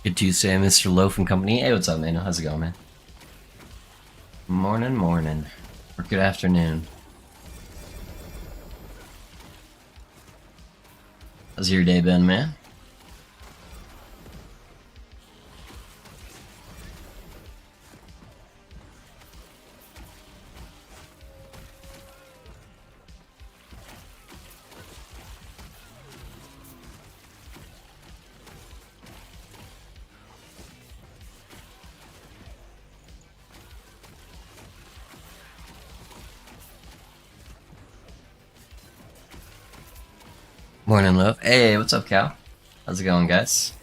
Good Tuesday, Mr. Loaf and Company. Hey, what's up, man? How's it going, man? Morning, morning. Or good afternoon. How's your day been, man? Morning, Loaf. Hey, what's up, Cal? How's it going, guys?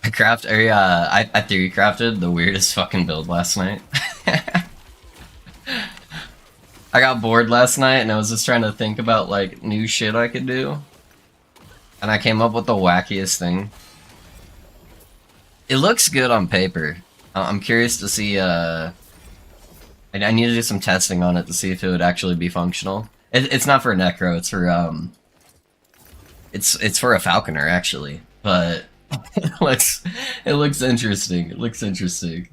I theory crafted the weirdest fucking build last night. I got bored last night and I was just trying to think about like new shit I could do. And I came up with the wackiest thing. It looks good on paper. I'm curious to see, I need to do some testing on it to see if it would actually be functional. It's not for Necro, it's for, it's for a Falconer, actually. But, it looks interesting. It looks interesting.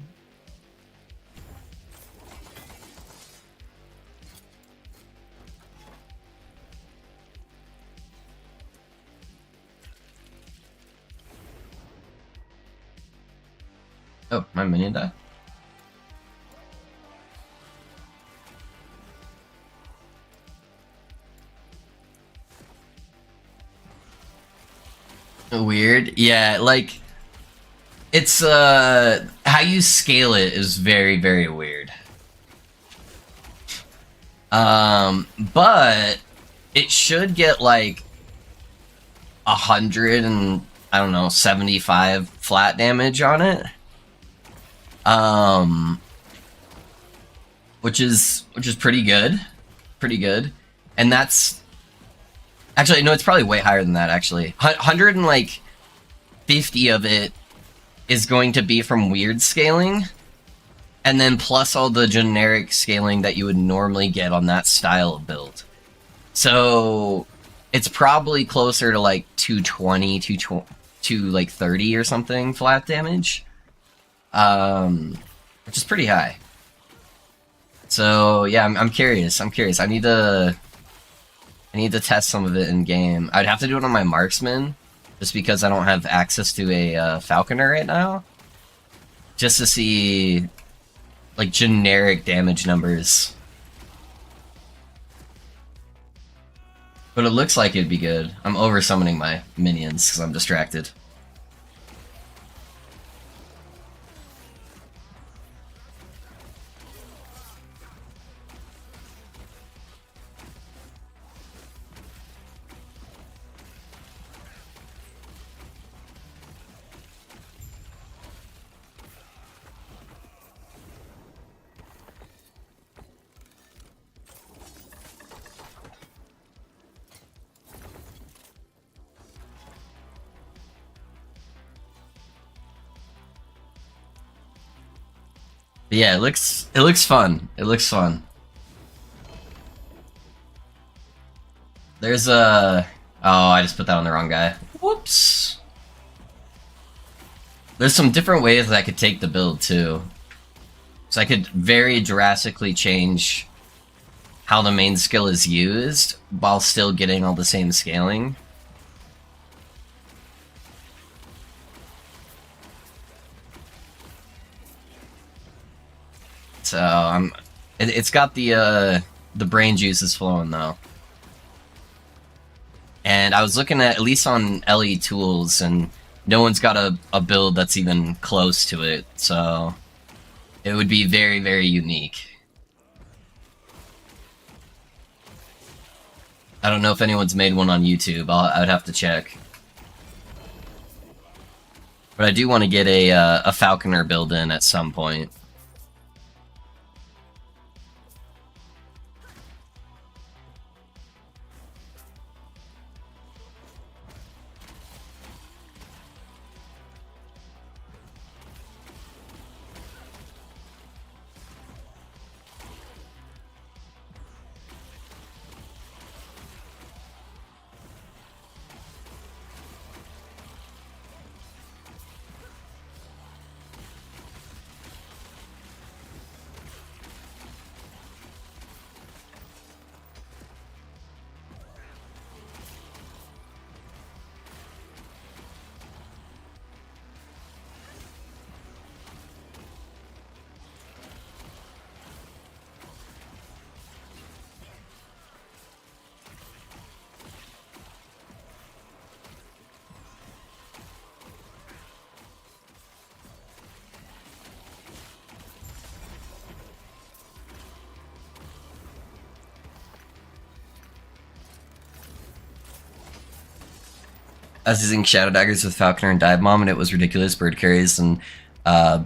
Oh, my minion died? Weird. Yeah, like, it's, how you scale it is very, very weird. But it should get like 100 and, I don't know, 75 flat damage on it. Which is pretty good. Pretty good. And that's actually, no, it's probably way higher than that, actually. 150 of it is going to be from weird scaling, and then plus all the generic scaling that you would normally get on that style of build. So it's probably closer to like 220 to like 30 or something flat damage, which is pretty high. So yeah, I'm curious. I'm curious. I need to test some of it in game. I'd have to do it on my marksman, just because I don't have access to a falconer right now. Just to see like generic damage numbers. But it looks like it'd be good. I'm over summoning my minions because I'm distracted. But yeah, it looks fun. It looks fun. There's a... Oh, I just put that on the wrong guy. Whoops. There's some different ways that I could take the build, too. So I could very drastically change how the main skill is used, while still getting all the same scaling. So, it's got the brain juices flowing, though. And I was looking at least on LE Tools, and no one's got a build that's even close to it, so it would be very, very unique. I don't know if anyone's made one on YouTube. I would have to check. But I do want to get a Falconer build in at some point. I was using Shadow Daggers with Falconer and Dive Bomb, and it was ridiculous. Bird carries and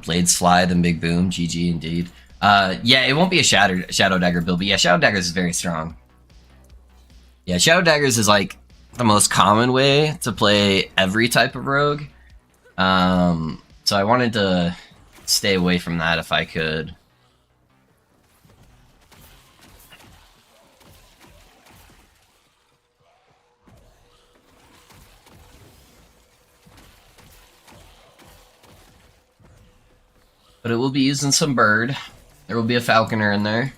Blades Fly, then Big Boom. GG indeed. Yeah, it won't be a Shadow Dagger build, but yeah, Shadow Daggers is very strong. Yeah, Shadow Daggers is like the most common way to play every type of rogue. So I wanted to stay away from that if I could. But it will be using some bird. There will be a falconer in there.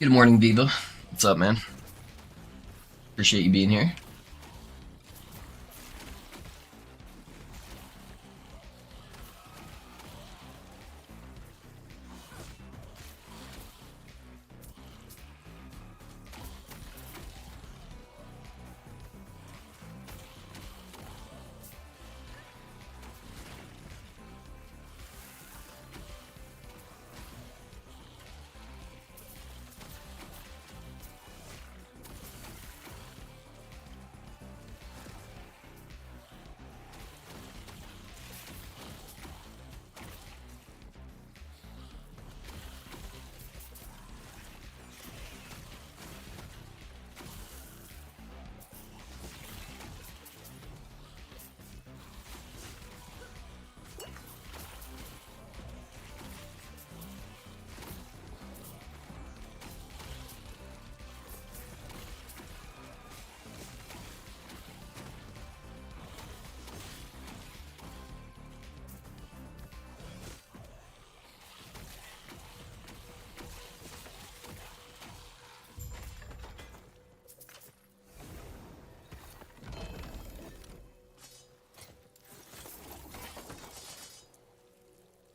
Good morning, Viva. What's up, man? Appreciate you being here.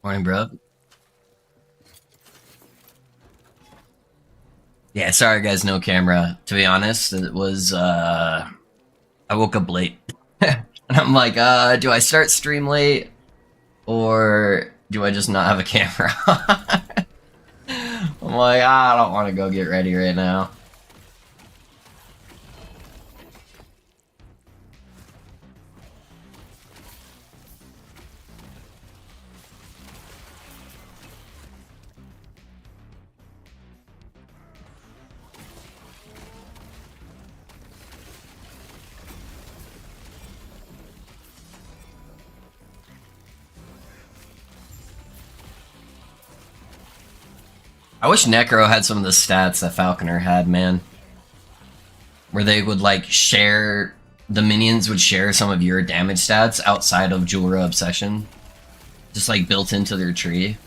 Morning, bro. Yeah, sorry guys, no camera. To be honest, it was, I woke up late. And I'm like, do I start stream late? Or do I just not have a camera? I'm like, I don't want to go get ready right now. I wish Necro had some of the stats that Falconer had, man. Where they would, like, share... The minions would share some of your damage stats outside of Jewelra Obsession. Just, like, built into their tree.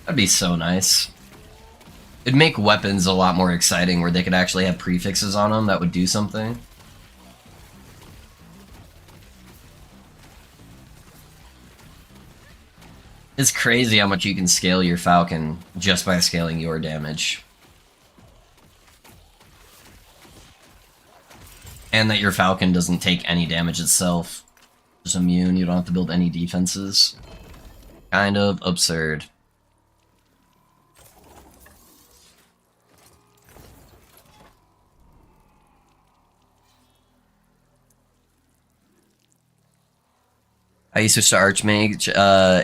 That'd be so nice. It'd make weapons a lot more exciting, where they could actually have prefixes on them that would do something. It's crazy how much you can scale your Falcon just by scaling your damage. And that your Falcon doesn't take any damage itself. Just immune, you don't have to build any defenses. Kind of absurd. I switched to Archmage.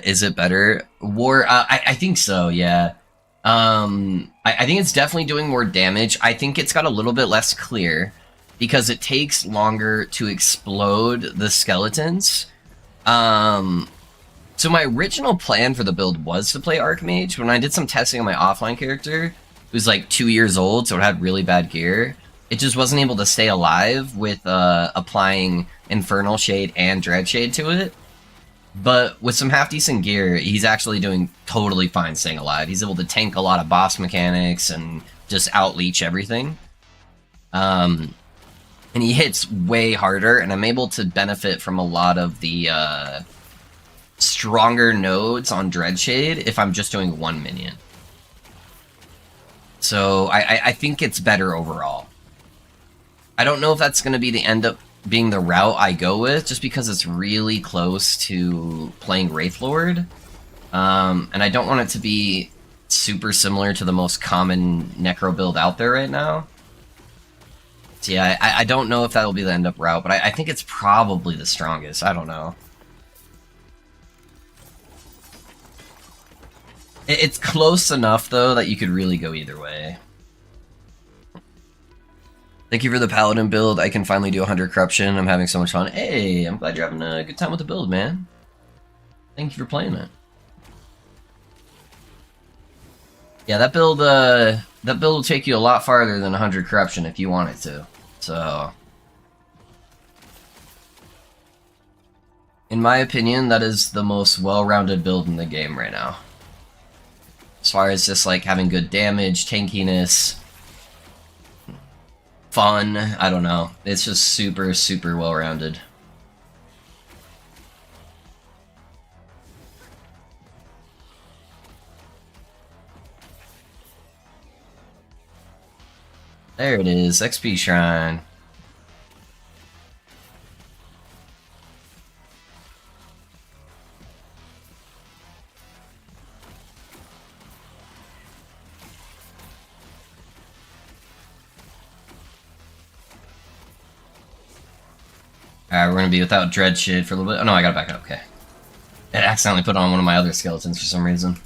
Is it better? War, I think so, yeah. I think it's definitely doing more damage. I think it's got a little bit less clear because it takes longer to explode the skeletons. So my original plan for the build was to play Archmage. When I did some testing on my offline character, who's like 2 years old, so it had really bad gear, it just wasn't able to stay alive with applying Infernal Shade and Dread Shade to it. But with some half-decent gear, he's actually doing totally fine staying alive. He's able to tank a lot of boss mechanics and just out-leech everything. And he hits way harder, and I'm able to benefit from a lot of the stronger nodes on Dreadshade if I'm just doing one minion. So I think it's better overall. I don't know if that's going to be the end up being the route I go with, just because it's really close to playing Wraithlord. And I don't want it to be super similar to the most common Necro build out there right now. So yeah, I don't know if that'll be the end up route, but I think it's probably the strongest. I don't know. It's close enough, though, that you could really go either way. Thank you for the Paladin build. I can finally do 100 Corruption. I'm having so much fun. Hey, I'm glad you're having a good time with the build, man. Thank you for playing it. Yeah, that build will take you a lot farther than 100 Corruption if you want it to. So, in my opinion, that is the most well-rounded build in the game right now. As far as just like having good damage, tankiness, fun, I don't know. It's just super, super well-rounded. There it is, XP Shrine. Alright, we're gonna be without Dread shit for a little bit. Oh no, I got it back up, okay. I accidentally put on one of my other skeletons for some reason.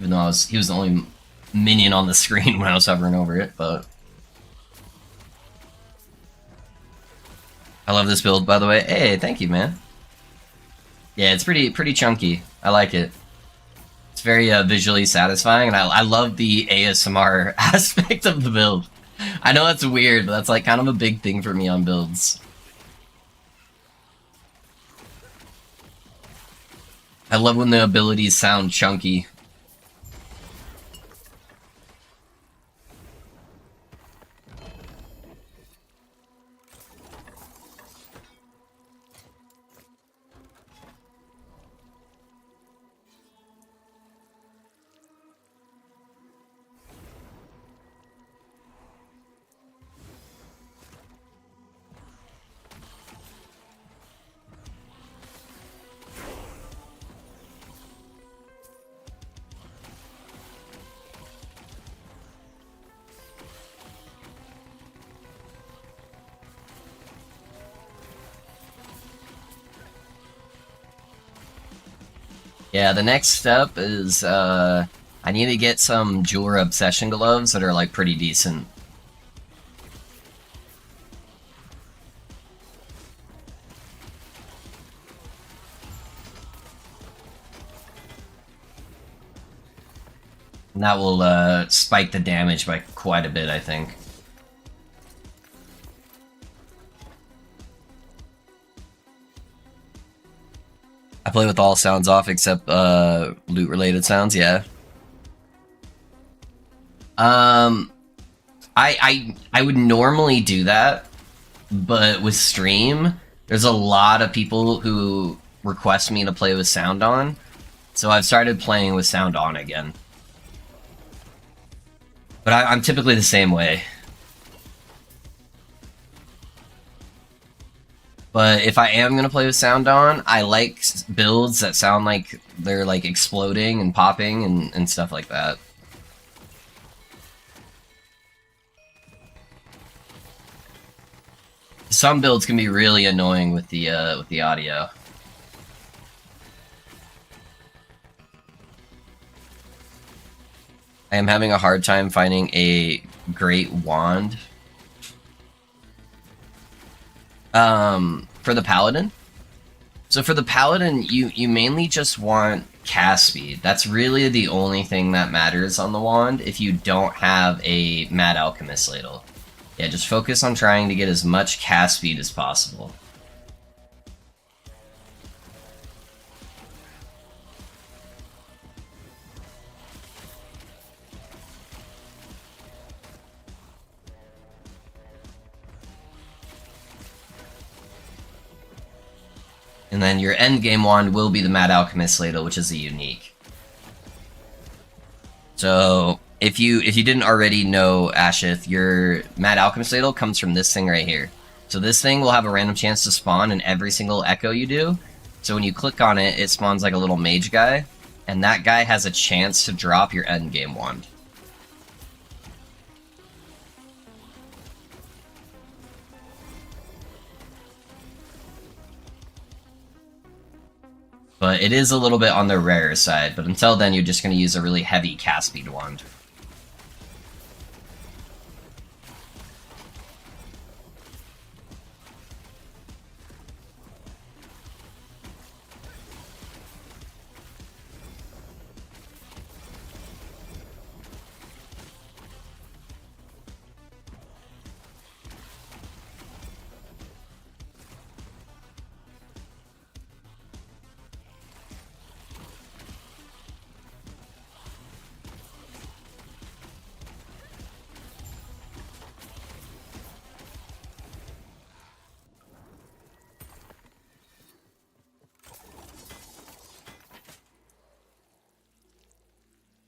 Even though he was the only minion on the screen when I was hovering over it, but... I love this build, by the way. Hey, thank you, man. Yeah, it's pretty chunky. I like it. It's very visually satisfying, and I love the ASMR aspect of the build. I know that's weird, but that's like kind of a big thing for me on builds. I love when the abilities sound chunky. Yeah, the next step is, I need to get some Jeweler Obsession gloves that are, like, pretty decent. And that will, spike the damage by quite a bit, I think. I play with all sounds off except loot-related sounds. Yeah. I would normally do that, but with stream, there's a lot of people who request me to play with sound on, so I've started playing with sound on again. But I'm typically the same way. But if I am going to play with sound on, I like builds that sound like they're like exploding and popping and stuff like that. Some builds can be really annoying with the audio. I am having a hard time finding a great wand. For the Paladin? So for the Paladin, you mainly just want cast speed. That's really the only thing that matters on the wand if you don't have a Mad Alchemist ladle. Yeah, just focus on trying to get as much cast speed as possible. And then your endgame wand will be the Mad Alchemist ladle, which is a unique. So, if you didn't already know, Ashith, your Mad Alchemist Ladle comes from this thing right here. So this thing will have a random chance to spawn in every single echo you do. So when you click on it, it spawns like a little mage guy, and that guy has a chance to drop your endgame wand. But it is a little bit on the rarer side, but until then you're just going to use a really heavy cast speed wand.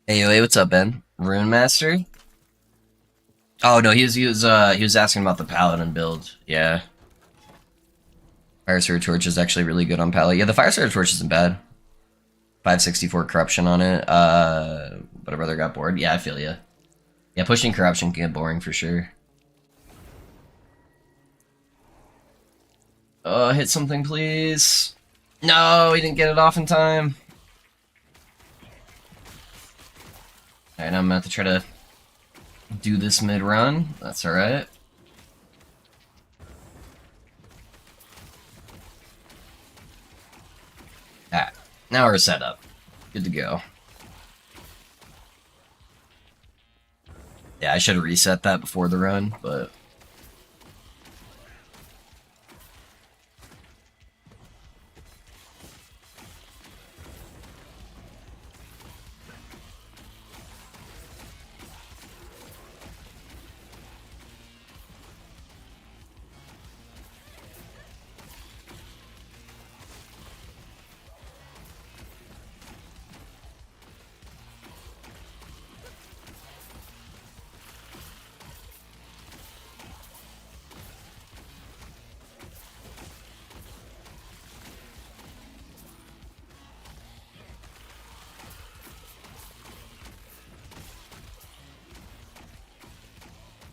Hey, what's up, Ben? Rune Master? Oh no, he was asking about the Paladin build. Yeah. Fire Sword Torch is actually really good on Paladin. Yeah, the Fire Sword Torch isn't bad. 564 corruption on it. But a brother got bored. Yeah, I feel ya. Yeah, pushing corruption can get boring for sure. Hit something, please. No, he didn't get it off in time. Alright, now I'm about to try to do this mid-run. That's alright. Ah, now we're set up. Good to go. Yeah, I should have reset that before the run, but...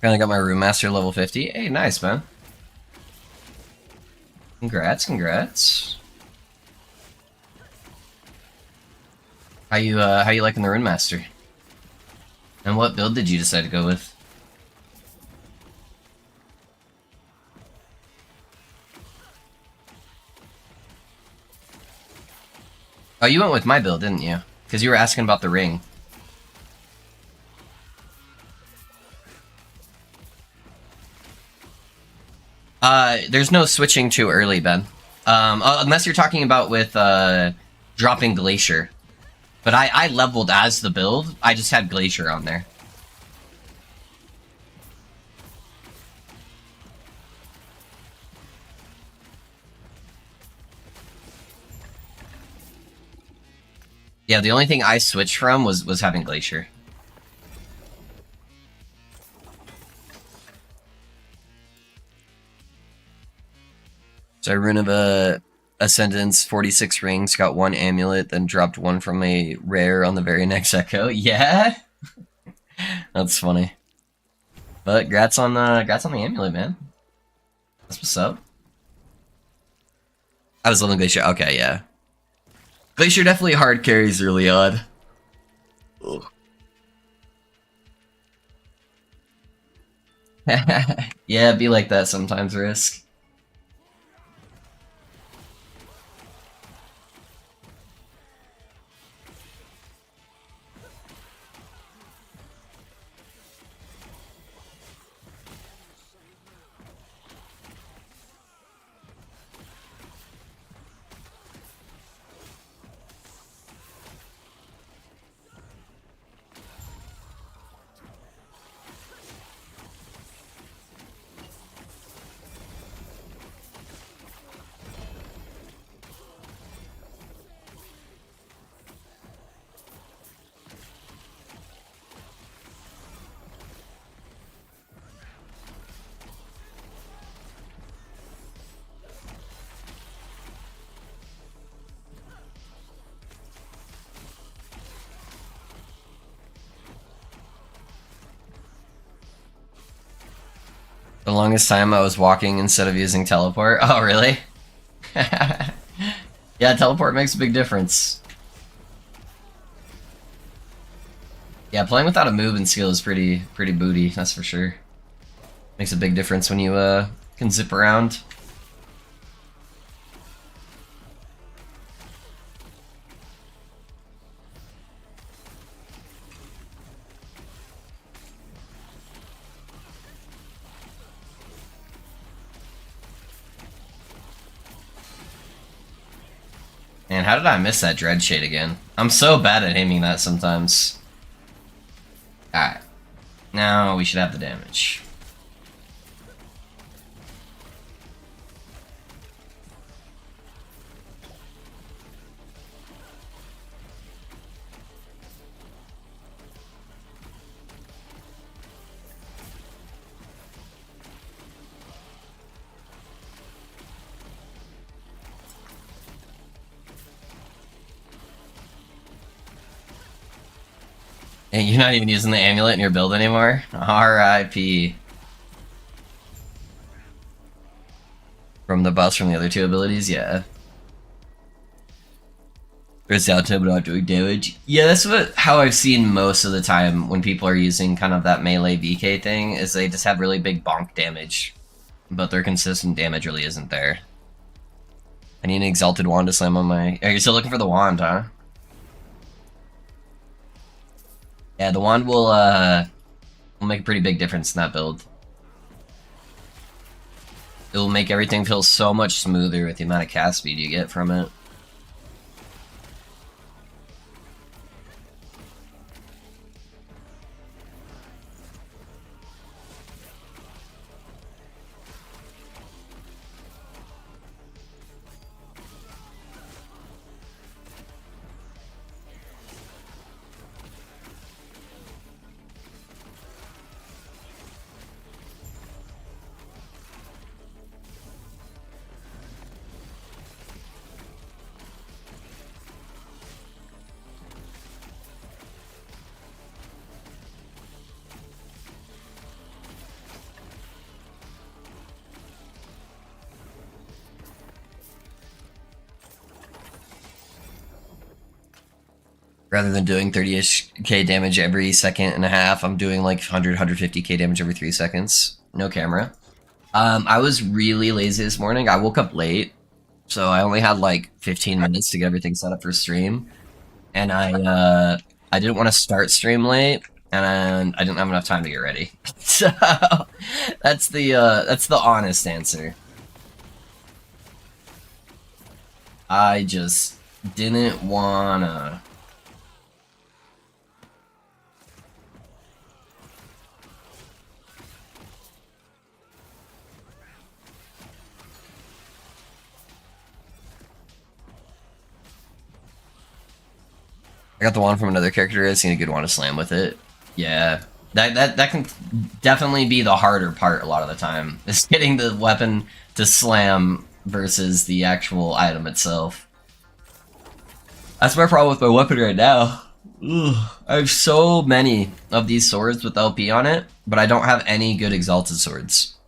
Finally got my Room Master level 50. Hey, nice, man. Congrats, congrats. How you liking the Rune Master? And what build did you decide to go with? Oh, you went with my build, didn't you? Because you were asking about the ring. There's no switching too early, Ben. Unless you're talking about with dropping Glacier. But I leveled as the build. I just had Glacier on there. Yeah, the only thing I switched from was having Glacier. So Rune of Ascendance, 46 rings, got 1 amulet, then dropped 1 from a rare on the very next echo. Yeah? That's funny. But grats on the amulet, man. That's what's up. I was leveling Glacier. Okay, yeah. Glacier definitely hard carries early on. Ugh. Yeah, it'd be like that sometimes, Risk. the longest time I was walking instead of using teleport. Oh, really? Yeah, teleport makes a big difference. Yeah, playing without a move and skill is pretty booty, that's for sure. Makes a big difference when you can zip around. Man, how did I miss that Dread Shade again? I'm so bad at aiming that sometimes. Alright. Now we should have the damage. And you're not even using the amulet in your build anymore? R.I.P. From the buffs from the other two abilities, yeah. There's downtime without doing damage. Yeah, that's how I've seen most of the time when people are using kind of that melee VK thing, is they just have really big bonk damage. But their consistent damage really isn't there. I need an exalted wand to slam on my... Are you still looking for the wand, huh? Yeah, the wand will make a pretty big difference in that build. It will make everything feel so much smoother with the amount of cast speed you get from it. Rather than doing 30-ish k damage every second and a half, I'm doing like 100, 150k damage every 3 seconds. No camera. I was really lazy this morning. I woke up late, so I only had like 15 minutes to get everything set up for stream. And I didn't want to start stream late, and I didn't have enough time to get ready. So that's the honest answer. I just didn't wanna. I got the wand from another character. I seen a good one to slam with it. Yeah, that can definitely be the harder part a lot of the time. Is getting the weapon to slam versus the actual item itself. That's my problem with my weapon right now. Ugh. I have so many of these swords with LP on it, but I don't have any good exalted swords.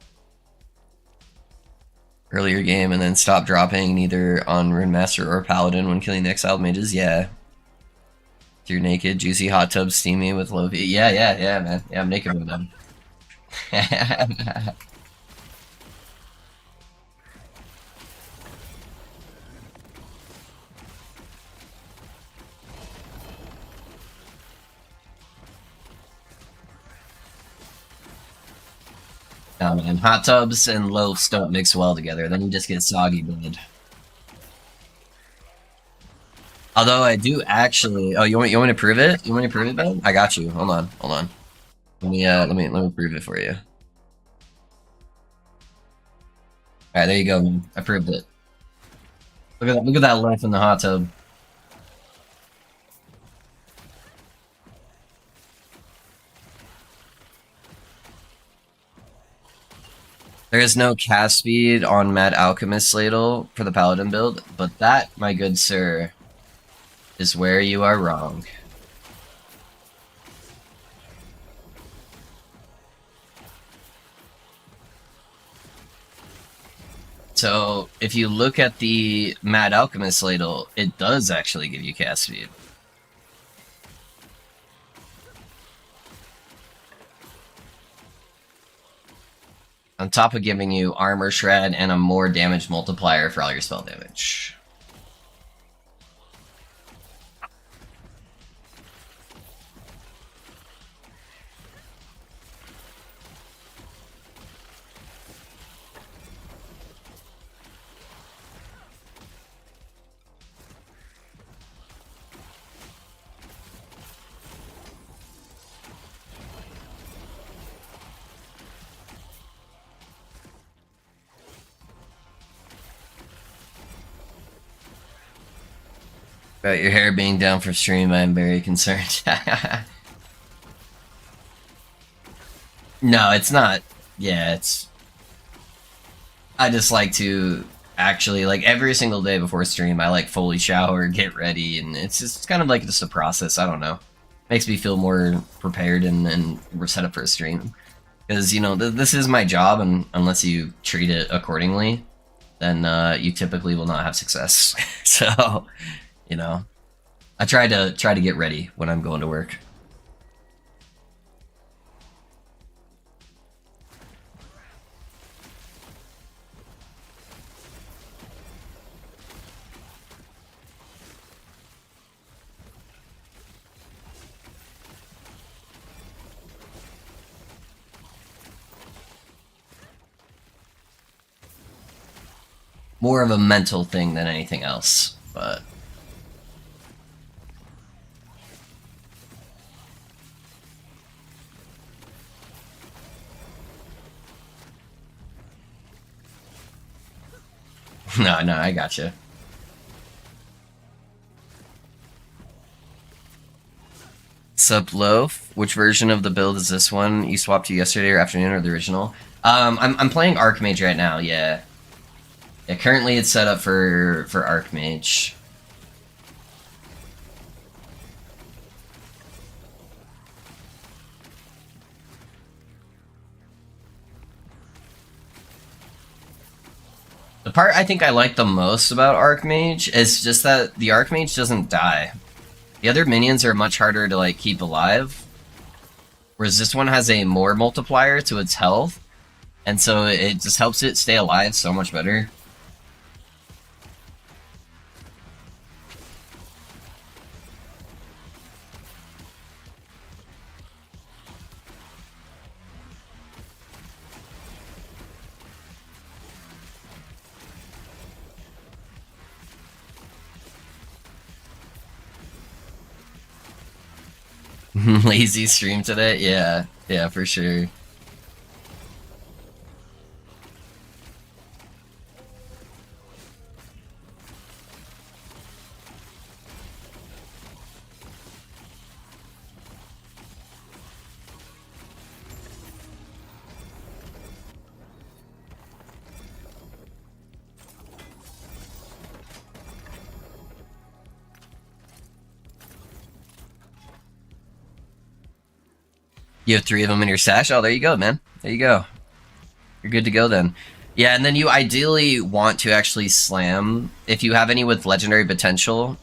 Earlier game and then stop dropping either on Rune Master or Paladin when killing the exiled mages. Yeah. You're naked, juicy hot tub, steamy with low V. Yeah, man. Yeah, I'm naked with them. No, man. Hot tubs and loafs don't mix well together. Then you just get soggy blood. Although I do actually. Oh, you want me to prove it? You want me to prove it, Ben? I got you. Hold on. Let me prove it for you. All right, there you go, man. I proved it. Look at that loaf in the hot tub. There is no cast speed on Mad Alchemist Ladle for the Paladin build, but that, my good sir, is where you are wrong. So if you look at the Mad Alchemist ladle, it does actually give you cast speed. On top of giving you armor shred and a more damage multiplier for all your spell damage. About your hair being down for stream, I'm very concerned. No, it's not. Yeah, it's... I just like to actually, like, every single day before stream, I, like, fully shower, get ready, and it's just kind of like just a process, I don't know. Makes me feel more prepared and we're set up for a stream. Because, you know, this is my job, and unless you treat it accordingly, then you typically will not have success. So... You know, I try to get ready when I'm going to work. More of a mental thing than anything else, but... No, I gotcha. Sup, Loaf? Which version of the build is this one? You swapped to yesterday or afternoon or the original? I'm playing Archmage right now, yeah. Yeah, currently it's set up for Archmage. The part I think I like the most about Archmage is just that the Archmage doesn't die. The other minions are much harder to, like, keep alive, whereas this one has a more multiplier to its health, and so it just helps it stay alive so much better. Lazy stream today? Yeah, for sure. You have 3 of them in your stash? Oh, there you go, man. There you go. You're good to go then. Yeah, and then you ideally want to actually slam. If you have any with legendary potential,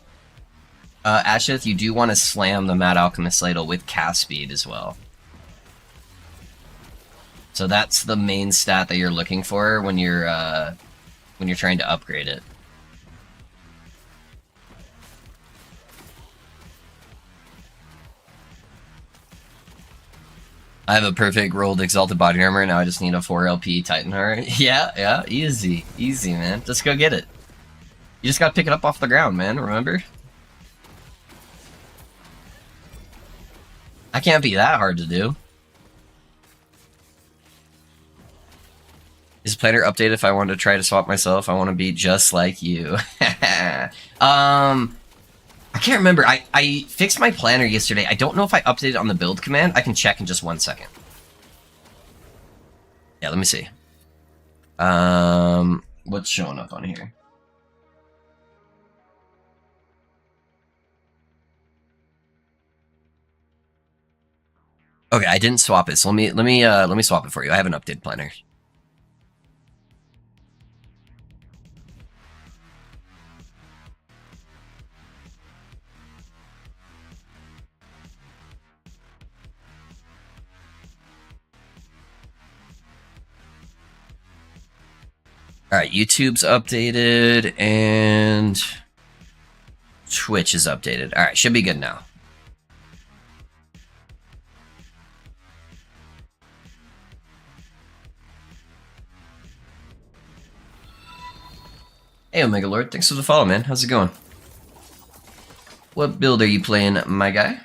Ashith, you do want to slam the Mad Alchemist Ladle with cast speed as well. So that's the main stat that you're looking for when you're trying to upgrade it. I have a perfect rolled Exalted Body Armor, now I just need a 4 LP Titan Heart. Yeah, easy. Easy, man. Just go get it. You just gotta pick it up off the ground, man, remember? That can't be that hard to do. Is planner updated if I wanted to try to swap myself? I want to be just like you. I can't remember. I fixed my planner yesterday. I don't know if I updated on the build command. I can check in just 1 second. Yeah, let me see. What's showing up on here? Okay, I didn't swap it, so let me swap it for you. I have an updated planner. Alright, YouTube's updated, and Twitch is updated. Alright, should be good now. Hey, Omega Lord, thanks for the follow, man. How's it going? What build are you playing, my guy?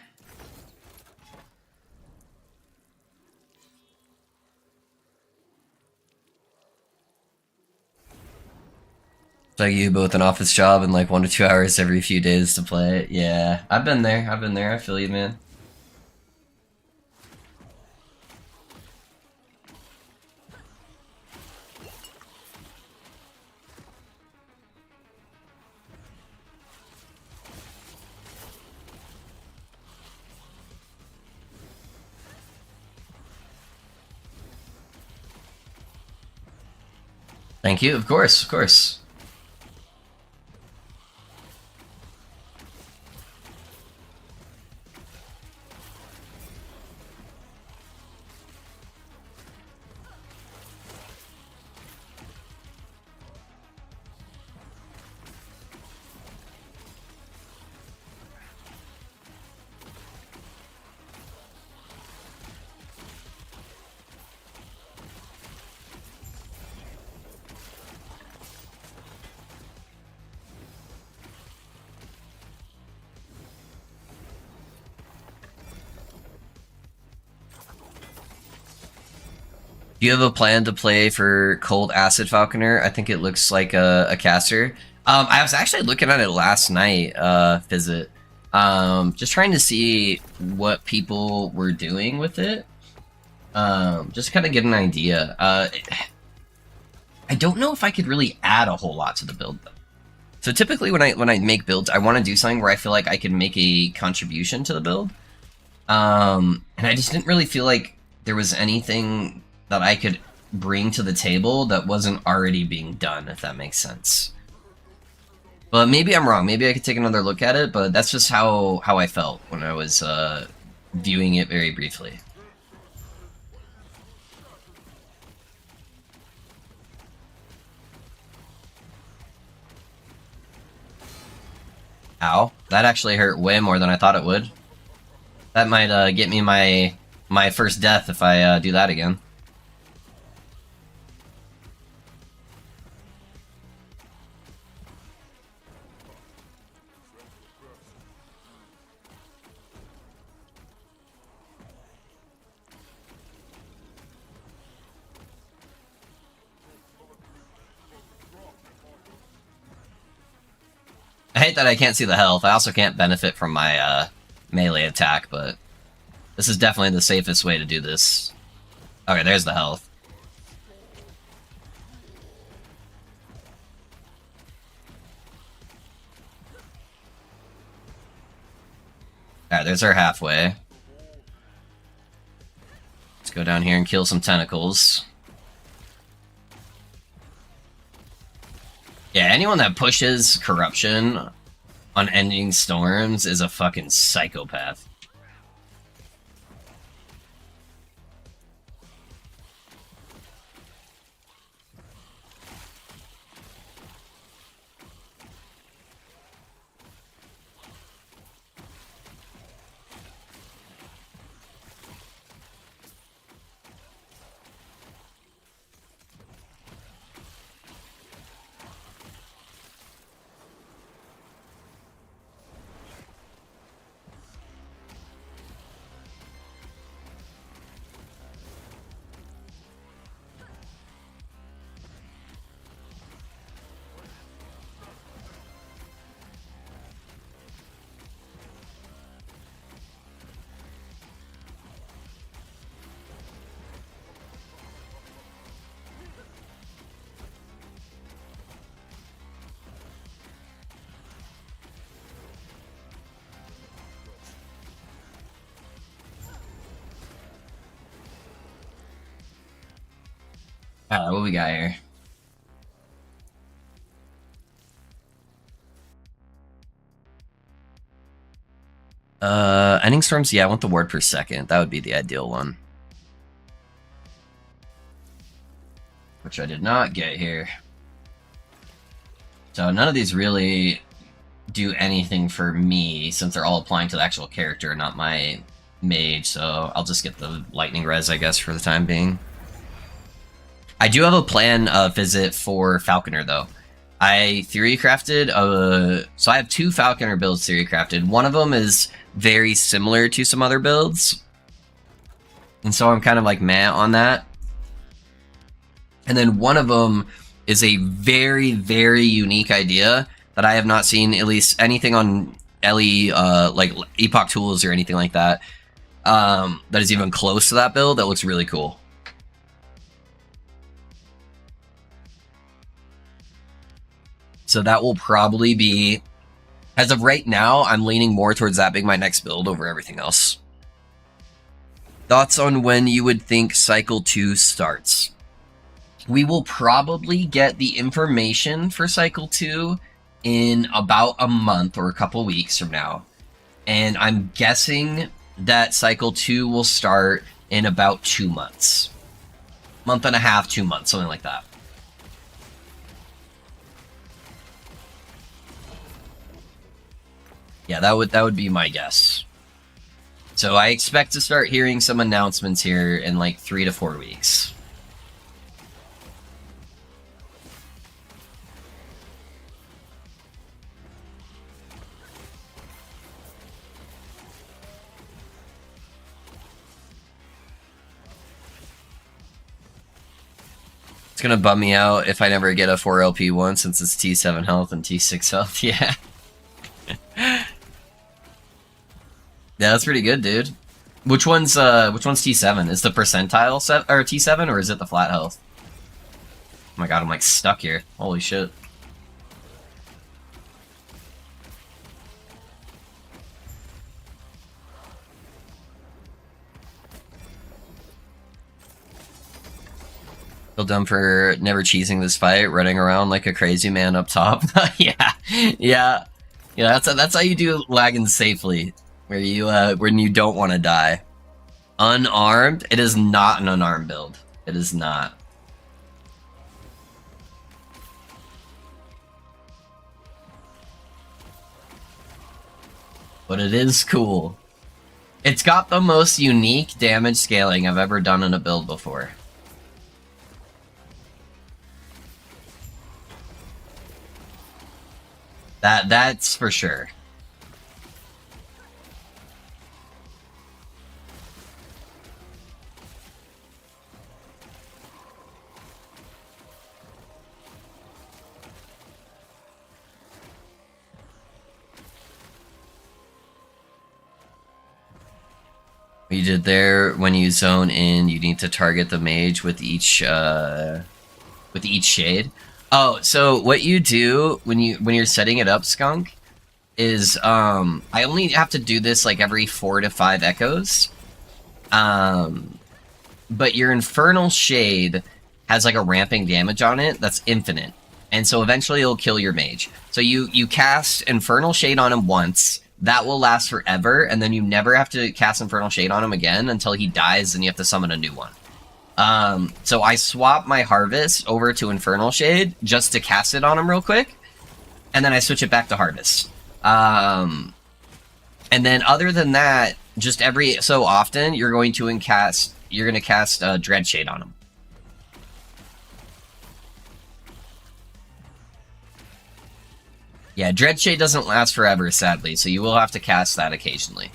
So you both an office job and like 1 to 2 hours every few days to play it. Yeah, I've been there. I feel you, man. Thank you. Of course, of course. Do you have a plan to play for Cold Acid Falconer? I think it looks like a caster. I was actually looking at it last night, Visit. Just trying to see what people were doing with it. Just kind of get an idea. I don't know if I could really add a whole lot to the build, though. So typically when I make builds, I want to do something where I feel like I can make a contribution to the build. And I just didn't really feel like there was anything that I could bring to the table that wasn't already being done, if that makes sense. But maybe I'm wrong. Maybe I could take another look at it, but that's just how I felt when I was viewing it very briefly. Ow. That actually hurt way more than I thought it would. That might get me my first death if I do that again. I hate that I can't see the health. I also can't benefit from my melee attack, but this is definitely the safest way to do this. Okay, there's the health. Alright, there's our halfway. Let's go down here and kill some tentacles. Yeah, anyone that pushes corruption on ending storms is a fucking psychopath. Alright, what we got here? Ending storms, yeah, I want the ward per second. That would be the ideal one. Which I did not get here. So none of these really do anything for me, since they're all applying to the actual character, not my mage, so I'll just get the lightning res, I guess, for the time being. I do have a plan visit for Falconer, though. I theory crafted, so I have 2 Falconer builds theory crafted. One of them is very similar to some other builds, and so I'm kind of like meh on that. And then one of them is a very, very unique idea that I have not seen, at least anything on LE, like Epoch Tools or anything like that, that is even close to that build. That looks really cool. So that will probably be, as of right now, I'm leaning more towards that being my next build over everything else. Thoughts on when you would think Cycle 2 starts? We will probably get the information for Cycle 2 in about a month or a couple weeks from now. And I'm guessing that Cycle 2 will start in about 2 months. Month and a half, 2 months, something like that. Yeah, that would be my guess. So I expect to start hearing some announcements here in like 3 to 4 weeks. It's gonna bum me out if I never get a 4 LP one, since it's T7 health and T6 health. Yeah. Yeah, that's pretty good, dude. Which one's T7? Is the percentile set or T7, or is it the flat health? Oh my god, I'm like stuck here. Holy shit. Feel dumb for never cheesing this fight, running around like a crazy man up top. Yeah. That's how you do lagging safely, where you when you don't want to die. Unarmed? It is not an unarmed build. It is not. But it is cool. It's got the most unique damage scaling I've ever done in a build before. That's for sure. What you did there, when you zone in, you need to target the mage with each shade. Oh, so what you do when you're setting it up, Skunk, is I only have to do this like every 4 to 5 echoes. But your Infernal Shade has like a ramping damage on it that's infinite. And so eventually it'll kill your mage. So you cast Infernal Shade on him once, that will last forever, and then you never have to cast Infernal Shade on him again until he dies, and you have to summon a new one. So I swap my Harvest over to Infernal Shade just to cast it on him real quick, and then I switch it back to Harvest. And then other than that, just every so often, you're going to cast Dread Shade on him. Yeah, Dread Shade doesn't last forever, sadly, so you will have to cast that occasionally.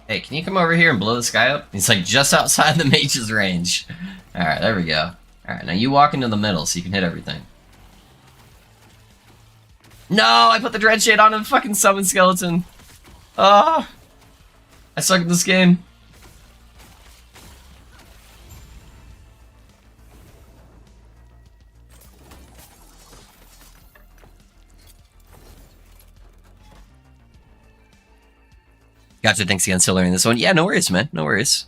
Hey, can you come over here and blow this guy up? He's like just outside the mage's range. Alright, there we go. Alright, now you walk into the middle so you can hit everything. No, I put the Dread Shade on him, fucking summon skeleton. Ah, I suck at this game. Gotcha, thanks again, still learning this one. Yeah, no worries, man, no worries.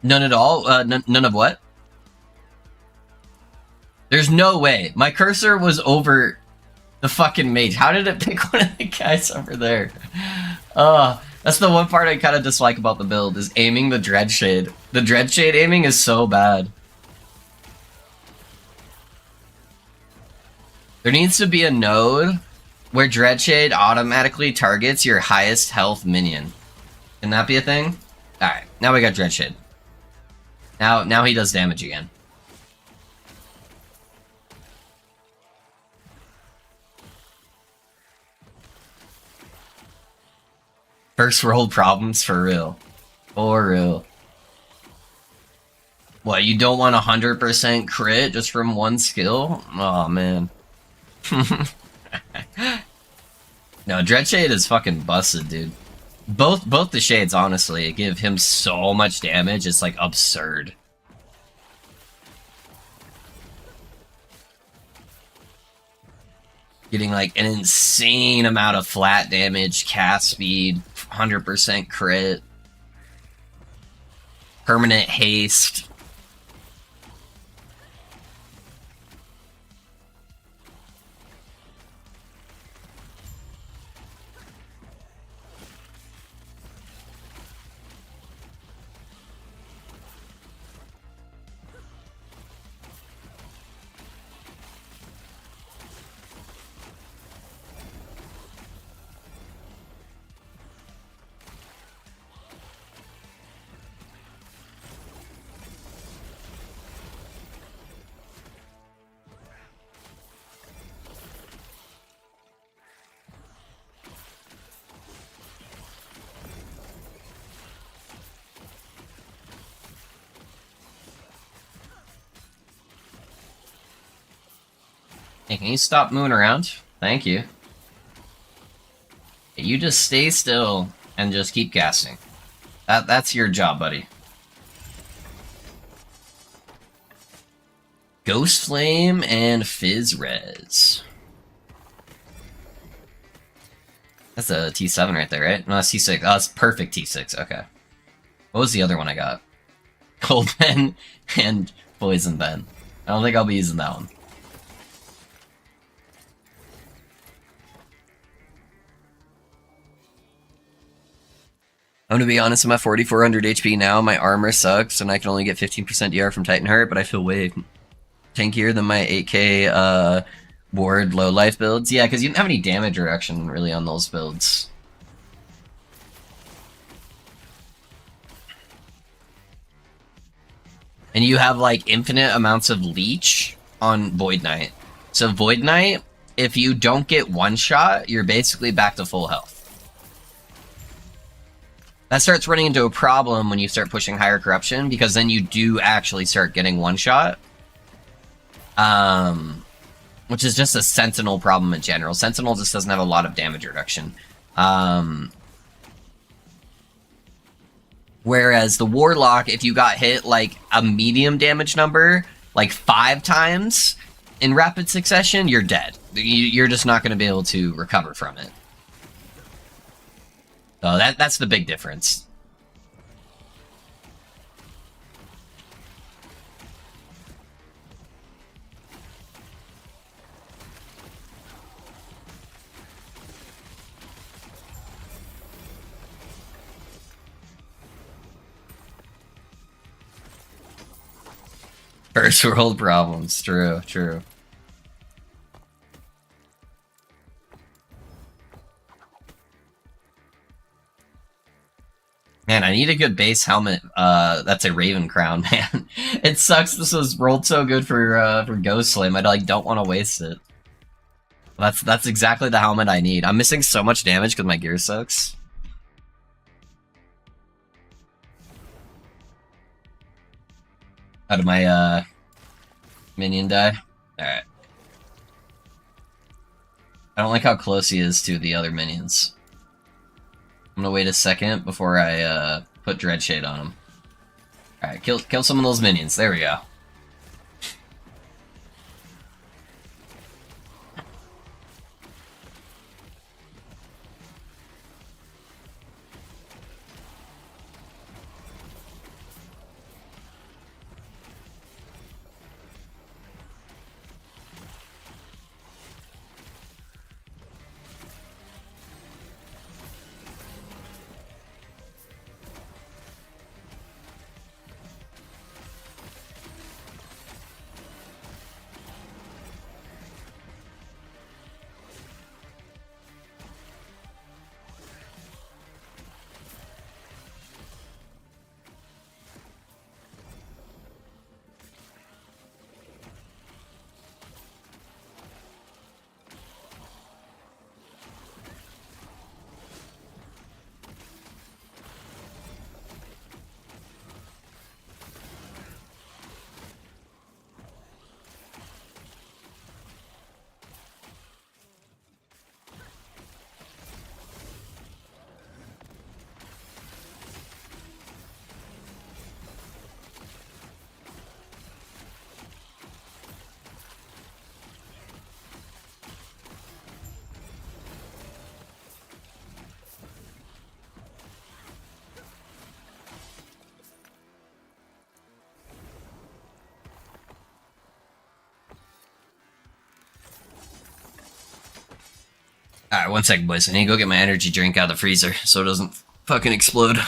None at all? None of what? There's no way. My cursor was over the fucking mage. How did it pick one of the guys over there? That's the one part I kind of dislike about the build, is aiming the Dreadshade. The Dreadshade aiming is so bad. There needs to be a node where Dreadshade automatically targets your highest health minion. Can that be a thing? Alright, now we got Dreadshade. Now he does damage again. First world problems for real. For real. What, you don't want 100% crit just from one skill? Oh man. No, Dreadshade is fucking busted, dude. Both the shades, honestly, give him so much damage, it's like absurd. Getting like an insane amount of flat damage, cast speed, 100% crit, permanent haste. Hey, can you stop moving around? Thank you. You just stay still and just keep casting. That's your job, buddy. Ghost Flame and Fizz Res. That's a T7 right there, right? No, that's T6. Oh, it's perfect T6. Okay. What was the other one I got? Cold Pen and Poison Pen. I don't think I'll be using that one. I'm gonna be honest, I'm at 4,400 HP now. My armor sucks, and I can only get 15% DR from Titan Heart, but I feel way tankier than my 8k ward low life builds. Yeah, because you didn't have any damage reduction really on those builds. And you have like infinite amounts of leech on Void Knight. So Void Knight, if you don't get one shot, you're basically back to full health. That starts running into a problem when you start pushing higher corruption, because then you do actually start getting one shot. Which is just a Sentinel problem in general. Sentinel just doesn't have a lot of damage reduction. Whereas the Warlock, if you got hit like a medium damage number, like 5 times in rapid succession, you're dead. You're just not going to be able to recover from it. So that's the big difference. First world problems. True, true. Man, I need a good base helmet. That's a Raven Crown, man. It sucks. This was rolled so good for Ghost Slim. I like don't want to waste it. That's exactly the helmet I need. I'm missing so much damage because my gear sucks. How did my minion die? All right. I don't like how close he is to the other minions. I'm gonna wait a second before I put Dreadshade on him. Alright, kill some of those minions. There we go. Alright, one second, boys. I need to go get my energy drink out of the freezer so it doesn't fucking explode.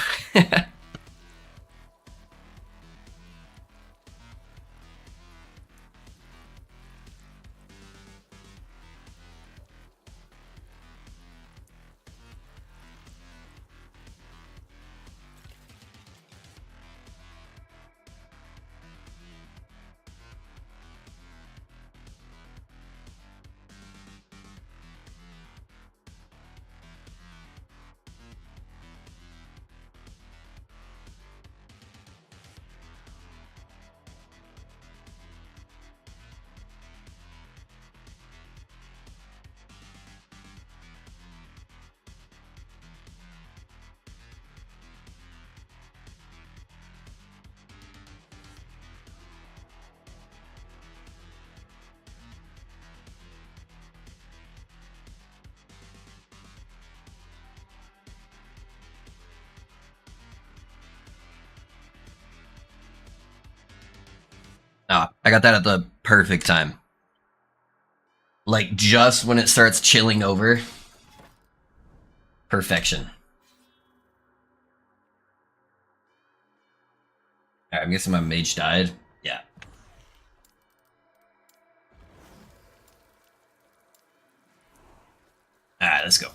Ah, I got that at the perfect time. Like, just when it starts chilling over. Perfection. Alright, I'm guessing my mage died. Yeah. Alright, let's go.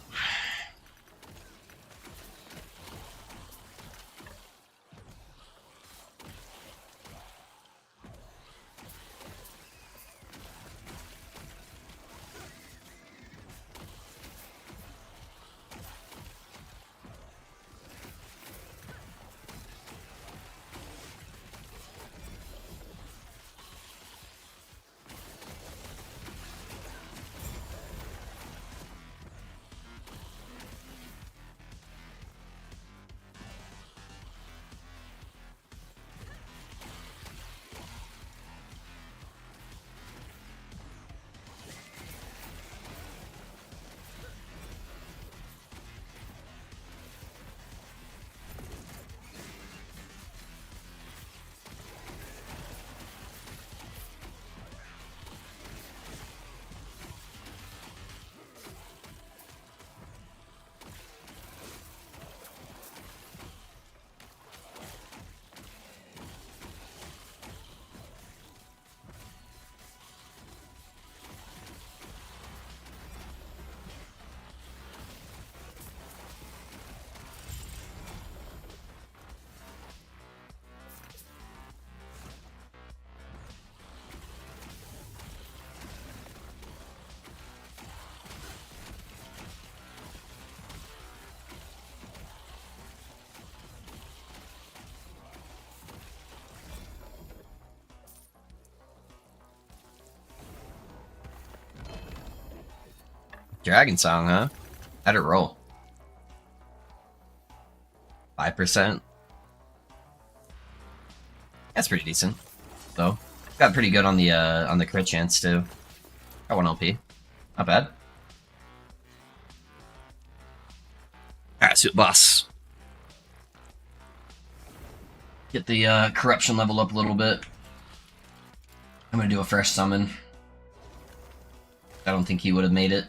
Dragon Song, huh? How'd it roll? 5%. That's pretty decent, though. Got pretty good on the crit chance too. Got 1 LP. Not bad. Alright, suit boss. Get the corruption level up a little bit. I'm gonna do a fresh summon. I don't think he would have made it.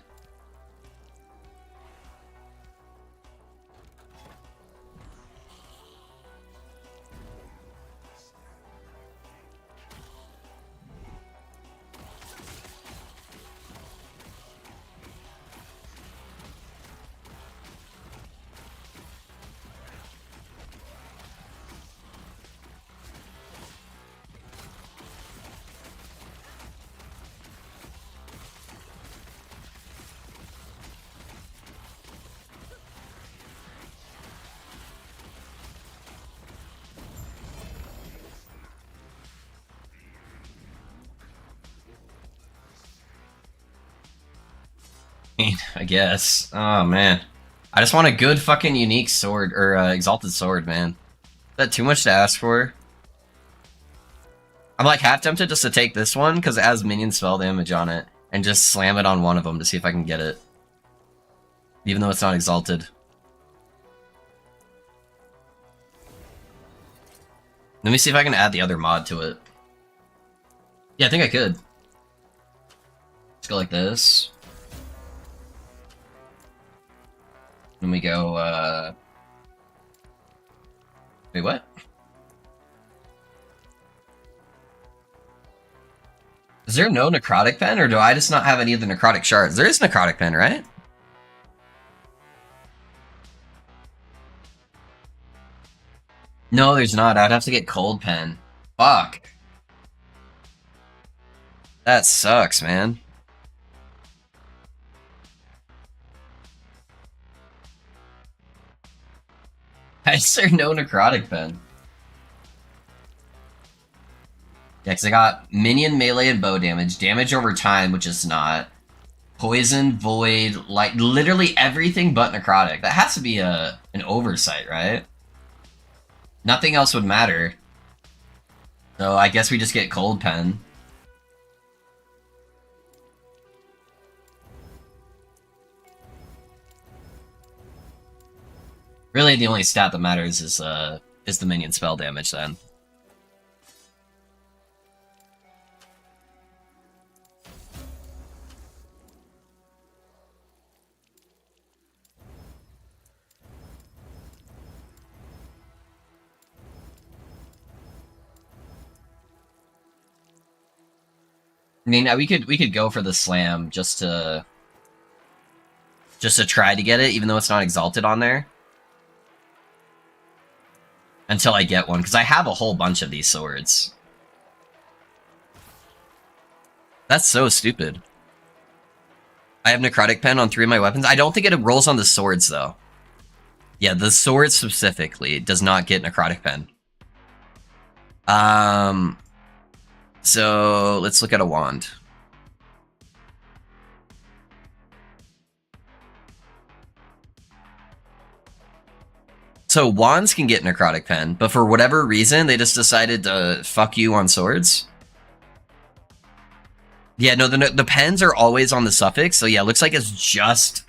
I guess. Oh, man. I just want a good fucking unique sword, or exalted sword, man. Is that too much to ask for? I'm like half tempted just to take this one, because it has minion spell damage on it, and just slam it on one of them to see if I can get it. Even though it's not exalted. Let me see if I can add the other mod to it. Yeah, I think I could. Let's go like this. Then we go, wait, what? Is there no necrotic pen, or do I just not have any of the necrotic shards? There is necrotic pen, right? No, there's not. I'd have to get cold pen. Fuck. That sucks, man. Why is there no necrotic pen? Yeah, because I got minion, melee, and bow damage. Damage over time, which is not. Poison, void, light, literally everything but necrotic. That has to be an oversight, right? Nothing else would matter. So I guess we just get cold pen. Really, the only stat that matters is the minion spell damage then. I mean, we could go for the slam just to try to get it, even though it's not exalted on there. Until I get one, because I have a whole bunch of these swords. That's so stupid. I have necrotic pen on 3 of my weapons. I don't think it rolls on the swords though. Yeah, the sword specifically does not get necrotic pen. So let's look at a wand. So wands can get necrotic pen, but for whatever reason, they just decided to fuck you on swords. Yeah, no, the pens are always on the suffix, so yeah, it looks like it's just,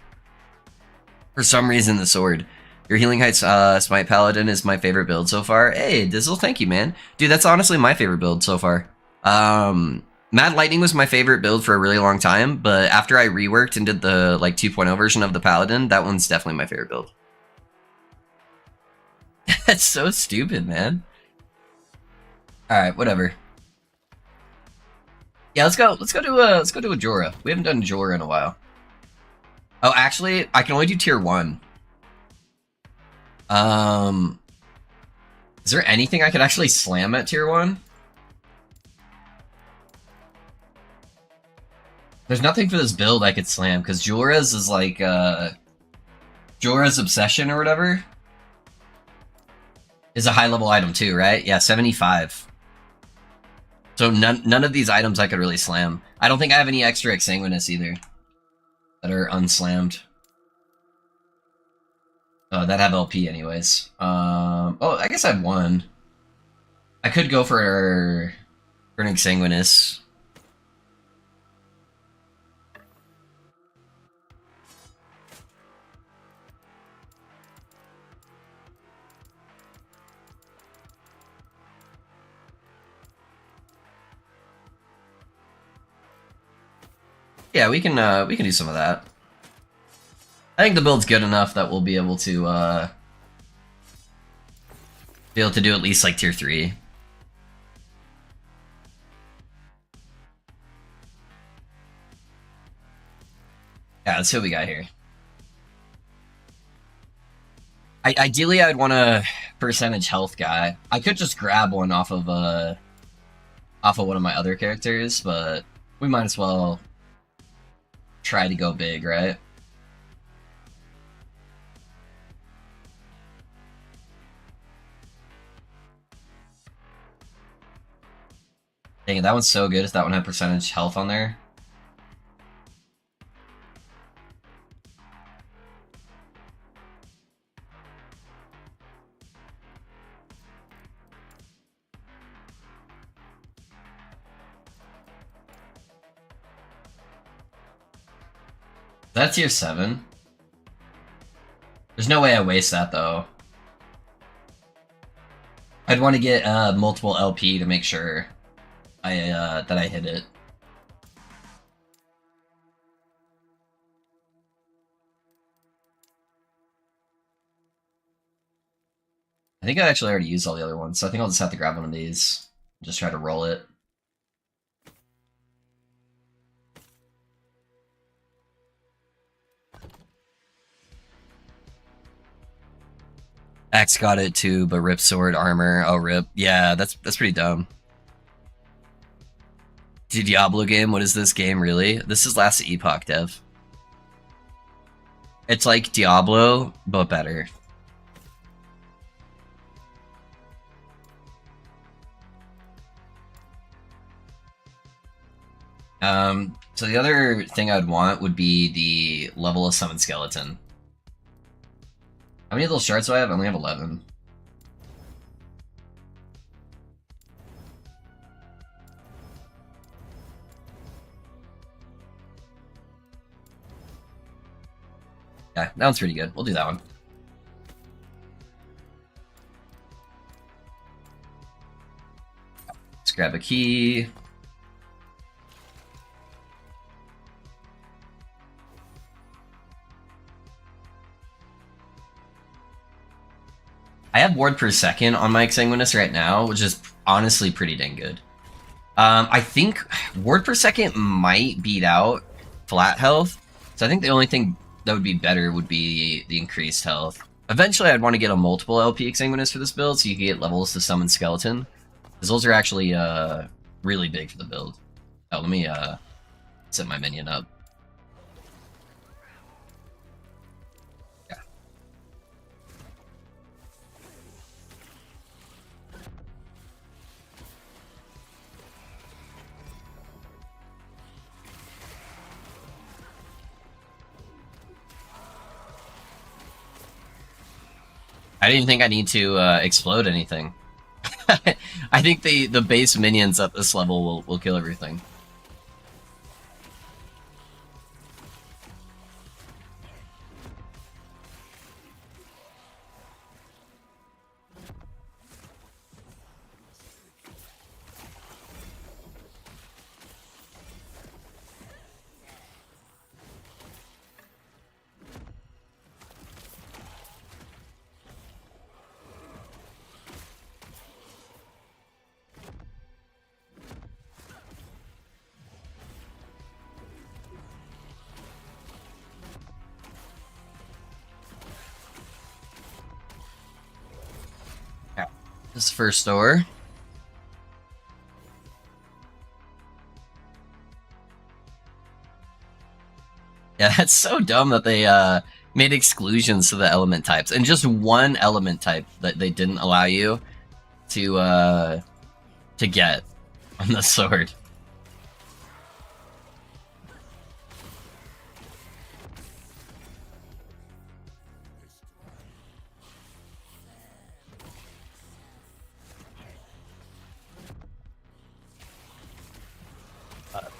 for some reason, the sword. Your Healing Heights Smite Paladin is my favorite build so far. Hey, Dizzle, thank you, man. Dude, that's honestly my favorite build so far. Mad Lightning was my favorite build for a really long time, but after I reworked and did the, like, 2.0 version of the Paladin, that one's definitely my favorite build. That's so stupid, man. Alright, whatever. Yeah, let's go do a Jorah. We haven't done Jorah in a while. Oh, actually, I can only do tier 1. Is there anything I could actually slam at tier 1? There's nothing for this build I could slam, because Jorah's is like, Jorah's Obsession or whatever is a high-level item too, right? Yeah, 75. So none of these items I could really slam. I don't think I have any extra Exsanguinous either. that are unslammed. That have LP anyways. Oh, I guess I had one. I could go for an Exsanguinous. Yeah, we can do some of that. I think the build's good enough that we'll be able to do at least like tier 3. Yeah, let's see what we got here. Ideally, I'd want a percentage health guy. I could just grab one off of one of my other characters, but we might as well try to go big, right? Dang it, that one's so good if that one had percentage health on there. That's tier 7. There's no way I waste that, though. I'd want to get multiple LP to make sure that I hit it. I think I actually already used all the other ones, so I think I'll just have to grab one of these and just try to roll it. Axe got it too, but rip sword armor. Oh, rip. Yeah, that's pretty dumb. Diablo game? What is this game, really? This is last Epoch, Dev. It's like Diablo, but better. So the other thing I'd want would be the level of Summon Skeleton. How many of those shards do I have? I only have 11. Yeah, that one's pretty good. We'll do that one. Let's grab a key. I have ward per second on my Exsanguinous right now, which is honestly pretty dang good. I think ward per second might beat out flat health, so I think the only thing that would be better would be the increased health. Eventually, I'd want to get a multiple LP Exsanguinous for this build, so you can get levels to summon Skeleton, because those are actually really big for the build. Oh, let me set my minion up. I didn't think I need to explode anything. I think the base minions at this level will kill everything. This first door. Yeah, that's so dumb that they made exclusions to the element types, and just one element type that they didn't allow you to get on the sword.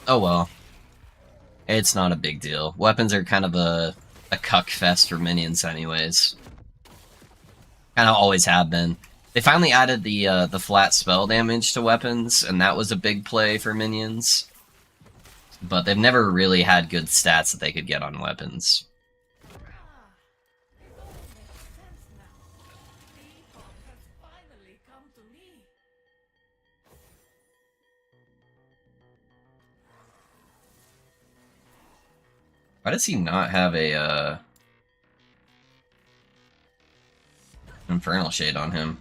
Oh well. It's not a big deal. Weapons are kind of a cuck fest for minions anyways. Kind of always have been. They finally added the flat spell damage to weapons, and that was a big play for minions. But they've never really had good stats that they could get on weapons. Why does he not have a Infernal Shade on him?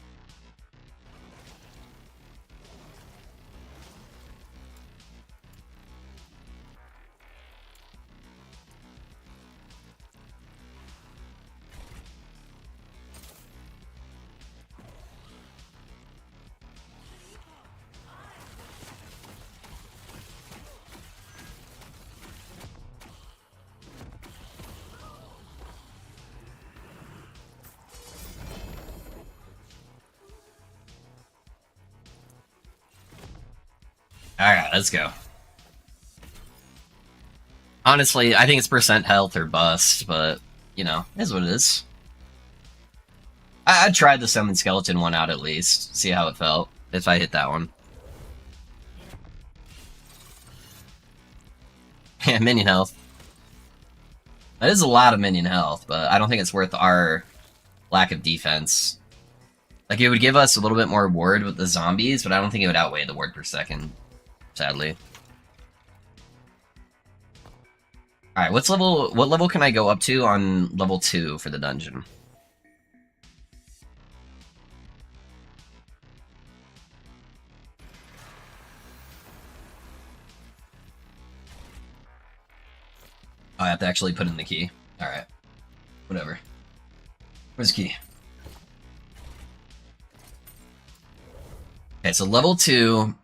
Alright, let's go. Honestly, I think it's percent health or bust, but, you know, it is what it is. I'd try the Summon Skeleton one out at least, see how it felt, if I hit that one. Yeah, minion health. That is a lot of minion health, but I don't think it's worth our lack of defense. Like, it would give us a little bit more ward with the zombies, but I don't think it would outweigh the ward per second, sadly. Alright, what level can I go up to on level 2 for the dungeon? Oh, I have to actually put in the key. Alright. Whatever. Where's the key? Okay, so level 2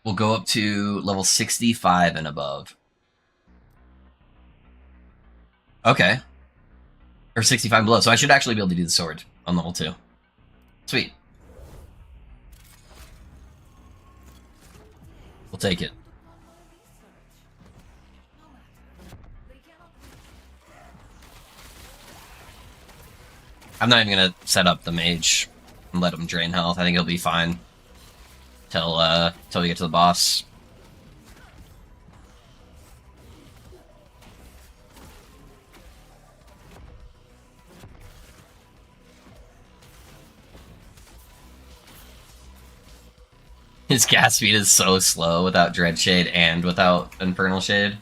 will go up to level 65 and above. Okay. Or 65 and below, so I should actually be able to do the sword on level 2. Sweet. We'll take it. I'm not even gonna set up the mage and let him drain health. I think he'll be fine till we get to the boss. His cast speed is so slow without Dread Shade and without Infernal Shade.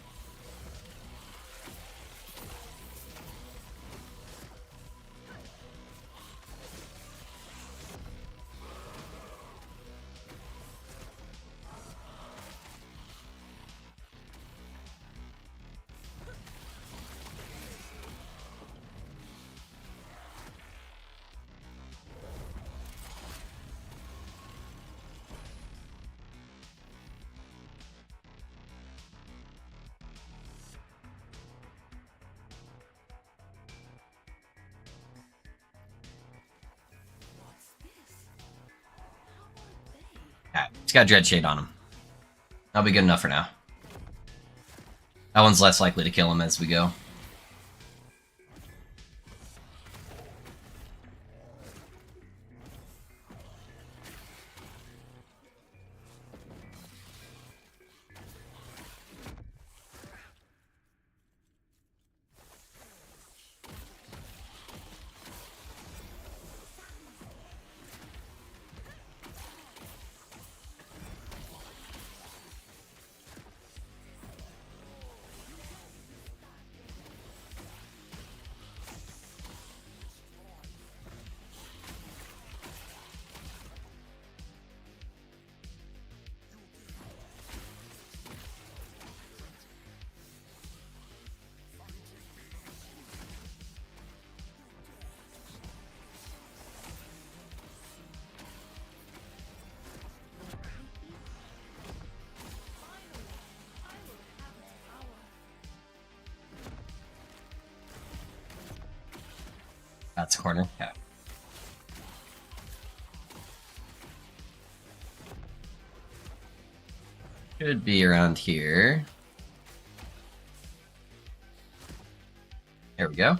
He's got Dread Shade on him. That'll be good enough for now. That one's less likely to kill him as we go. That's a corner. Yeah. Should be around here. we go.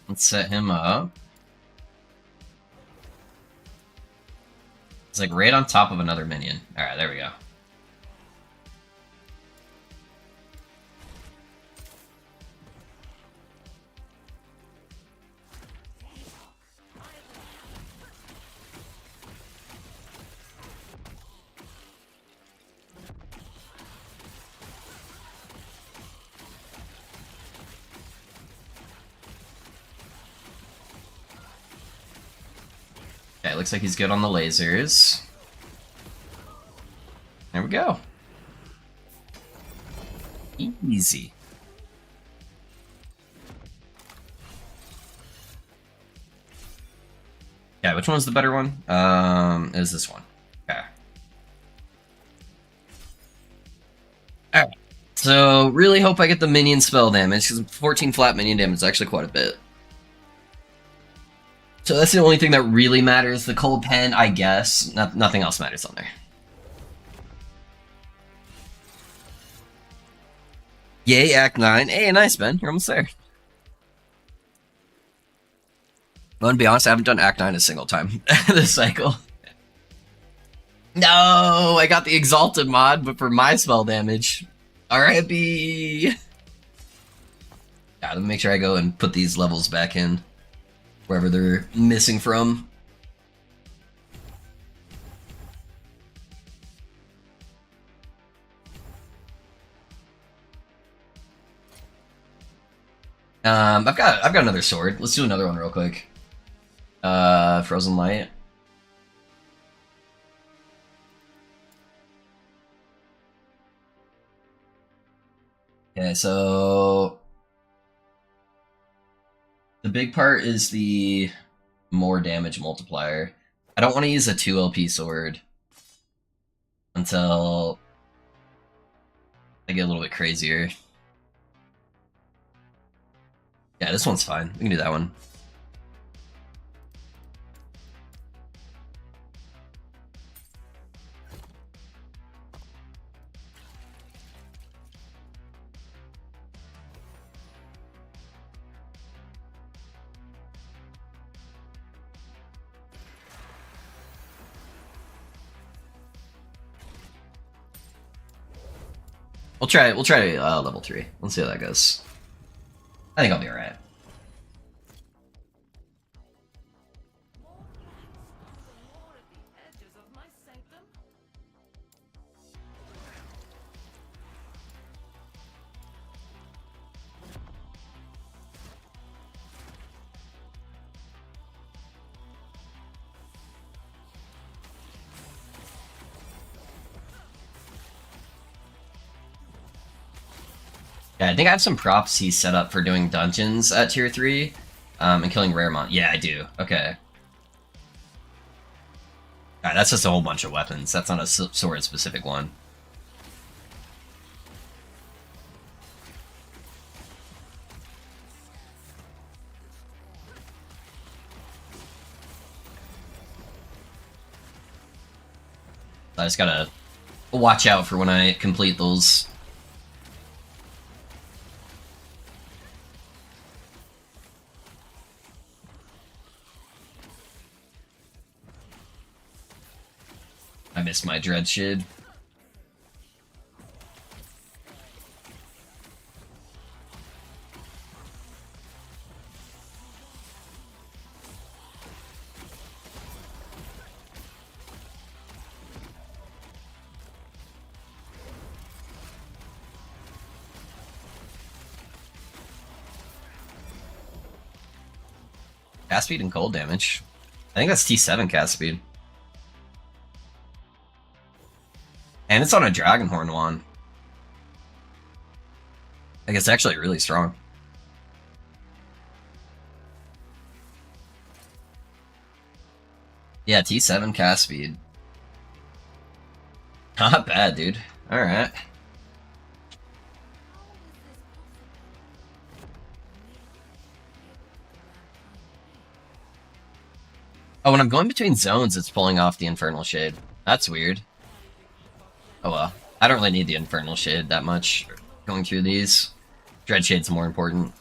Let's set him up. It's like right on top of another minion. Alright, there we go. Okay, looks like he's good on the lasers. There we go. Easy. Yeah, which one's the better one? Is this one. Okay. Alright. So, really hope I get the minion spell damage, because 14 flat minion damage is actually quite a bit. So that's the only thing that really matters. The cold pen, I guess. Nothing else matters on there. Yay, Act 9. Hey, nice, Ben. You're almost there. I'm gonna be honest, I haven't done Act 9 a single time this cycle. No, I got the Exalted mod, but for my spell damage. R.I.P. Gotta make sure I go and put these levels back in. Wherever they're missing from. I've got another sword. Let's do another one real quick. Frozen Light. Okay, so the big part is the more damage multiplier. I don't want to use a 2 LP sword until I get a little bit crazier. Yeah, this one's fine. We can do that one. We'll try level 3. Let's see how that goes. I think I'll be alright. Yeah, I think I have some prophecy set up for doing dungeons at tier 3, and killing rare mon. Yeah, I do. Okay. Alright, that's just a whole bunch of weapons. That's not a sword-specific one. I just gotta watch out for when I complete those. I missed my dread shid. Cast speed and cold damage. I think that's T7 cast speed. And it's on a Dragonhorn wand. Like, it's actually really strong. Yeah, T7 cast speed. Not bad, dude. Alright. Oh, when I'm going between zones, it's pulling off the Infernal Shade. That's weird. Oh well. I don't really need the Infernal Shade that much going through these. Dread Shade's more important.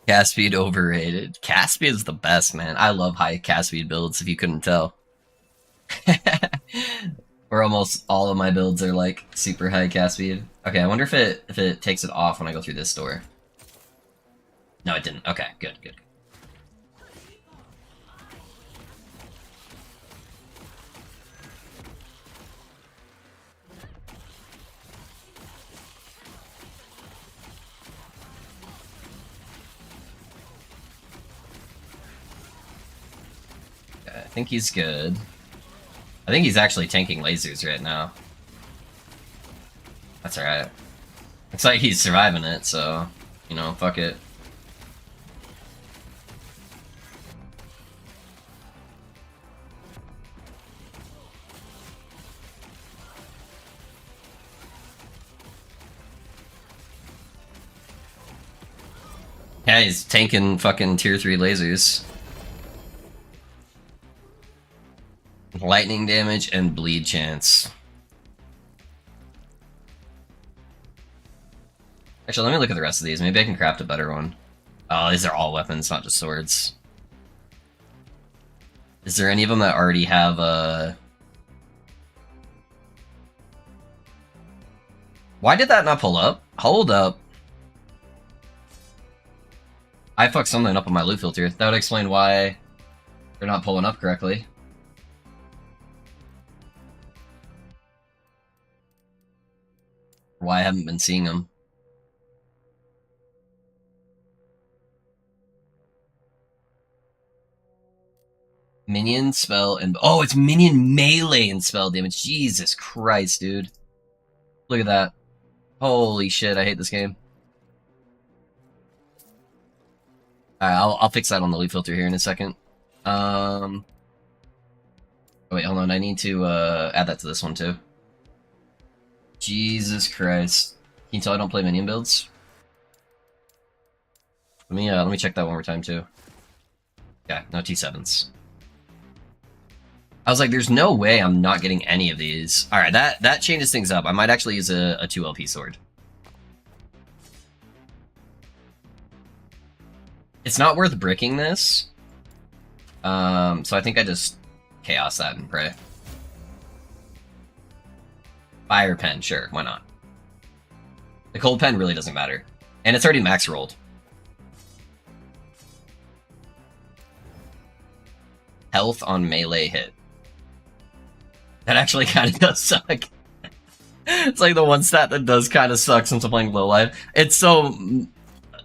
Cast speed overrated. Cast speed is the best, man. I love high cast speed builds, if you couldn't tell. Or almost all of my builds are like super high cast speed. Okay, I wonder if it takes it off when I go through this door. No, it didn't. Okay, good, good. I think he's good. I think he's actually tanking lasers right now. That's alright. Looks like he's surviving it, so, you know, fuck it. Yeah, he's tanking fucking tier 3 lasers. Lightning damage and bleed chance. Actually, let me look at the rest of these. Maybe I can craft a better one. Oh, these are all weapons, not just swords. Is there any of them that already have Why did that not pull up? Hold up. I fucked something up on my loot filter. That would explain why they're not pulling up correctly. Why I haven't been seeing them. Minion, spell, and... Oh, it's minion melee and spell damage. Jesus Christ, dude. Look at that. Holy shit, I hate this game. Alright, I'll fix that on the loot filter here in a second. Oh, wait, hold on. I need to add that to this one, too. Jesus Christ. Can you tell I don't play minion builds? Let me check that one more time too. Yeah, no T7s. I was like, there's no way I'm not getting any of these. Alright, that changes things up. I might actually use a 2 LP sword. It's not worth bricking this. So I think I just chaos that and pray. Fire pen, sure, why not? The cold pen really doesn't matter. And it's already max rolled. Health on melee hit. That actually kind of does suck. It's like the one stat that does kind of suck since I'm playing low life. It's so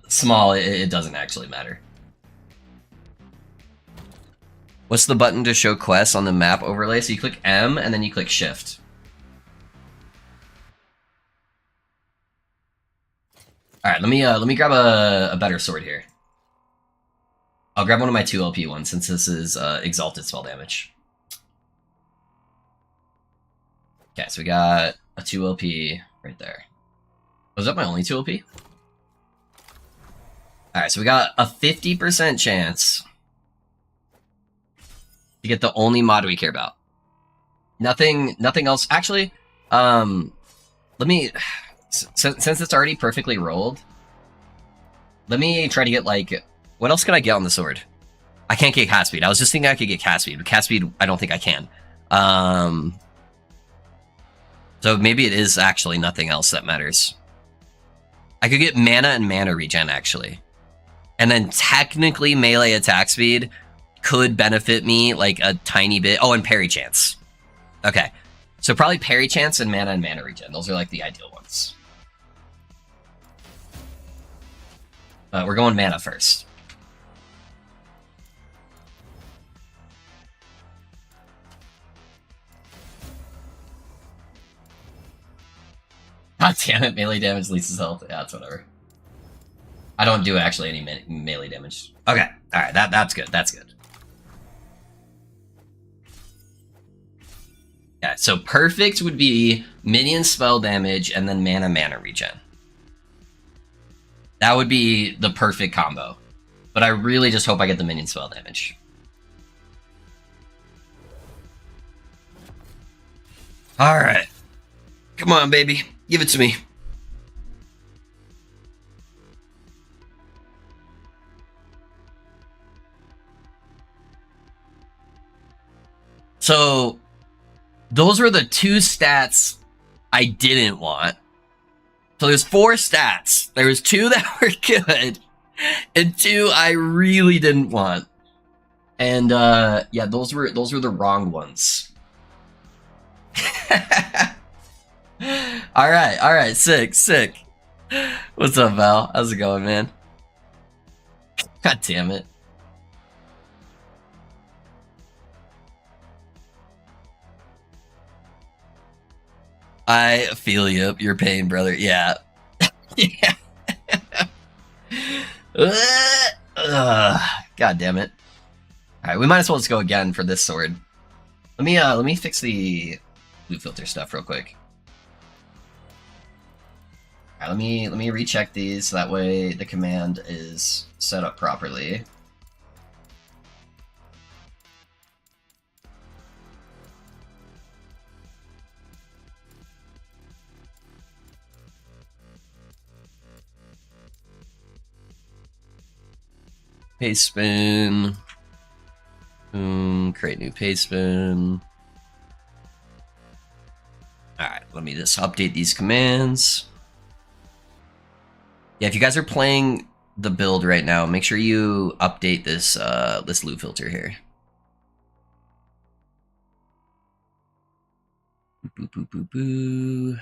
small, it doesn't actually matter. What's the button to show quests on the map overlay? So you click M and then you click shift. Alright, let me grab a better sword here. I'll grab one of my 2 LP ones since this is exalted spell damage. Okay, so we got a 2 LP right there. Was that my only 2 LP? Alright, so we got a 50% chance to get the only mod we care about. Nothing else. Actually, let me... Since it's already perfectly rolled, let me try to get, like... What else can I get on the sword? I can't get cast speed. I was just thinking I could get cast speed, but cast speed, I don't think I can. So maybe it is actually nothing else that matters. I could get mana and mana regen, actually. And then technically melee attack speed could benefit me, like, a tiny bit. Oh, and parry chance. Okay. So probably parry chance and mana regen. Those are, like, the ideal ones. We're going mana first. God damn it, melee damage leases health. Yeah, it's whatever. I don't do actually any melee damage. Okay, alright, that's good, that's good. Yeah, so perfect would be minion spell damage and then mana regen. That would be the perfect combo. But I really just hope I get the minion spell damage. Alright. Come on, baby. Give it to me. So, those were the 2 stats I didn't want. So there's 4 stats. There was 2 that were good, and 2 I really didn't want. And yeah, those were the wrong ones. Alright, sick. What's up, Val? How's it going, man? God damn it. I feel you. Your pain, brother. Yeah. Yeah. God damn it. Alright, we might as well just go again for this sword. Let me fix the blue filter stuff real quick. Alright, let me recheck these so that way the command is set up properly. Paste spin. Boom. Create new paste spin. Alright, let me just update these commands. Yeah, if you guys are playing the build right now, make sure you update this this loot filter here. Boo.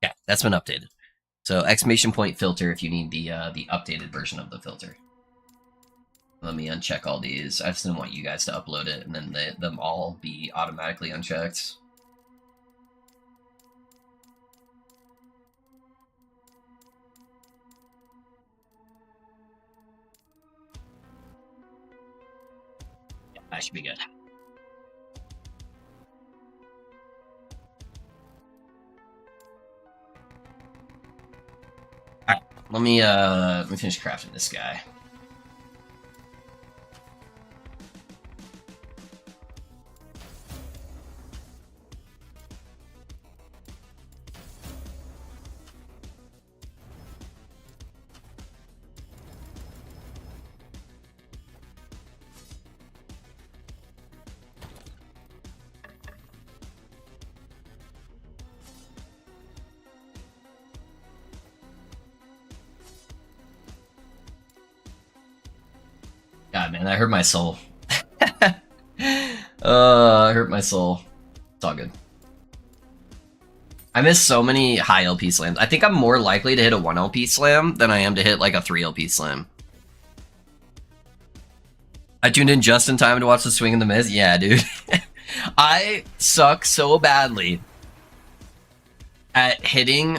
Yeah, that's been updated. So exclamation point filter if you need the updated version of the filter. Let me uncheck all these. I just didn't want you guys to upload it and then them all be automatically unchecked. Yeah, that should be good. Alright, let me finish crafting this guy. God, man, that hurt my soul. It hurt my soul. It's all good. I miss so many high LP slams. I think I'm more likely to hit a 1 LP slam than I am to hit like a 3 LP slam. I tuned in just in time to watch the swing and the miss. Yeah, dude. I suck so badly at hitting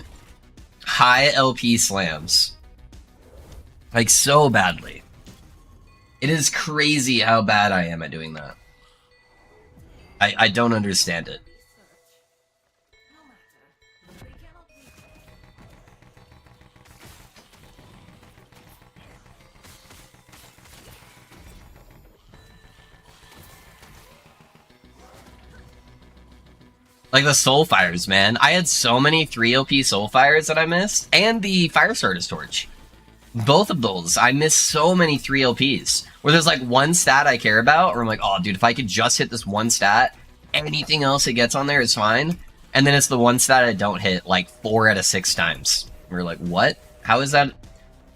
high LP slams. Like, so badly. It is crazy how bad I am at doing that. I don't understand it. Like the soul fires, man. I had so many 3 LP soul fires that I missed. And the fire starter's torch. Both of those. I missed so many 3 LPs. Where there's like one stat I care about, or I'm like, oh dude, if I could just hit this one stat, anything else it gets on there is fine. And then it's the one stat I don't hit like 4 out of 6 times. We're like, what? How does that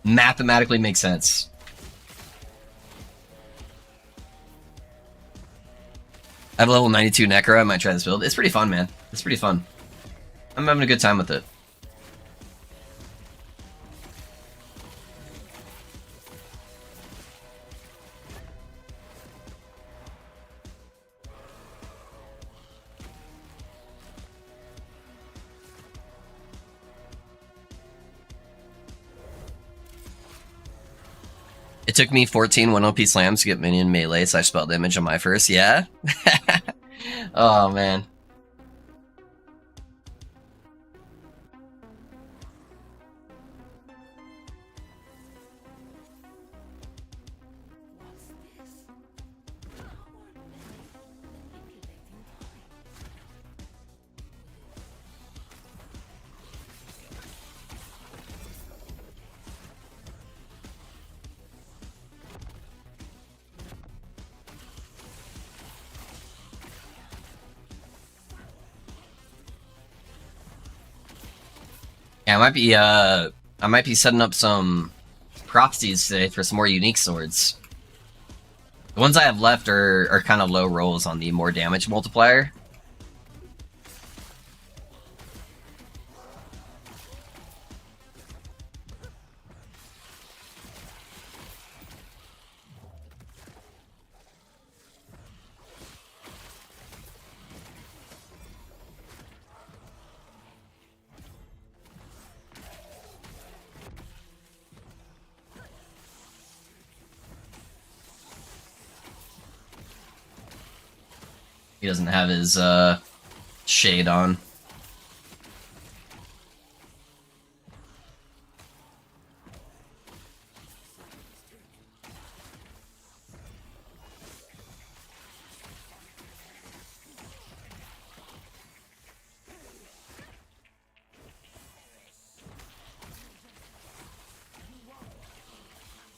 mathematically make sense? I have level 92 Necro. I might try this build. It's pretty fun, man. It's pretty fun. I'm having a good time with it. It took me 14 1 OP slams to get minion melee / spell damage on my first, yeah? Oh man. Yeah, I might be setting up some proxies today for some more unique swords. The ones I have left are kind of low rolls on the more damage multiplier. He doesn't have his shade on.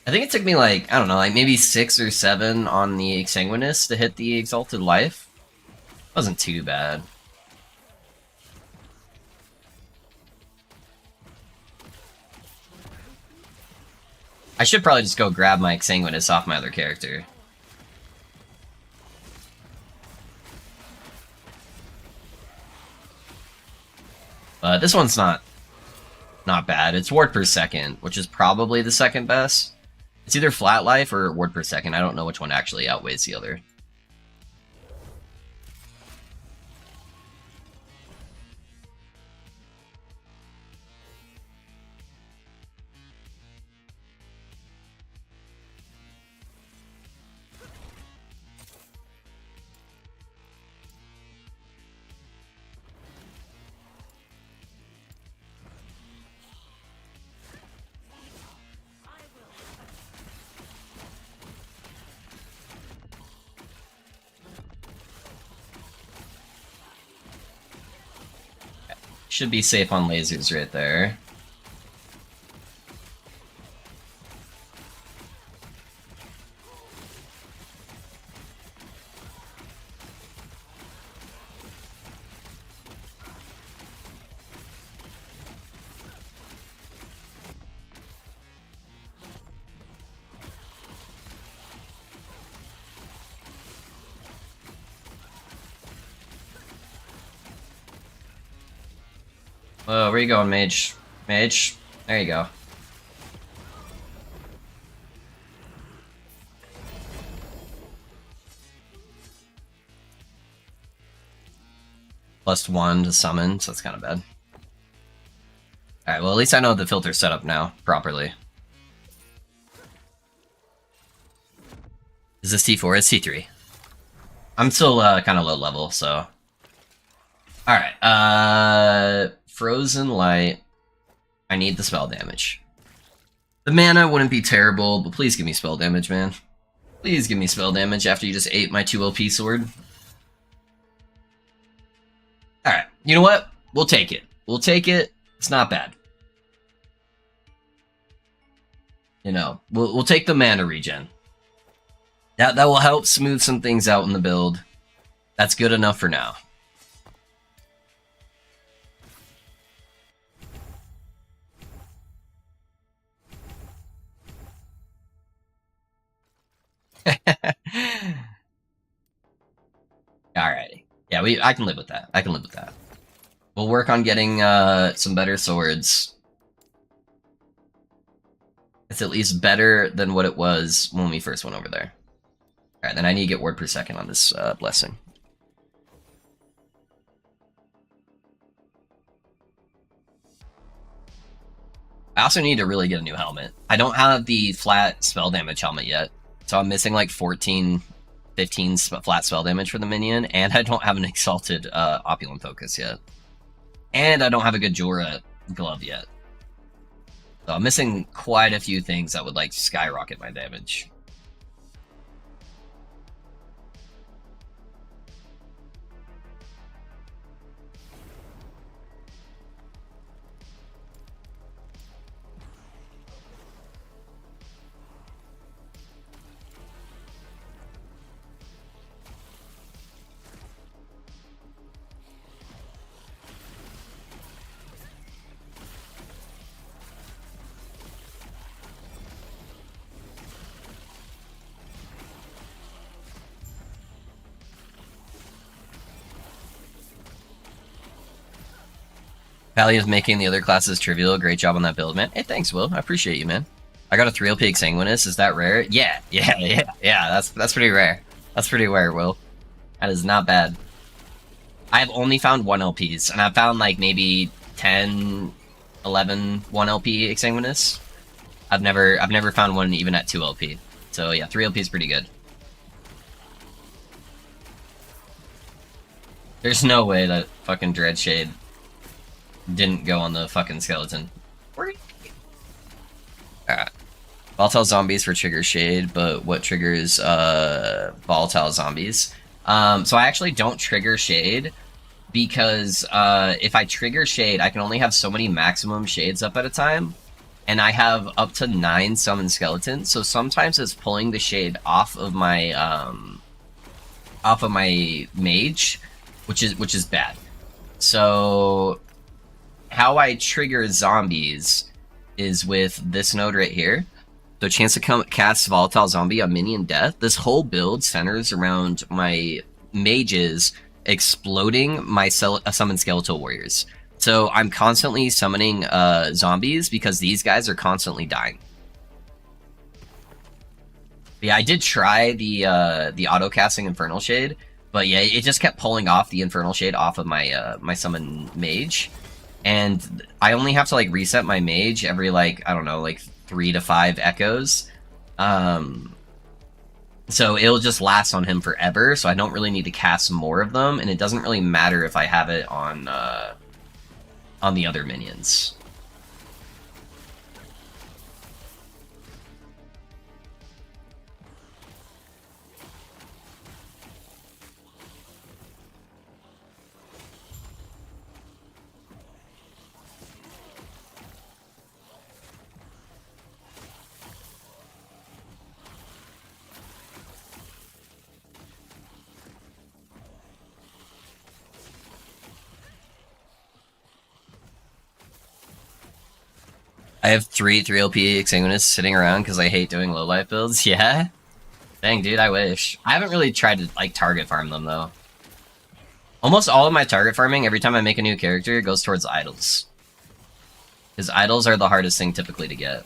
I think it took me like, I don't know, like maybe 6 or 7 on the Exsanguinous to hit the Exalted Life. Wasn't too bad. I should probably just go grab my Exsanguinous off my other character. But this one's not bad. It's ward per second, which is probably the second best. It's either flat life or ward per second. I don't know which one actually outweighs the other. Should be safe on lasers right there. Whoa, where you going, Mage? Mage? There you go. +1 to summon, so that's kind of bad. Alright, well at least I know the filter's set up now, properly. Is this T4? It's T3. I'm still kind of low level, so... Alright, Frozen Light. I need the spell damage. The mana wouldn't be terrible, but please give me spell damage, man. Please give me spell damage after you just ate my 2 LP sword. Alright, you know what? We'll take it. We'll take it. It's not bad. You know, we'll take the mana regen. That will help smooth some things out in the build. That's good enough for now. Alrighty. Yeah, I can live with that. I can live with that. We'll work on getting some better swords. It's at least better than what it was when we first went over there. Alright, then I need to get word per second on this blessing. I also need to really get a new helmet. I don't have the flat spell damage helmet yet, so I'm missing like 14, 15 flat spell damage for the minion, and I don't have an exalted opulent focus yet. And I don't have a good Jorah glove yet. So I'm missing quite a few things that would like skyrocket my damage. Pally is making the other classes trivial. Great job on that build, man. Hey, thanks, Will. I appreciate you, man. I got a 3 OP Exsanguinous. Is that rare? Yeah. That's pretty rare. That's pretty rare, Will. That is not bad. I have only found 1 LPs, and I've found like maybe 10, 11 1 LP Exsanguinous. I've never found one even at 2 LP. So yeah, 3 LP is pretty good. There's no way that fucking Dreadshade didn't go on the fucking skeleton. Alright. Volatile zombies for trigger shade, but what triggers volatile zombies? So I actually don't trigger shade because if I trigger shade, I can only have so many maximum shades up at a time, and I have up to 9 summon skeletons. So sometimes it's pulling the shade off of my mage, which is bad. So how I trigger zombies is with this node right here. So chance to cast Volatile Zombie on minion death. This whole build centers around my mages exploding my summon skeletal warriors. So I'm constantly summoning zombies because these guys are constantly dying. Yeah, I did try the auto casting Infernal Shade, but yeah, it just kept pulling off the Infernal Shade off of my my summon mage. And I only have to like reset my mage every like, I don't know, like 3 to 5 echoes. So it'll just last on him forever, so I don't really need to cast more of them, and it doesn't really matter if I have it on the other minions. I have 3 3LP Exsanguinous sitting around because I hate doing low life builds. Yeah? Dang, dude, I wish. I haven't really tried to, like, target farm them, though. Almost all of my target farming, every time I make a new character, goes towards idols. Because idols are the hardest thing typically to get.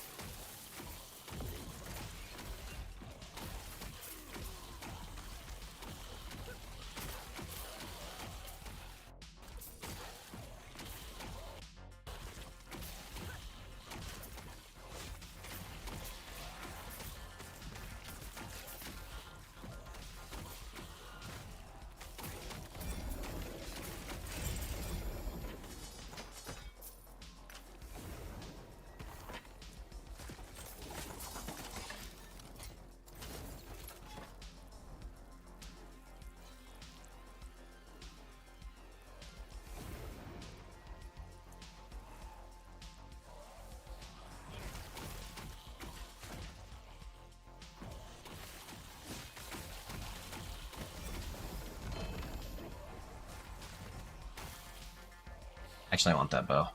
Actually, I want that bow.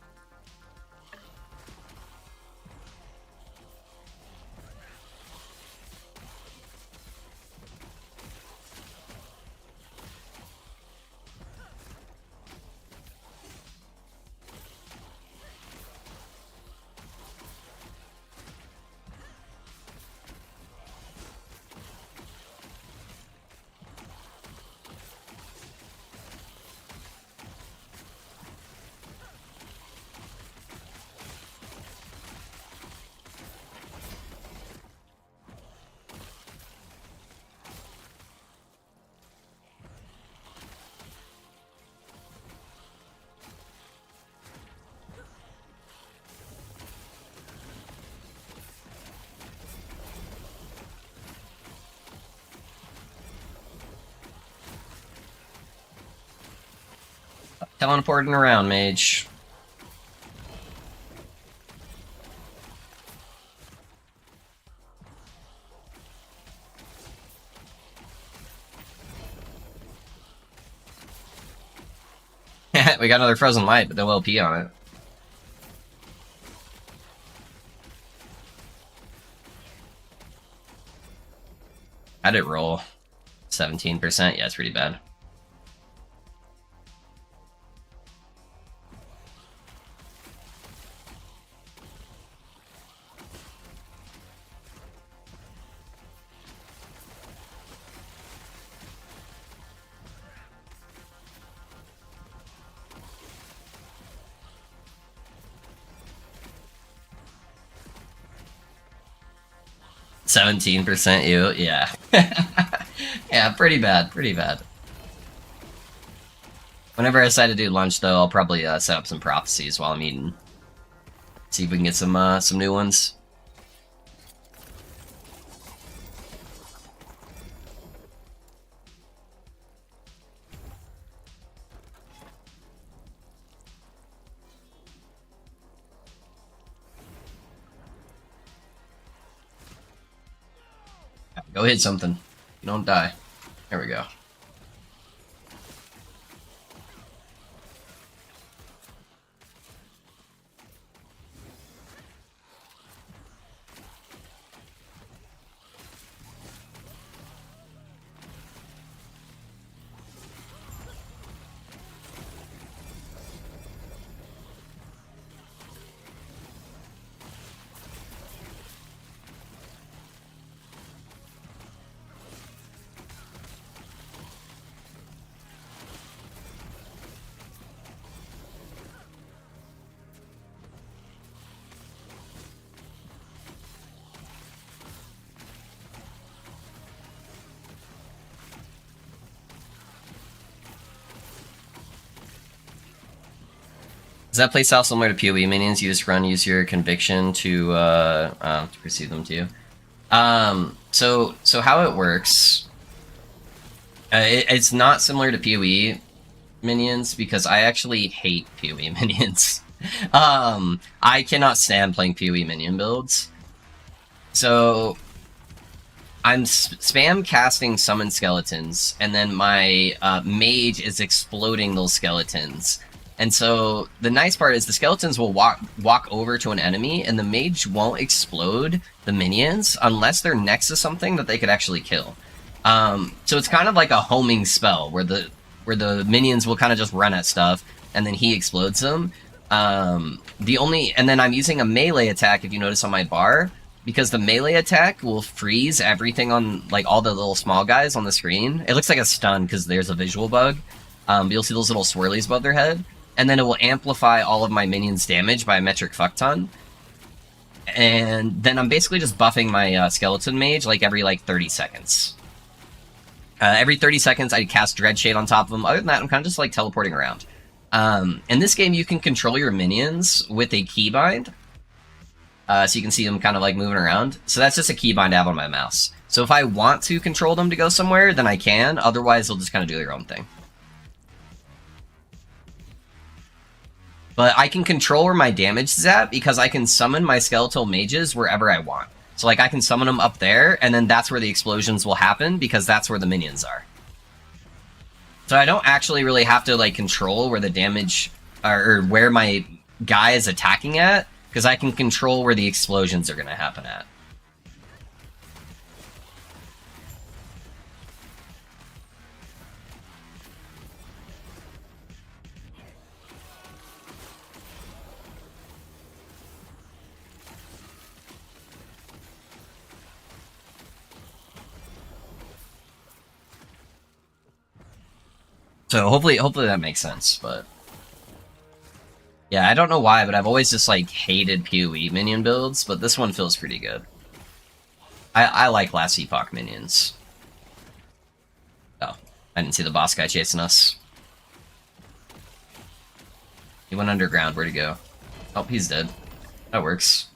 Teleporting around, mage. We got another frozen light, but no LP on it. How'd it roll? 17%? Yeah, it's pretty bad. %, you, yeah. Yeah, pretty bad, pretty bad. Whenever I decide to do lunch, though, I'll probably set up some prophecies while I'm eating. See if we can get some new ones. Go hit something. You don't die. There we go. Is that playstyle similar to PoE minions? You just use your conviction to perceive them to you. So how it works, it's not similar to PoE minions because I actually hate PoE minions. I cannot stand playing PoE minion builds. So I'm spam casting summon skeletons, and then my mage is exploding those skeletons. And so the nice part is the skeletons will walk over to an enemy, and the mage won't explode the minions unless they're next to something that they could actually kill. So it's kind of like a homing spell where the minions will kind of just run at stuff, and then he explodes them. And then I'm using a melee attack, if you notice on my bar, because the melee attack will freeze everything on like all the little small guys on the screen. It looks like a stun because there's a visual bug. You'll see those little swirlies above their head. And then it will amplify all of my minions' damage by a metric fuck ton. And then I'm basically just buffing my skeleton mage like every 30 seconds. Every 30 seconds I cast Dreadshade on top of them. Other than that, I'm kind of just like teleporting around. In this game, you can control your minions with a keybind. So you can see them kind of like moving around. So that's just a keybind I have on my mouse. So if I want to control them to go somewhere, then I can. Otherwise, they'll just kind of do their own thing. But I can control where my damage is at because I can summon my skeletal mages wherever I want. So like I can summon them up there, and then that's where the explosions will happen because that's where the minions are. So I don't actually really have to like control where the damage or where my guy is attacking at, because I can control where the explosions are going to happen at. So hopefully that makes sense, but yeah, I don't know why, but I've always just like hated PoE minion builds, but this one feels pretty good. I like last epoch minions. Oh, I didn't see the boss guy chasing us. He went underground. Where'd he go? Oh, he's dead. That works.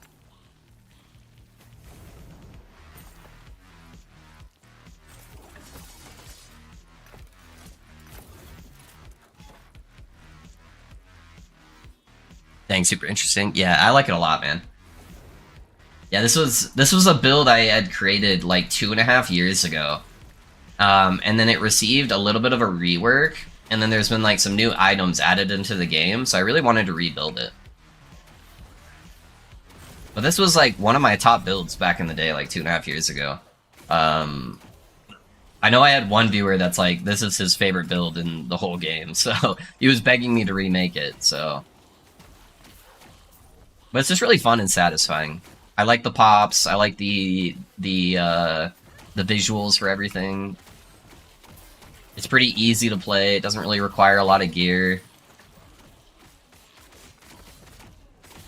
Dang, super interesting. Yeah, I like it a lot, man. Yeah, this was a build I had created like 2.5 years ago. And then it received a little bit of a rework, and then there's been like some new items added into the game, so I really wanted to rebuild it. But this was like one of my top builds back in the day, like 2.5 years ago. I know I had one viewer that's like, this is his favorite build in the whole game, so he was begging me to remake it, so. But it's just really fun and satisfying. I like the pops, I like the visuals for everything. It's pretty easy to play, it doesn't really require a lot of gear.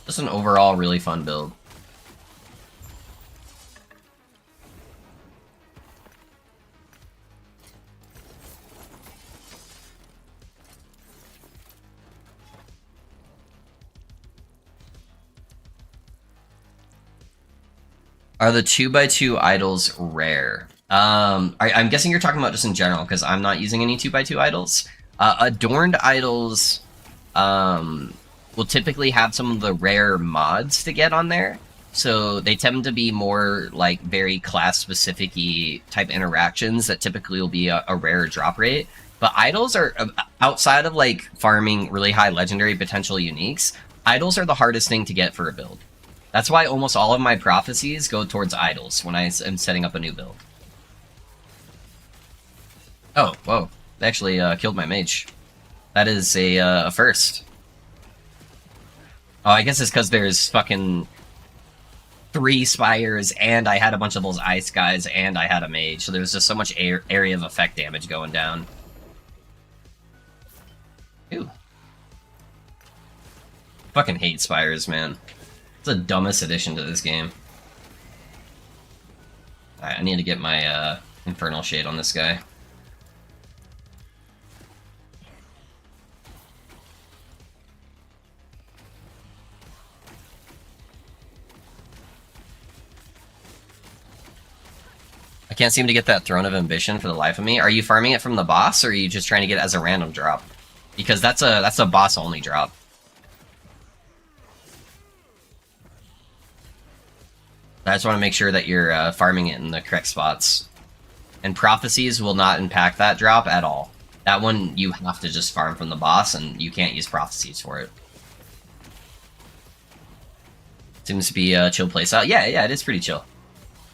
Just an overall really fun build. Are the 2x2 idols rare? I'm guessing you're talking about just in general, because I'm not using any 2x2 idols. Adorned idols will typically have some of the rare mods to get on there. So they tend to be more like very class-specific-y type interactions that typically will be a rare drop rate. But idols are, outside of like farming really high legendary potential uniques, idols are the hardest thing to get for a build. That's why almost all of my prophecies go towards idols when I am setting up a new build. Oh, whoa. They actually killed my mage. That is a first. Oh, I guess it's because there's fucking 3 spires, and I had a bunch of those ice guys, and I had a mage, so there's just so much area of effect damage going down. Ew. Fucking hate spires, man. It's the dumbest addition to this game. Alright, I need to get my Infernal Shade on this guy. I can't seem to get that Throne of Ambition for the life of me. Are you farming it from the boss, or are you just trying to get it as a random drop? Because that's a boss-only drop. I just want to make sure that you're farming it in the correct spots. And Prophecies will not impact that drop at all. That one, you have to just farm from the boss, and you can't use Prophecies for it. Seems to be a chill playstyle. Yeah, it is pretty chill.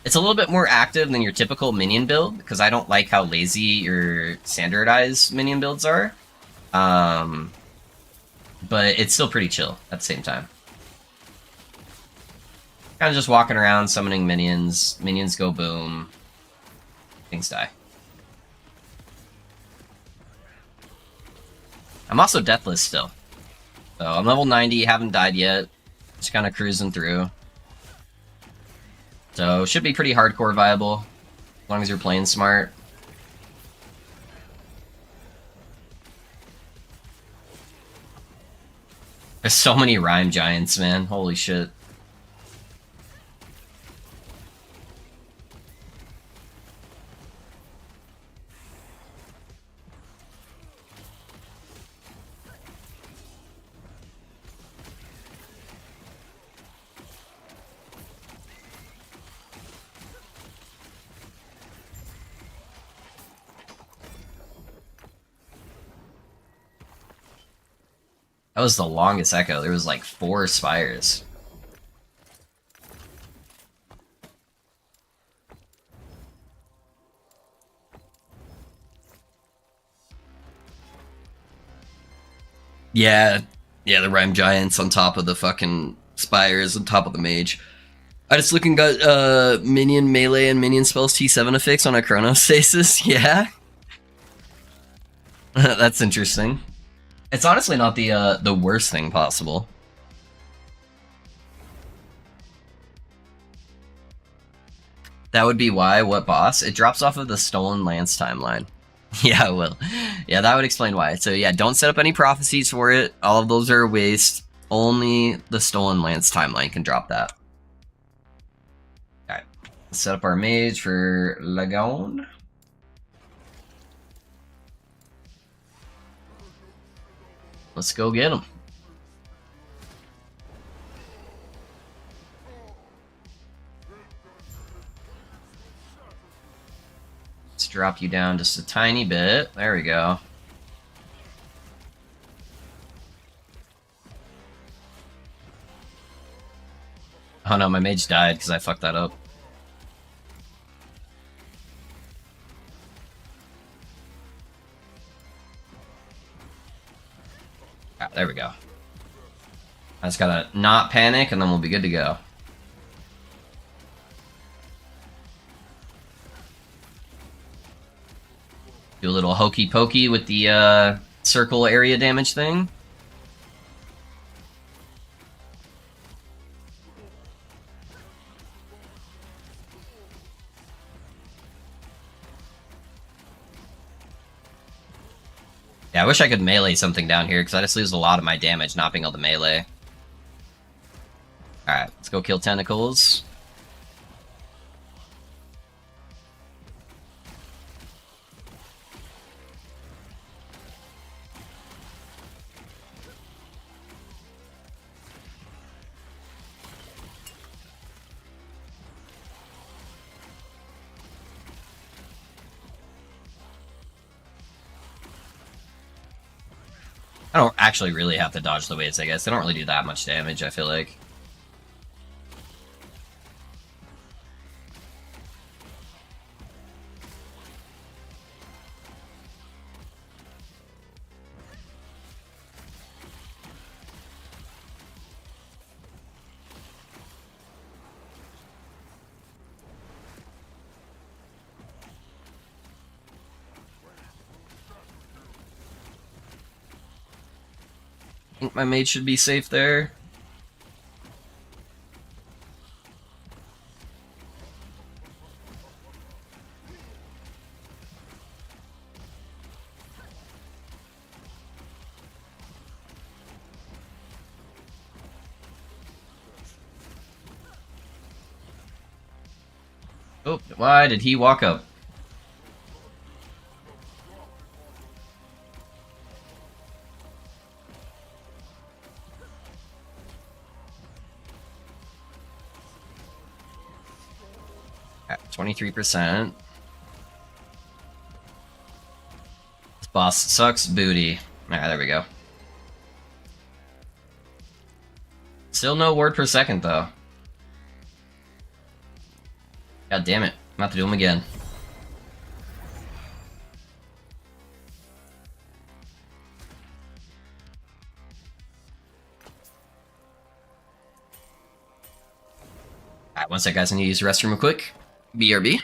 It's a little bit more active than your typical minion build, because I don't like how lazy your standardized minion builds are. But it's still pretty chill at the same time. Kind of just walking around, summoning minions. Minions go boom. Things die. I'm also deathless still. So I'm level 90, haven't died yet. Just kind of cruising through. So should be pretty hardcore viable, as long as you're playing smart. There's so many Rhyme Giants, man. Holy shit. That was the longest echo. There was like 4 spires. Yeah, the Rhyme Giants on top of the fucking spires on top of the mage. I just looking got minion melee and minion spells T7 affix on a chronostasis. Yeah. That's interesting. It's honestly not the worst thing possible. That would be why. What boss? It drops off of the Stolen Lance timeline. Yeah, it will. Yeah, that would explain why. So yeah, don't set up any prophecies for it. All of those are a waste. Only the Stolen Lance timeline can drop that. Alright. Let's set up our mage for Lagon. Let's go get him. drop you down just a tiny bit. There we go. Oh no, my mage died because I fucked that up. Ah, there we go. I just gotta not panic and then we'll be good to go. Do a little hokey pokey with the circle area damage thing. Yeah, I wish I could melee something down here, because I just lose a lot of my damage not being able to melee. Alright, let's go kill tentacles. I don't actually really have to dodge the waves, I guess. They don't really do that much damage, I feel like. I think my mage should be safe there. Oh, why did he walk up? At 23%. This boss sucks booty. Alright, there we go. Still no word per second, though. God damn it. I'm about to do them again. Alright, one sec, guys. I need to use the restroom real quick. BRB.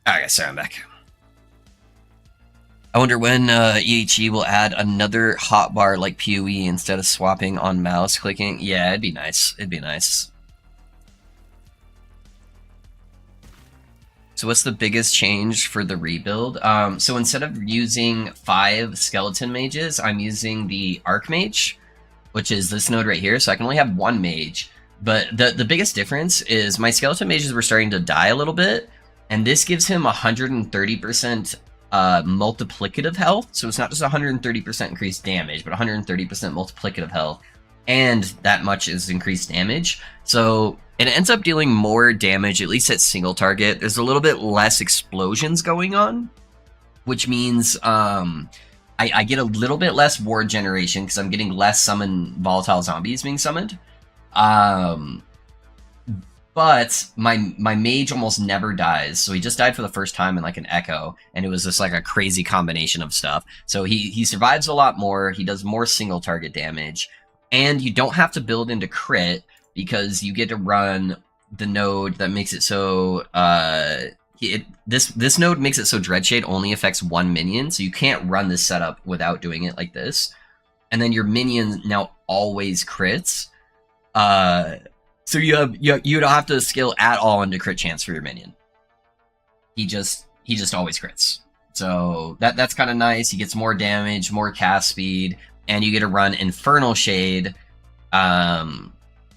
Alright, sorry, I'm back. I wonder when EHE will add another hotbar like PoE instead of swapping on mouse clicking. Yeah, it'd be nice. It'd be nice. So what's the biggest change for the rebuild? So instead of using 5 skeleton mages, I'm using the Archmage, which is this node right here. So I can only have 1 mage. But the biggest difference is my skeleton mages were starting to die a little bit, and this gives him 130% multiplicative health. So it's not just 130% increased damage, but 130% multiplicative health, and that much is increased damage. So it ends up dealing more damage, at least at single target. There's a little bit less explosions going on, which means I get a little bit less ward generation because I'm getting less summon volatile zombies being summoned. But my mage almost never dies, so he just died for the first time in like an echo, and it was just like a crazy combination of stuff. So he survives a lot more, he does more single target damage, and you don't have to build into crit because you get to run the node that makes it so this node makes it so Dreadshade only affects 1 minion, so you can't run this setup without doing it like this. And then your minion now always crits. So you don't have to skill at all into crit chance for your minion. He just always crits. So that's kind of nice. He gets more damage, more cast speed, and you get to run Infernal Shade,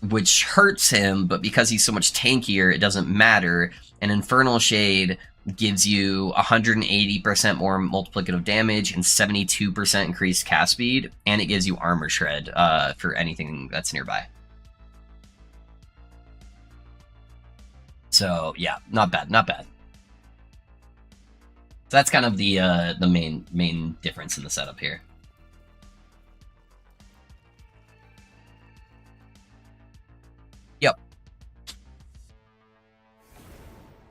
which hurts him, but because he's so much tankier, it doesn't matter. And Infernal Shade gives you 180% more multiplicative damage and 72% increased cast speed, and it gives you Armor Shred for anything that's nearby. So yeah, not bad, not bad. So that's kind of the main difference in the setup here. Yep.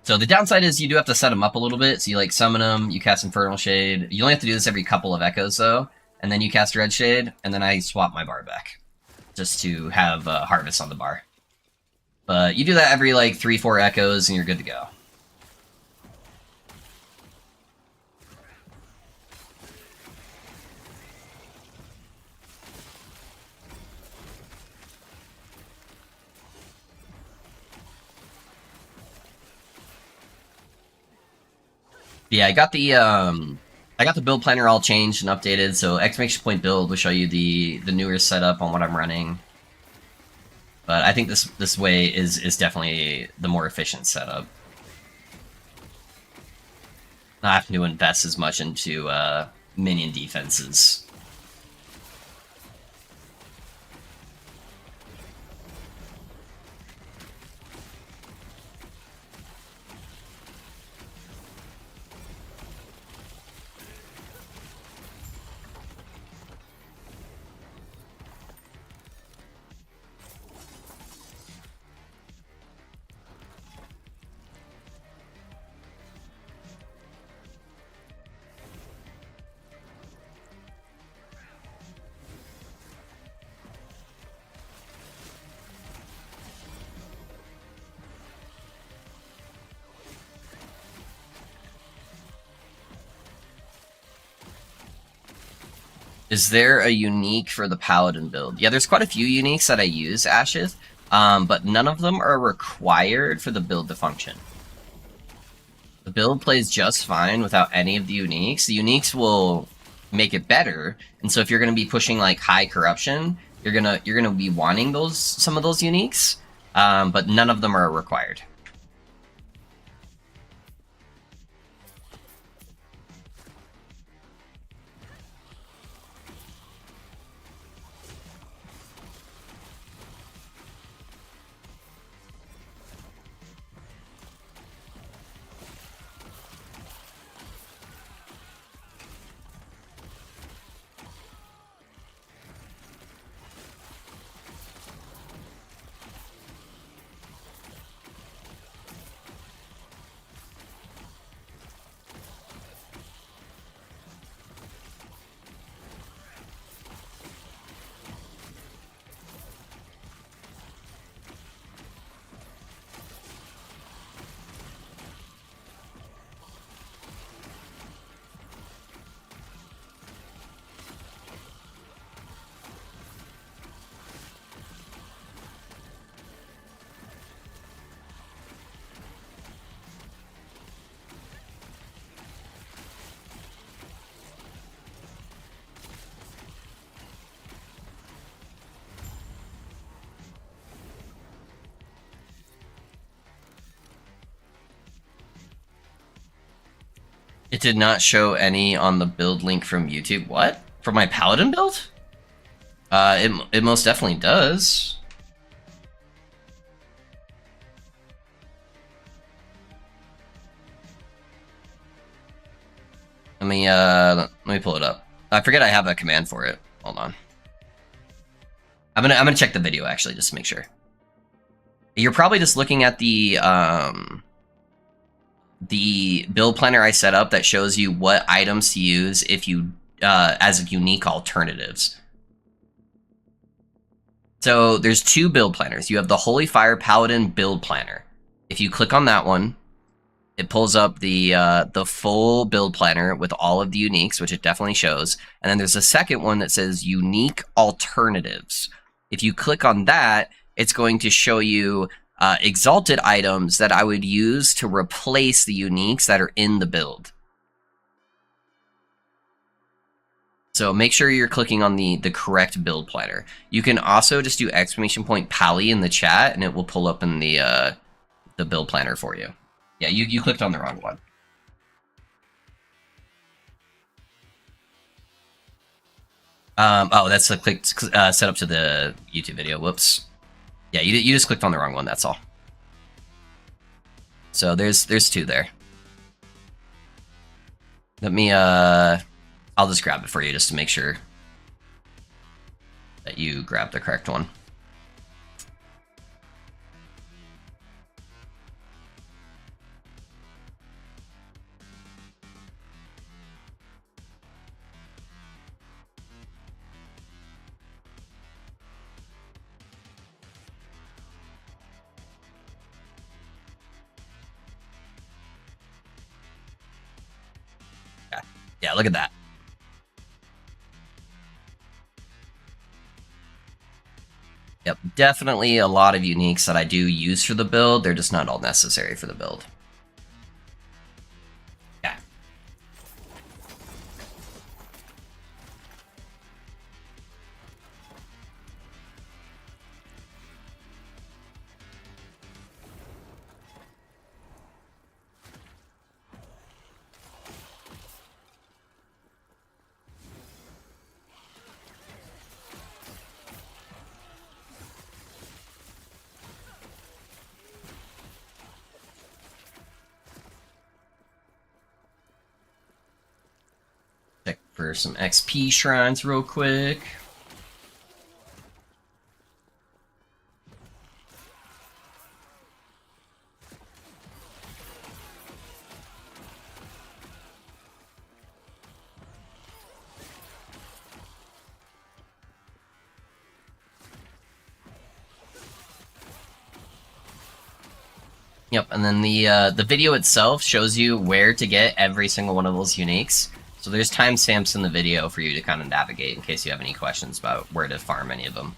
So the downside is you do have to set them up a little bit. So you like summon them, you cast Infernal Shade. You only have to do this every couple of echoes though, and then you cast Red Shade, and then I swap my bar back just to have Harvest on the bar. But you do that every like 3-4 echoes and you're good to go. Yeah, I got the build planner all changed and updated, so exclamation point build will show you the newer setup on what I'm running. But I think this way is definitely the more efficient setup. Not having to invest as much into minion defenses. Is there a unique for the Paladin build? Yeah, there's quite a few uniques that I use, Ashith, but none of them are required for the build to function. The build plays just fine without any of the uniques. The uniques will make it better, and so if you're going to be pushing like high corruption, you're gonna be wanting some of those uniques, but none of them are required. It did not show any on the build link from YouTube. What? For my Paladin build? It most definitely does. Let me pull it up. I forget I have a command for it. Hold on. I'm gonna check the video actually just to make sure. You're probably just looking at the build planner I set up that shows you what items to use if you as unique alternatives. So there's two build planners. You have the Holy Fire Paladin build planner. If you click on that one, it pulls up the full build planner with all of the uniques, which it definitely shows. And then there's a second one that says unique alternatives. If you click on that, it's going to show you exalted items that I would use to replace the uniques that are in the build. So make sure you're clicking on the correct build planner. You can also just do !Pally in the chat, and it will pull up in the build planner for you. Yeah, you clicked on the wrong one. Oh, that's the click set up to the YouTube video. Whoops. Yeah, you just clicked on the wrong one. That's all. So there's two there. Let me I'll just grab it for you just to make sure that you grab the correct one. Yeah, look at that. Yep, definitely a lot of uniques that I do use for the build. They're just not all necessary for the build. Yeah. Check for some XP shrines real quick. Yep, and then the video itself shows you where to get every single one of those uniques. So there's timestamps in the video for you to kind of navigate in case you have any questions about where to farm any of them.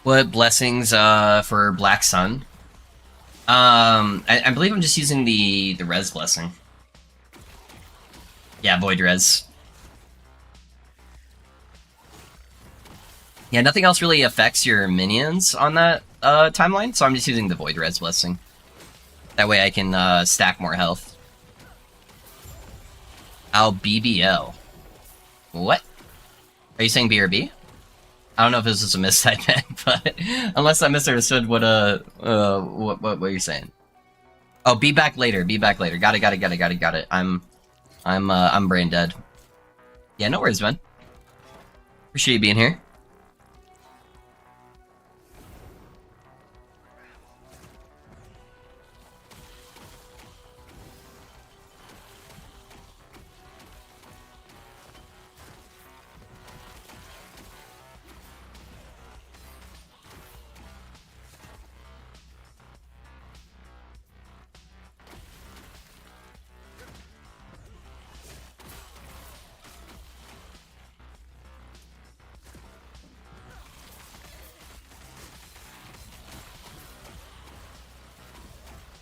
What blessings for Black Sun? I believe I'm just using the res blessing. Yeah, void res. Yeah, nothing else really affects your minions on that timeline, so I'm just using the void res blessing. That way I can stack more health. I'll BBL. What? Are you saying BRB? I don't know if this is a mistype, but unless I misunderstood what you're saying. Oh, be back later. Be back later. Got it. I'm brain dead. Yeah, no worries, man. Appreciate you being here.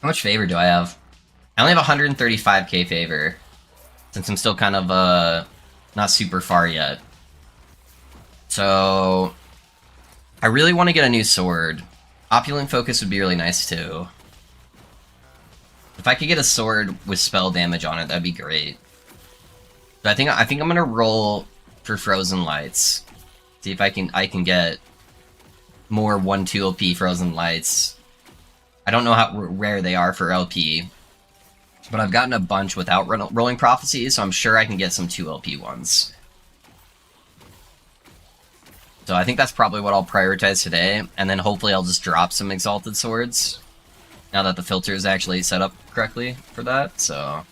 How much favor do I have? I only have 135k favor, since I'm still kind of, not super far yet. So, I really want to get a new sword. Opulent Focus would be really nice, too. If I could get a sword with spell damage on it, that'd be great. But I think I'm gonna roll for Frozen Lights. See if I can get more 1-2 LP Frozen Lights. I don't know how rare they are for LP, but I've gotten a bunch without rolling prophecies, so I'm sure I can get some 2 LP ones. So I think that's probably what I'll prioritize today, and then hopefully I'll just drop some Exalted Swords, now that the filter is actually set up correctly for that, so...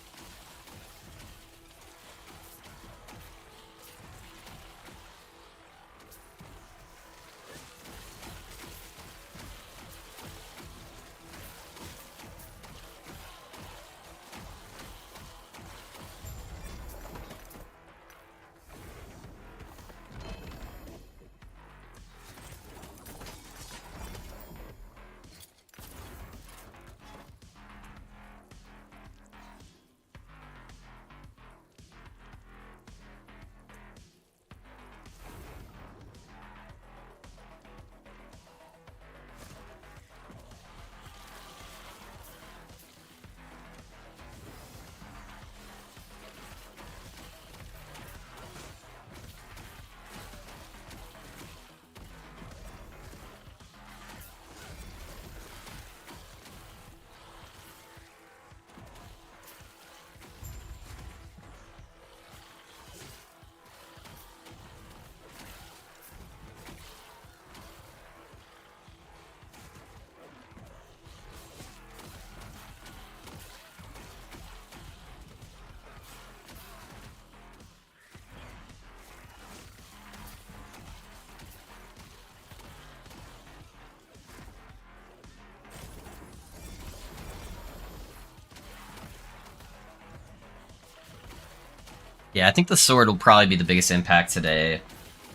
Yeah, I think the sword will probably be the biggest impact today.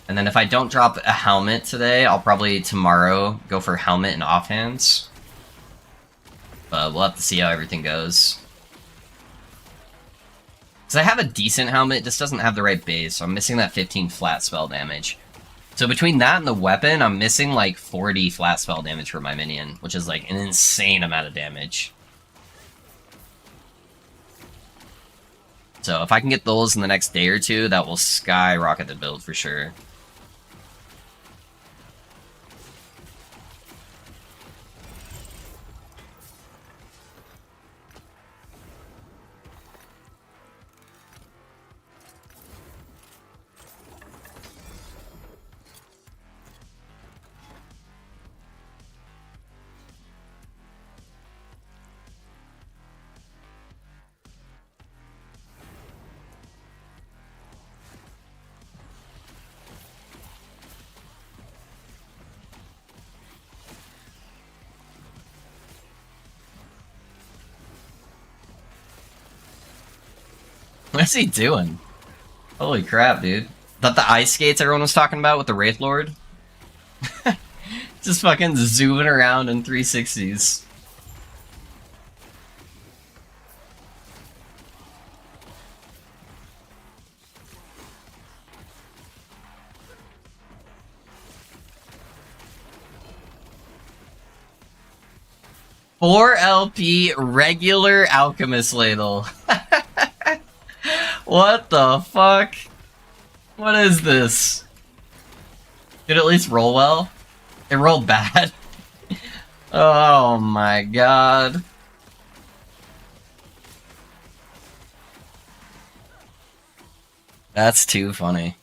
And then if I don't drop a helmet today, I'll probably tomorrow go for helmet and offhands. But we'll have to see how everything goes. Because I have a decent helmet, it just doesn't have the right base, so I'm missing that 15 flat spell damage. So between that and the weapon, I'm missing like 40 flat spell damage for my minion, which is like an insane amount of damage. So if I can get those in the next day or two, that will skyrocket the build for sure. What's he doing? Holy crap, dude. That the ice skates everyone was talking about with the Wraith Lord? Just fucking zooming around in 360s. Four LP regular alchemist ladle. What the fuck? What is this? Did it at least roll well? It rolled bad. Oh my god. That's too funny.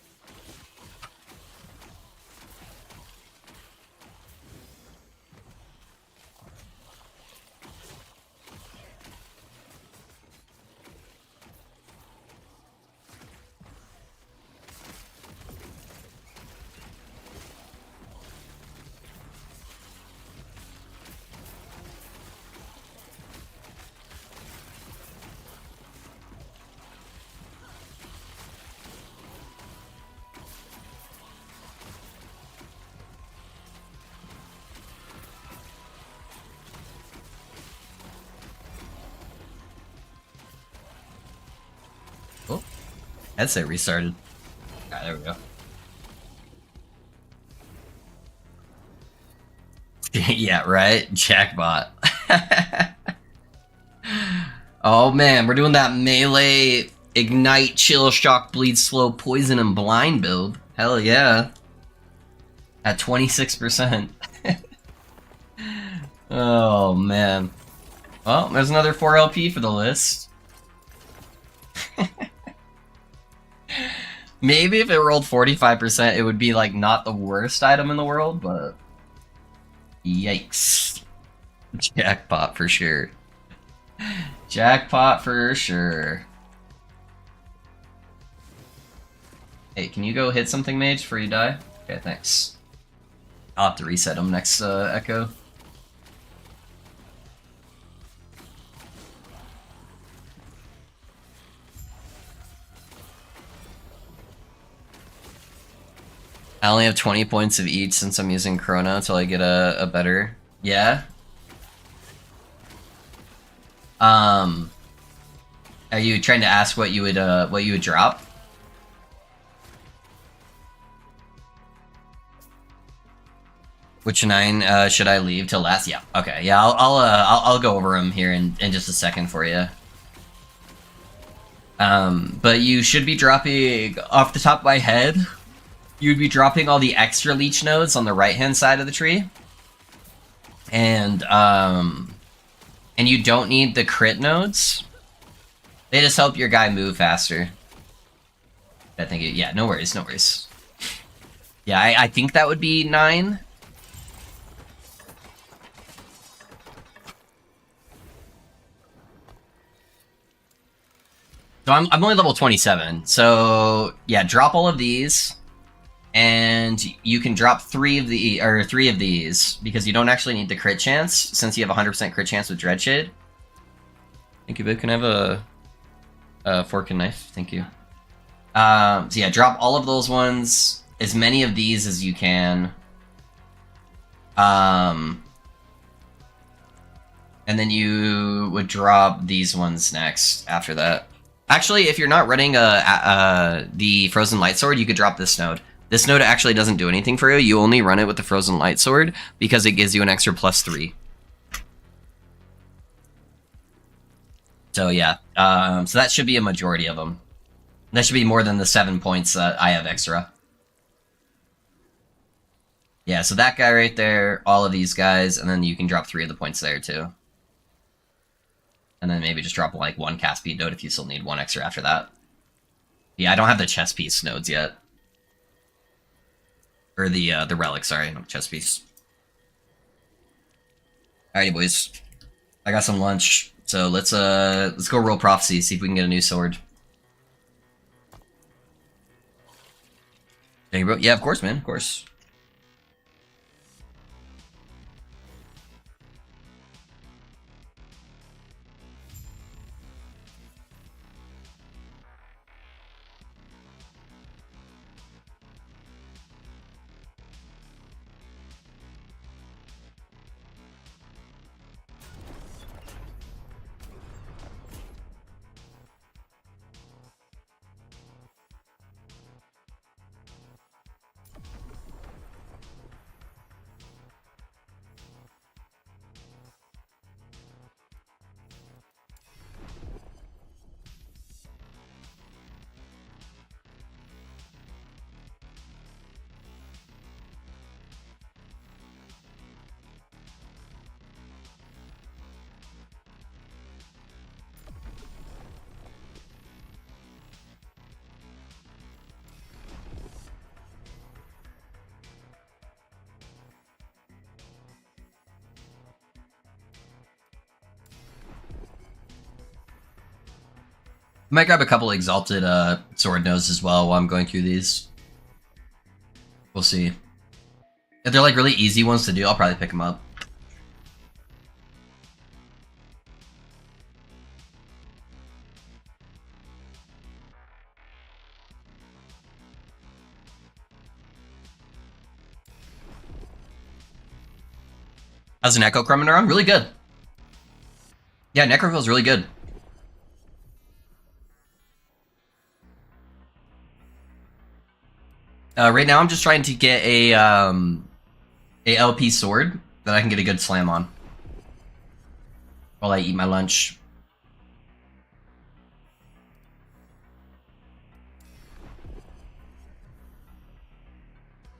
Oh, headset restarted. Ah, there we go. Yeah, right? Jackbot. Oh man, we're doing that melee, ignite, chill, shock, bleed, slow, poison, and blind build. Hell yeah. At 26%. Oh man. Well, there's another 4 LP for the list. Maybe if it rolled 45%, it would be like not the worst item in the world, but yikes. Jackpot for sure. Jackpot for sure. Hey, can you go hit something, mage, before you die? Okay, thanks. I'll have to reset him next echo. I only have 20 points of each since I'm using Chrono until I get a better. Yeah? Are you trying to ask what you would drop? Which 9 should I leave till last? Yeah. Okay. Yeah. I'll go over them here in just a second for you. But you should be dropping off the top of my head. You'd be dropping all the extra leech nodes on the right-hand side of the tree, and you don't need the crit nodes. They just help your guy move faster. I think. Yeah. No worries. No worries. Yeah. I think that would be 9. So I'm only level 27, so yeah, drop all of these, and you can drop 3 of these, because you don't actually need the crit chance, since you have 100% crit chance with Dreadshade. Thank you, Bib. Can I have a fork and knife? Thank you. So yeah, drop all of those ones, as many of these as you can. And then you would drop these ones next after that. Actually, if you're not running the Frozen Light Sword, you could drop this node. This node actually doesn't do anything for you. You only run it with the Frozen Light Sword because it gives you an extra +3. So yeah, so that should be a majority of them. That should be more than the 7 points that I have extra. Yeah, so that guy right there, all of these guys, and then you can drop 3 of the points there too. And then maybe just drop like 1 cast speed node if you still need 1 extra after that. Yeah, I don't have the chess piece nodes yet. Or the relic, sorry, not chess piece. Alrighty, boys. I got some lunch, so let's go roll prophecy, see if we can get a new sword. Hey, bro. Yeah, of course, man, of course. Might grab a couple exalted sword nodes as well while I'm going through these. We'll see. If they're like really easy ones to do, I'll probably pick them up. How's an Echo coming around? Really good. Yeah, Necro feels really good. Right now I'm just trying to get a LP sword that I can get a good slam on while I eat my lunch.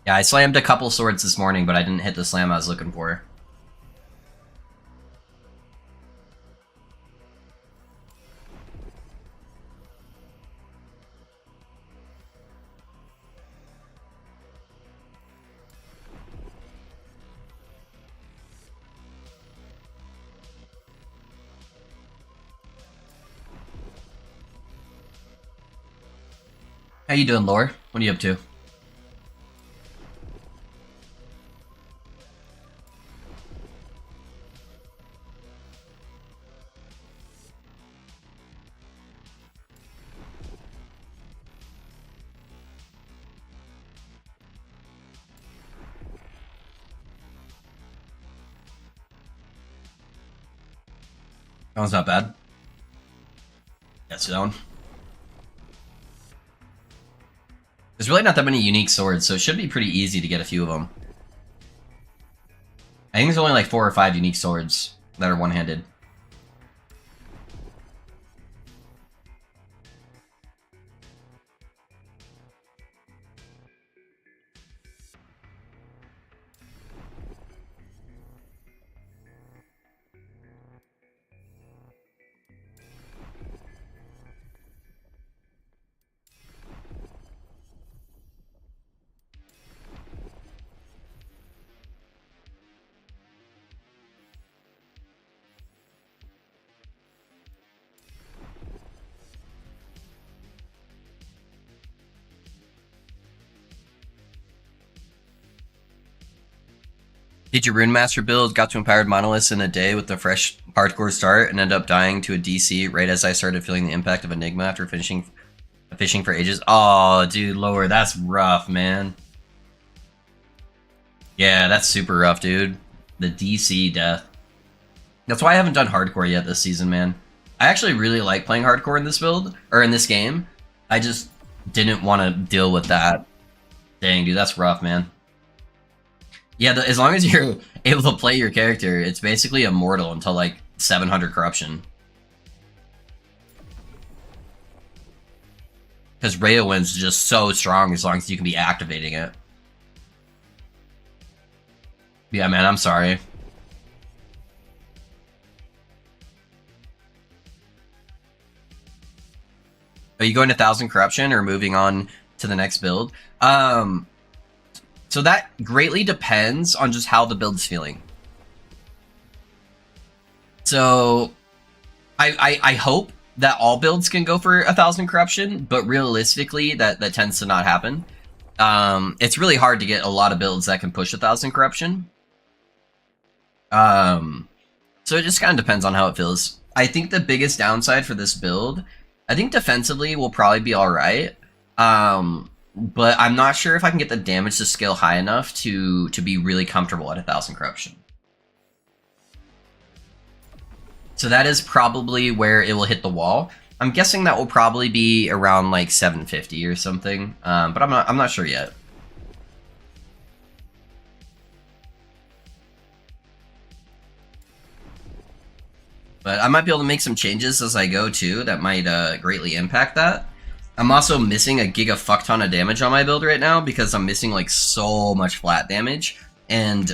Yeah, I slammed a couple swords this morning, but I didn't hit the slam I was looking for. How you doing, Lore? What are you up to? That one's not bad. That's down. There's really not that many unique swords, so it should be pretty easy to get a few of them. I think there's only like 4 or 5 unique swords that are one-handed. Did your Rune Master build got to Empowered Monoliths in a day with a fresh hardcore start and end up dying to a DC right as I started feeling the impact of Enigma after fishing for ages? Oh, dude, Lower, that's rough, man. Yeah, that's super rough, dude. The DC death. That's why I haven't done hardcore yet this season, man. I actually really like playing hardcore in this build, or in this game. I just didn't want to deal with that. Dang, dude, that's rough, man. Yeah, as long as you're able to play your character, it's basically immortal until like 700 corruption. Because Rayowen's just so strong as long as you can be activating it. Yeah, man, I'm sorry. Are you going to 1000 corruption or moving on to the next build? So that greatly depends on just how the build's feeling. So I hope that all builds can go for 1000 corruption, but realistically that tends to not happen. It's really hard to get a lot of builds that can push 1000 corruption. So it just kind of depends on how it feels. I think the biggest downside for this build, I think defensively will probably be alright. But I'm not sure if I can get the damage to scale high enough to be really comfortable at 1000 corruption. So that is probably where it will hit the wall. I'm guessing that will probably be around like 750 or something, but I'm not sure yet. But I might be able to make some changes as I go too that might greatly impact that. I'm also missing a giga fuck ton of damage on my build right now because I'm missing like so much flat damage, and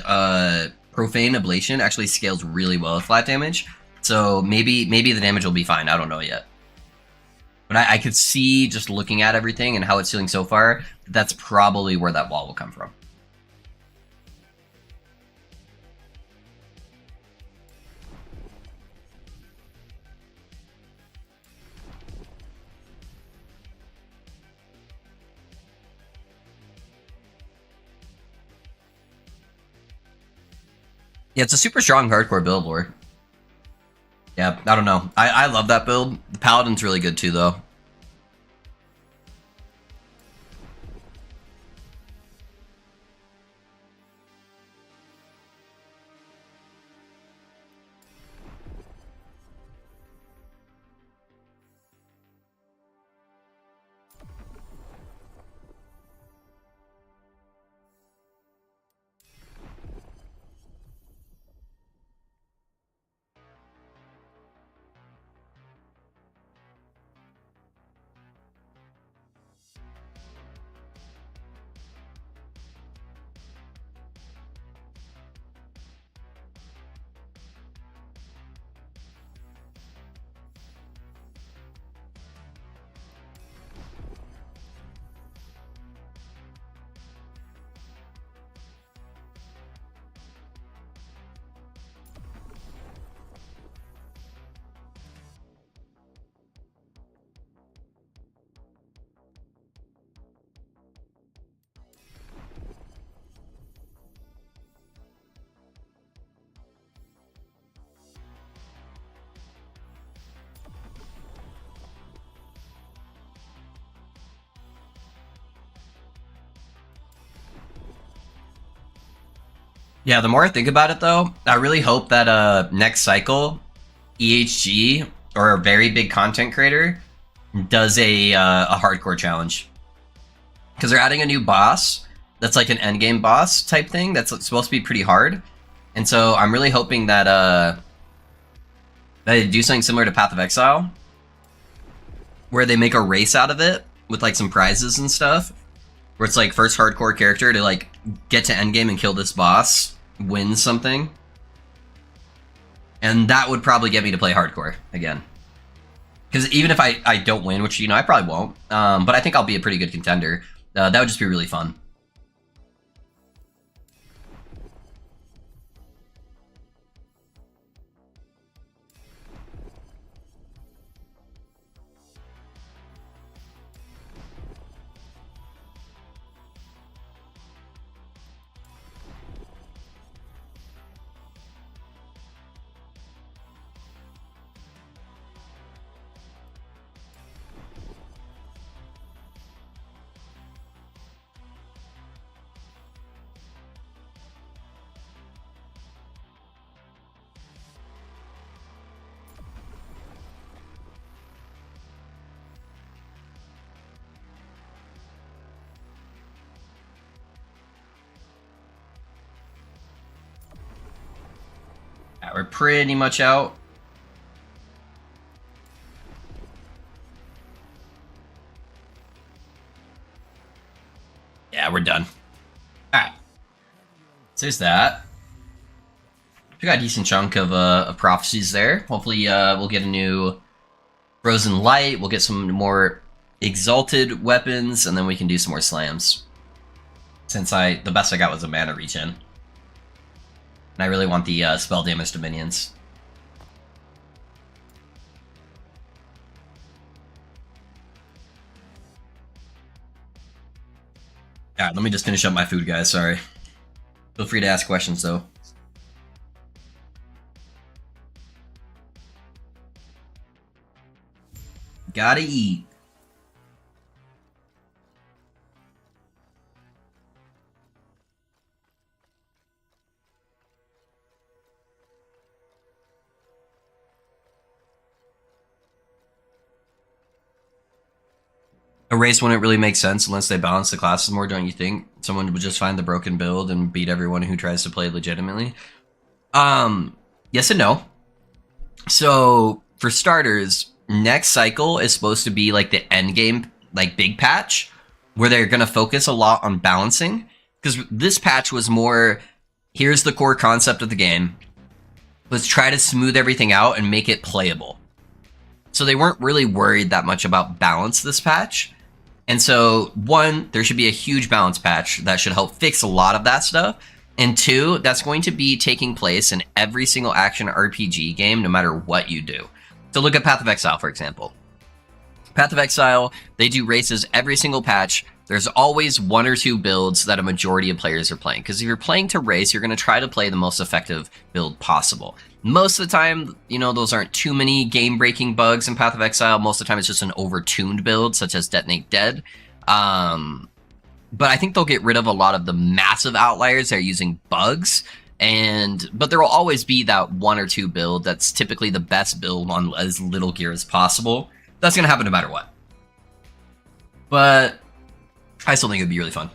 Profane Oblation actually scales really well with flat damage. So maybe the damage will be fine. I don't know yet. But I could see just looking at everything and how it's feeling so far, that's probably where that wall will come from. Yeah, it's a super strong hardcore build, Lore. Yeah, I don't know. I love that build. The Paladin's really good too, though. Yeah, the more I think about it, though, I really hope that next cycle, EHG or a very big content creator does a hardcore challenge, because they're adding a new boss that's like an endgame boss type thing that's supposed to be pretty hard, and so I'm really hoping that they do something similar to Path of Exile, where they make a race out of it with like some prizes and stuff, where it's like first hardcore character to like get to endgame and kill this boss wins something. And that would probably get me to play hardcore again. Because even if I don't win, which, you know, I probably won't, but I think I'll be a pretty good contender, that would just be really fun. Yeah, we're pretty much out. Yeah, we're done. Alright. So there's that. We got a decent chunk of prophecies there. Hopefully we'll get a new Frozen Light, we'll get some more exalted weapons, and then we can do some more slams. Since the best I got was a mana regen. And I really want the spell damage to minions. Alright, let me just finish up my food, guys, sorry. Feel free to ask questions, though. Gotta eat. A race wouldn't really make sense unless they balance the classes more, don't you think? Someone would just find the broken build and beat everyone who tries to play legitimately. Yes and no. So, for starters, next cycle is supposed to be like the end game, like big patch, where they're going to focus a lot on balancing. Because this patch was more, here's the core concept of the game. Let's try to smooth everything out and make it playable. So they weren't really worried that much about balance this patch. And so, one, there should be a huge balance patch that should help fix a lot of that stuff. And two, that's going to be taking place in every single action RPG game, no matter what you do. So look at Path of Exile, for example. Path of Exile, they do races every single patch. There's always one or two builds that a majority of players are playing. Because if you're playing to race, you're going to try to play the most effective build possible. Most of the time, you know, those aren't too many game-breaking bugs in Path of Exile. Most of the time, it's just an over-tuned build, such as Detonate Dead. But I think they'll get rid of a lot of the massive outliers that are using bugs. But there will always be that one or two build that's typically the best build on as little gear as possible. That's going to happen no matter what. But I still think it would be really fun.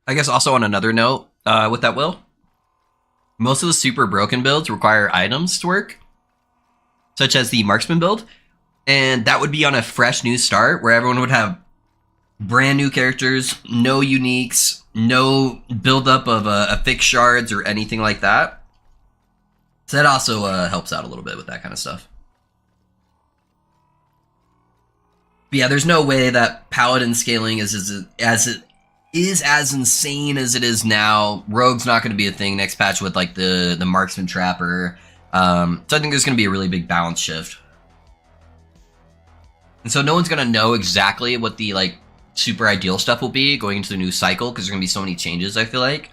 I guess also on another note, with that will, most of the super broken builds require items to work, such as the marksman build, and that would be on a fresh new start where everyone would have brand new characters, no uniques, no buildup of affix shards or anything like that. So that also helps out a little bit with that kind of stuff. But yeah, there's no way that paladin scaling is as insane as it is now. Rogue's not going to be a thing next patch with like the marksman trapper. So I think there's going to be a really big balance shift. And so no one's going to know exactly what the like super ideal stuff will be going into the new cycle because there's going to be so many changes, I feel like.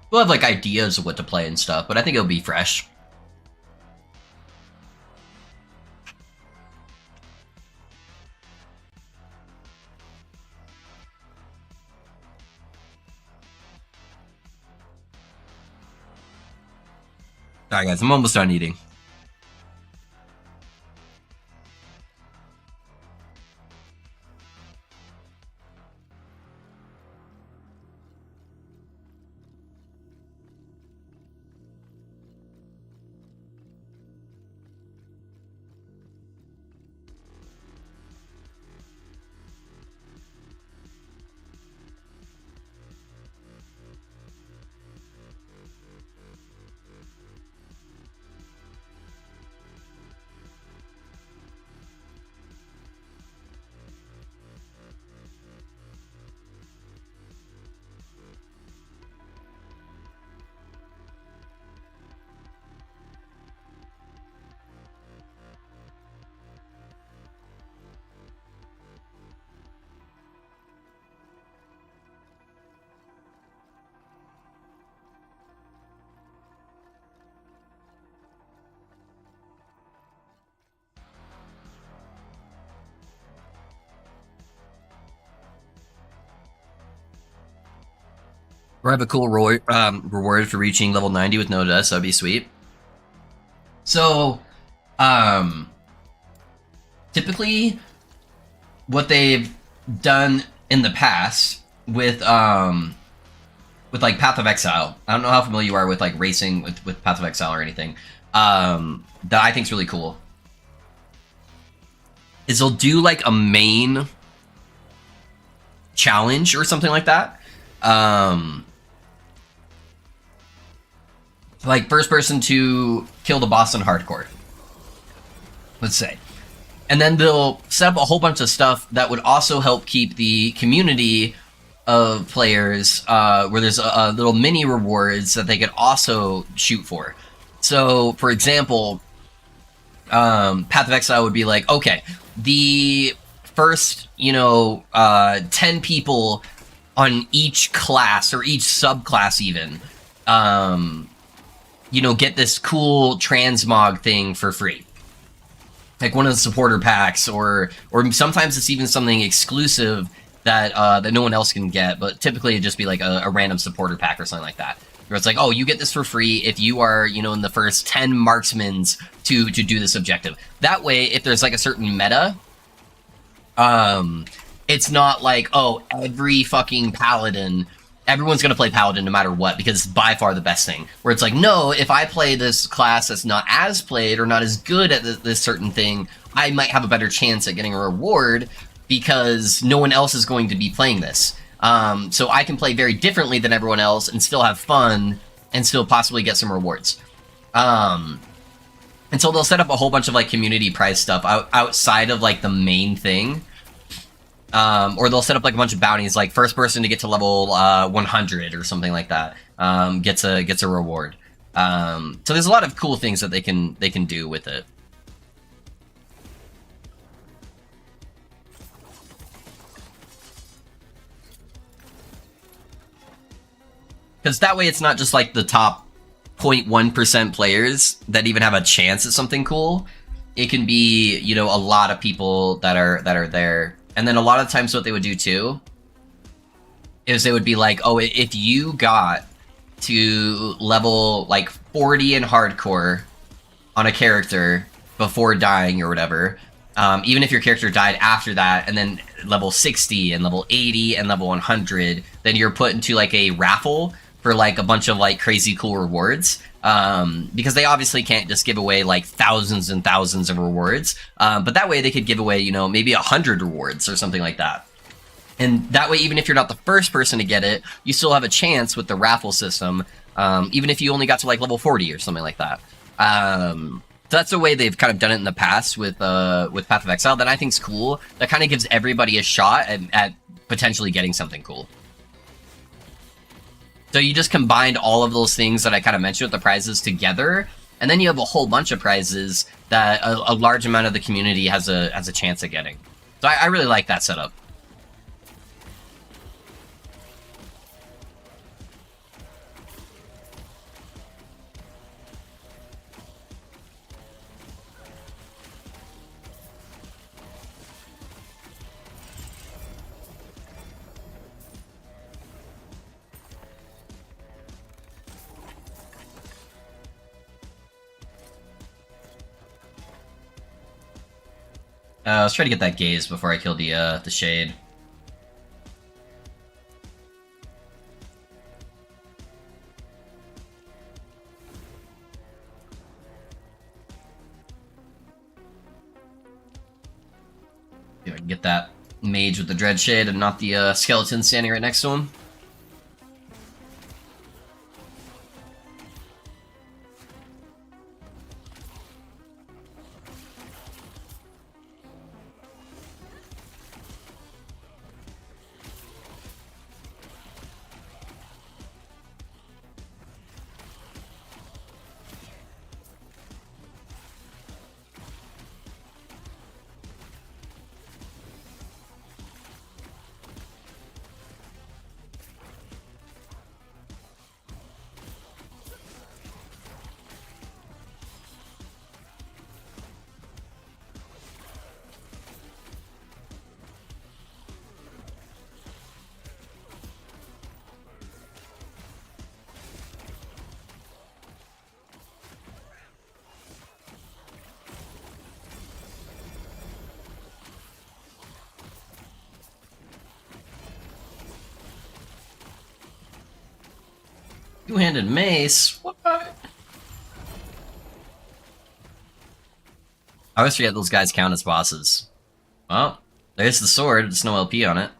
We'll have like ideas of what to play and stuff, but I think it'll be fresh. Alright guys, I'm almost done eating. Or have a cool reward for reaching level 90 with no deaths. That'd be sweet. So, typically, what they've done in the past with with like Path of Exile. I don't know how familiar you are with like racing with Path of Exile or anything. That I think is really cool. Is they'll do like a main challenge or something like that. Like first person to kill the boss on hardcore, let's say. And then they'll set up a whole bunch of stuff that would also help keep the community of players, where there's a little mini rewards that they could also shoot for. So, for example, Path of Exile would be like, okay, the first, 10 people on each class or each subclass even, get this cool transmog thing for free. Like one of the supporter packs, or sometimes it's even something exclusive that that no one else can get, but typically it'd just be like a random supporter pack or something like that. Where it's like, oh, you get this for free if you are, in the first 10 marksmans to do this objective. That way, if there's like a certain meta, it's not like, oh, every fucking paladin, everyone's gonna play paladin no matter what, because it's by far the best thing. Where it's like, no, if I play this class that's not as played or not as good at this certain thing, I might have a better chance at getting a reward because no one else is going to be playing this. So I can play very differently than everyone else and still have fun and still possibly get some rewards. And so they'll set up a whole bunch of like community prize stuff outside of like the main thing. Or they'll set up like a bunch of bounties, like first person to get to level 100 or something like that gets a reward. So there's a lot of cool things that they can do with it. Because that way it's not just like the top 0.1% players that even have a chance at something cool. It can be, a lot of people that are there. And then a lot of times what they would do too is they would be like, oh, if you got to level like 40 in hardcore on a character before dying or whatever, even if your character died after that, and then level 60 and level 80 and level 100, then you're put into like a raffle for like a bunch of like crazy cool rewards. Because they obviously can't just give away like thousands and thousands of rewards. But that way they could give away, maybe 100 rewards or something like that. And that way, even if you're not the first person to get it, you still have a chance with the raffle system, even if you only got to like level 40 or something like that. So that's the way they've kind of done it in the past with Path of Exile that I think is cool. That kind of gives everybody a shot at potentially getting something cool. So you just combined all of those things that I kind of mentioned with the prizes together, and then you have a whole bunch of prizes that a large amount of the community has a chance at getting. So I really like that setup. Let's try to get that gaze before I kill the shade. See if I can get that mage with the dread shade and not the skeleton standing right next to him. Two-handed mace? What? I always forget those guys count as bosses. Well, there's the sword. There's no LP on it.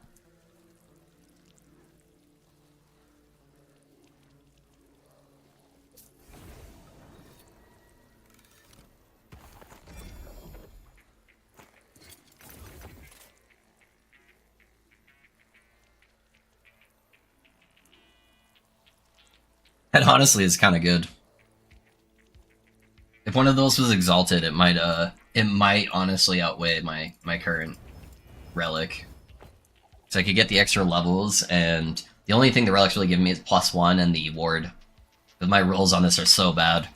That honestly is kind of good. If one of those was exalted, it might honestly outweigh my current relic. So I could get the extra levels, and the only thing the relic's really giving me is +1 and the ward. But my rolls on this are so bad.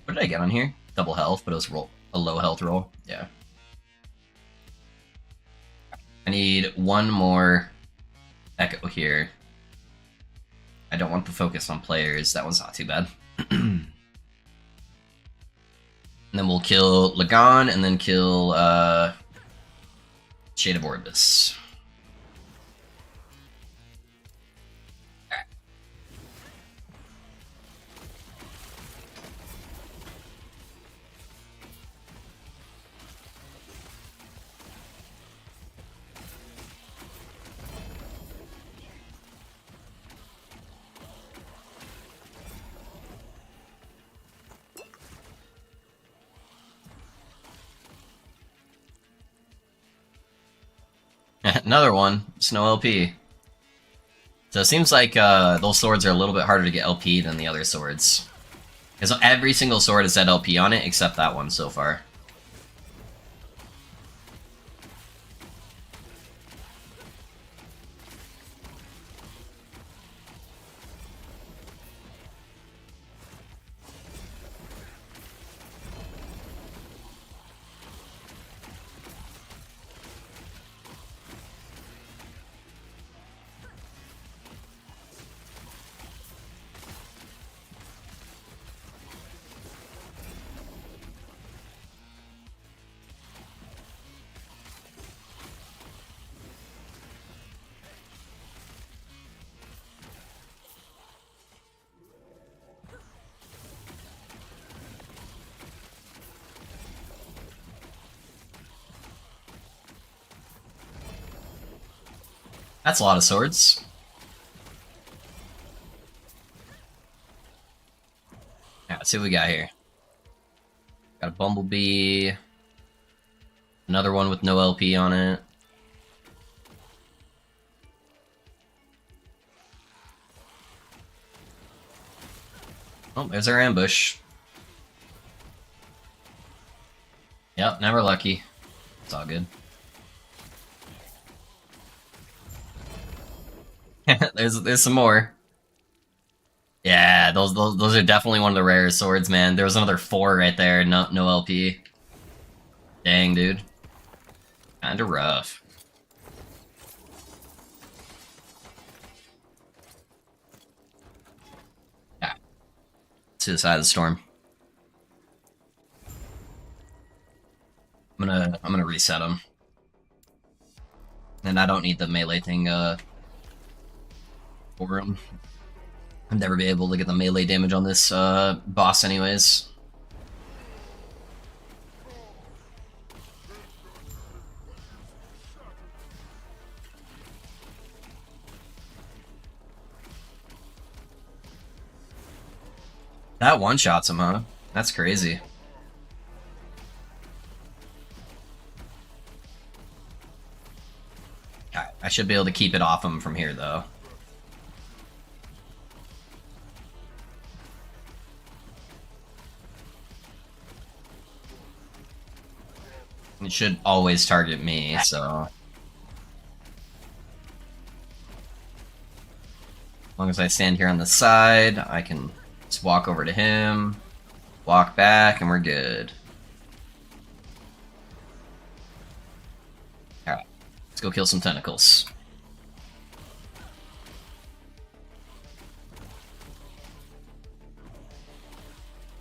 What did I get on here? Double health, but it was a low health roll. Yeah. I need one more echo here. I don't want the focus on players. That one's not too bad. And then we'll kill Lagan, and then kill Shade of Orbis. Another one. Snow LP. So it seems like those swords are a little bit harder to get LP than the other swords. Because every single sword has said LP on it, except that one so far. That's a lot of swords. Yeah, let's see what we got here. Got a Bumblebee. Another one with no LP on it. Oh, there's our ambush. Yep, never lucky. It's all good. there's some more. Yeah, those are definitely one of the rarest swords, man. There was another 4 right there, no LP. Dang, dude. Kinda rough. Yeah. To the side of the storm. I'm gonna reset him. And I don't need the melee thing for him. I'd never be able to get the melee damage on this boss anyways. That one-shots him, huh? That's crazy. I should be able to keep it off him from here, though. It should always target me, so... As long as I stand here on the side, I can just walk over to him, walk back, and we're good. Alright, let's go kill some tentacles.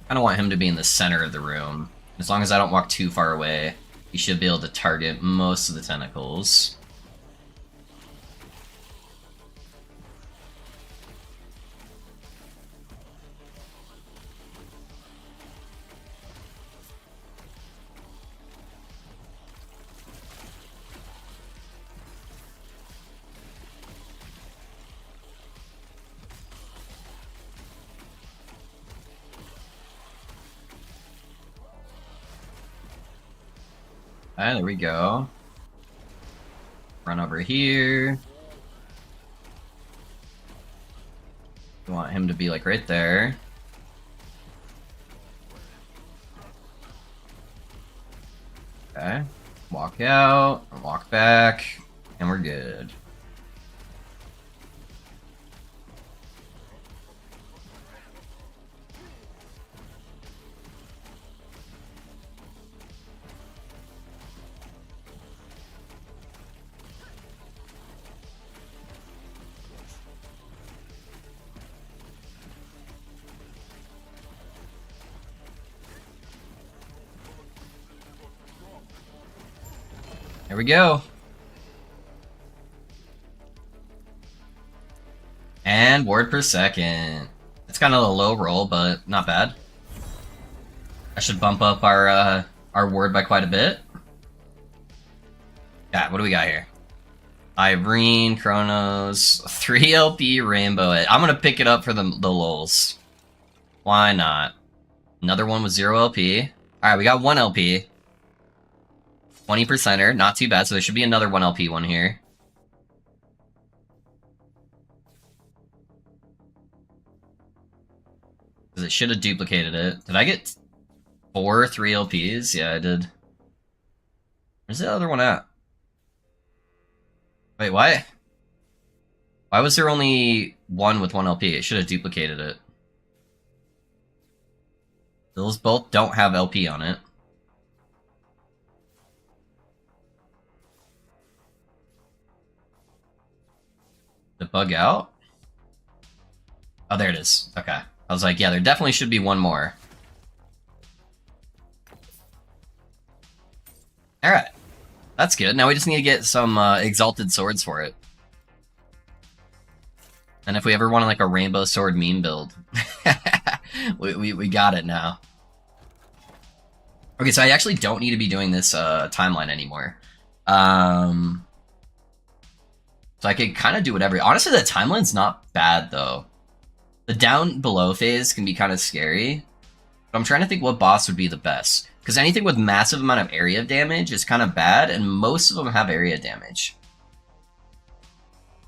I don't want him to be in the center of the room. As long as I don't walk too far away, he should be able to target most of the tentacles. Alright, there we go. Run over here. We want him to be like right there. Okay. Walk out, walk back, and we're good. There we go. And ward per second. It's kind of a low roll, but not bad. I should bump up our ward by quite a bit. Yeah, what do we got here? Irene, Chronos, 3 LP, Rainbow. I'm gonna pick it up for the lulz. Why not? Another one with 0 LP. Alright, we got 1 LP. 20%er, not too bad, so there should be another 1 LP one here. Because it should have duplicated it. Did I get 4 3 LPs? Yeah, I did. Where's the other one at? Wait, why? Why was there only one with 1 LP? It should have duplicated it. Those both don't have LP on it. Did it bug out? Oh, there it is. Okay. I was like, yeah, there definitely should be one more. Alright. That's good. Now we just need to get some exalted swords for it. And if we ever want like a rainbow sword meme build, we got it now. Okay, so I actually don't need to be doing this timeline anymore. So I could kind of do whatever. Honestly, the timeline's not bad though. The down below phase can be kind of scary. But I'm trying to think what boss would be the best. Because anything with massive amount of area damage is kind of bad, and most of them have area damage.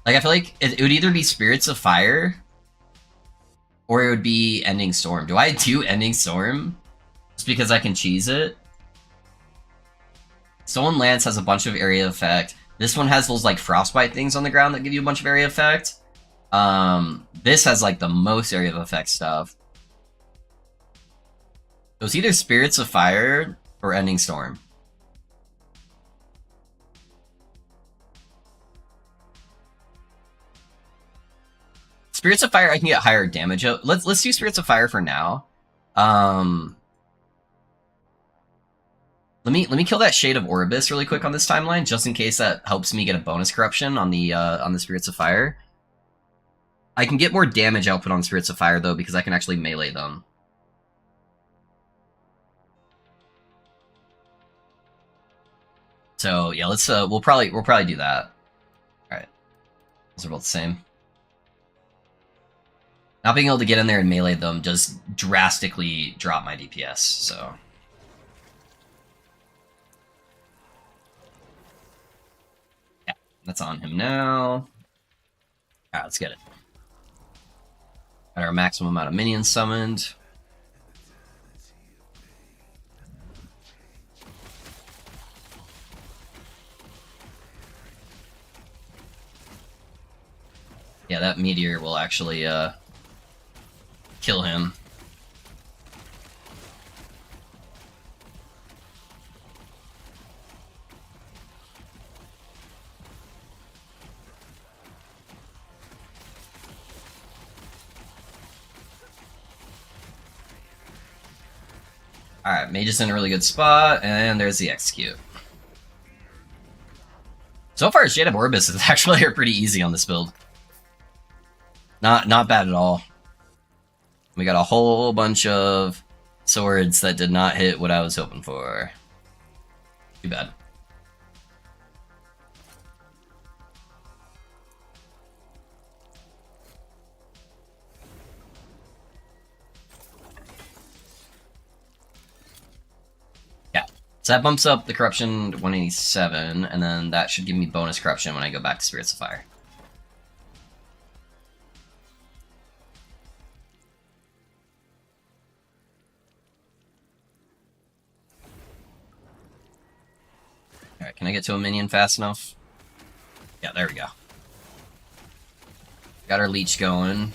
Like, I feel like it would either be Spirits of Fire, or it would be Ending Storm. Do I do Ending Storm? Just because I can cheese it? Stolen Lance has a bunch of area effect. This one has those, like, frostbite things on the ground that give you a bunch of area effect. This has, like, the most area of effect stuff. So it's either Spirits of Fire or Ending Storm. Spirits of Fire, I can get higher damage. Let's do Spirits of Fire for now. Let me kill that Shade of Orbis really quick on this timeline, just in case that helps me get a bonus corruption on the Spirits of Fire. I can get more damage output on Spirits of Fire though, because I can actually melee them. So yeah, let's we'll probably do that. Alright. Those are both the same. Not being able to get in there and melee them does drastically drop my DPS, so. Yeah, that's on him now. Alright, let's get it. Got our maximum amount of minions summoned. Yeah, that meteor will actually kill him. Alright, Mage is in a really good spot, and there's the execute. So far, Shade of Orbis is actually pretty easy on this build. Not bad at all. We got a whole bunch of swords that did not hit what I was hoping for. Too bad. So that bumps up the corruption to 187, and then that should give me bonus corruption when I go back to Spirits of Fire. Alright, can I get to a minion fast enough? Yeah, there we go. Got our leech going.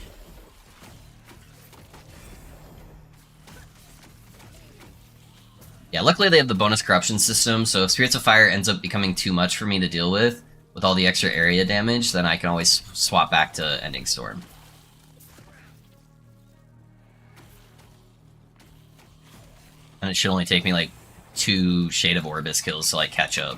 Yeah, luckily they have the bonus corruption system, so if Spirits of Fire ends up becoming too much for me to deal with all the extra area damage, then I can always swap back to Ending Storm. And it should only take me like 2 Shade of Orbis kills to like catch up.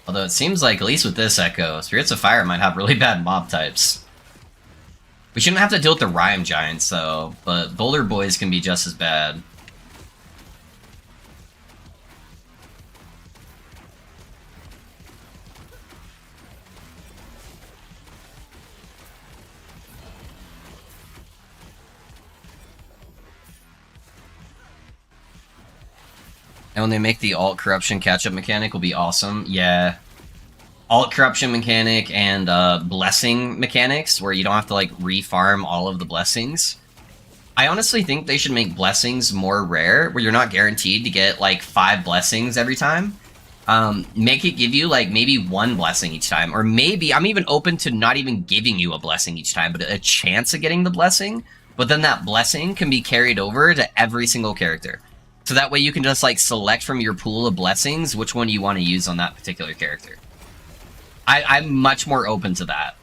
Although it seems like, at least with this Echo, Spirits of Fire might have really bad mob types. We shouldn't have to deal with the Rhyme Giants, though, but Boulder Boys can be just as bad. And when they make the alt corruption catch-up mechanic will be awesome. Yeah. Alt corruption mechanic and blessing mechanics, where you don't have to like refarm all of the blessings. I honestly think they should make blessings more rare, where you're not guaranteed to get like 5 blessings every time. Make it give you like maybe 1 blessing each time, or maybe I'm even open to not even giving you a blessing each time, but a chance of getting the blessing. But then that blessing can be carried over to every single character. So that way you can just like select from your pool of blessings which one you want to use on that particular character. I'm much more open to that.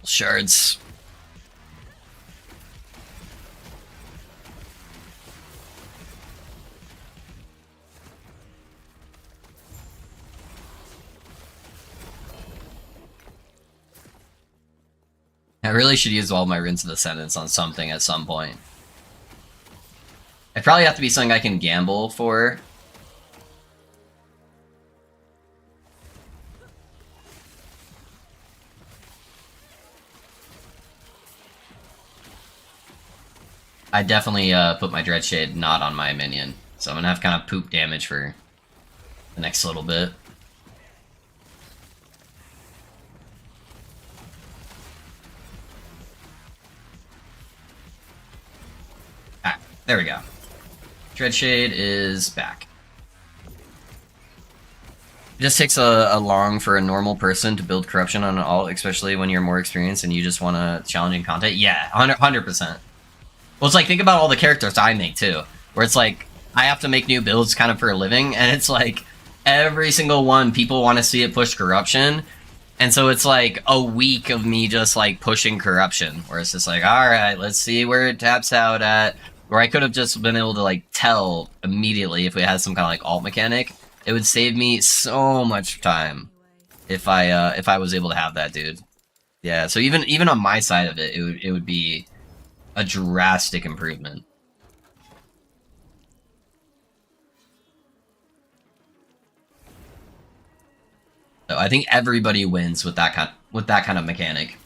Shards. I really should use all my Runes of Ascendance on something at some point. It probably have to be something I can gamble for. I definitely put my Dreadshade not on my minion, so I'm gonna have kind of poop damage for the next little bit. Ah, there we go. Dreadshade is back. It just takes a long for a normal person to build corruption on an alt, especially when you're more experienced and you just want a challenging content. Yeah, 100%. Well, it's like, think about all the characters I make, too. Where it's like, I have to make new builds kind of for a living, and it's like, every single one, people want to see it push corruption. And so it's like a week of me just like pushing corruption, where it's just like, alright, let's see where it taps out at. Where I could have just been able to like tell immediately if we had some kind of like alt mechanic. It would save me so much time if I was able to have that, dude. Yeah, so even on my side of it, it would be a drastic improvement. So I think everybody wins with that kind of mechanic.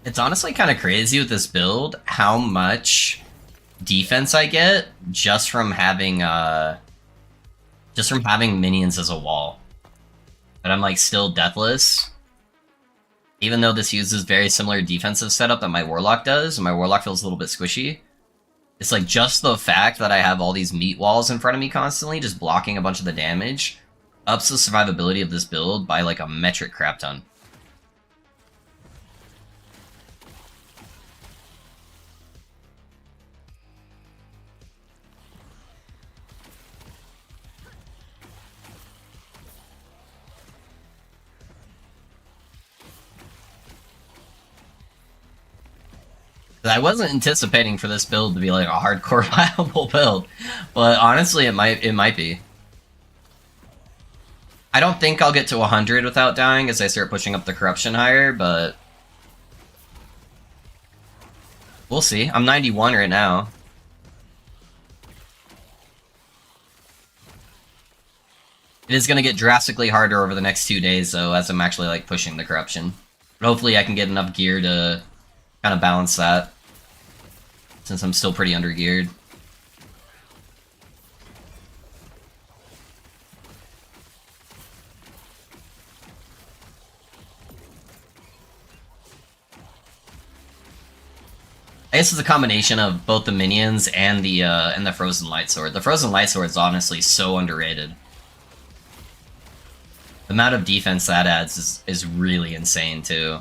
It's honestly kind of crazy with this build how much defense I get just from having minions as a wall. But I'm like still deathless. Even though this uses very similar defensive setup that my Warlock does, and my Warlock feels a little bit squishy. It's like just the fact that I have all these meat walls in front of me constantly, just blocking a bunch of the damage, ups the survivability of this build by like a metric crap ton. I wasn't anticipating for this build to be like a hardcore viable build, but honestly, it might be. I don't think I'll get to 100 without dying as I start pushing up the corruption higher, but we'll see. I'm 91 right now. It is going to get drastically harder over the next 2 days, though, as I'm actually like pushing the corruption. But hopefully I can get enough gear to kind of balance that, since I'm still pretty under-geared. I guess it's a combination of both the minions and the Frozen Light Sword. The Frozen Light Sword is honestly so underrated. The amount of defense that adds is really insane, too.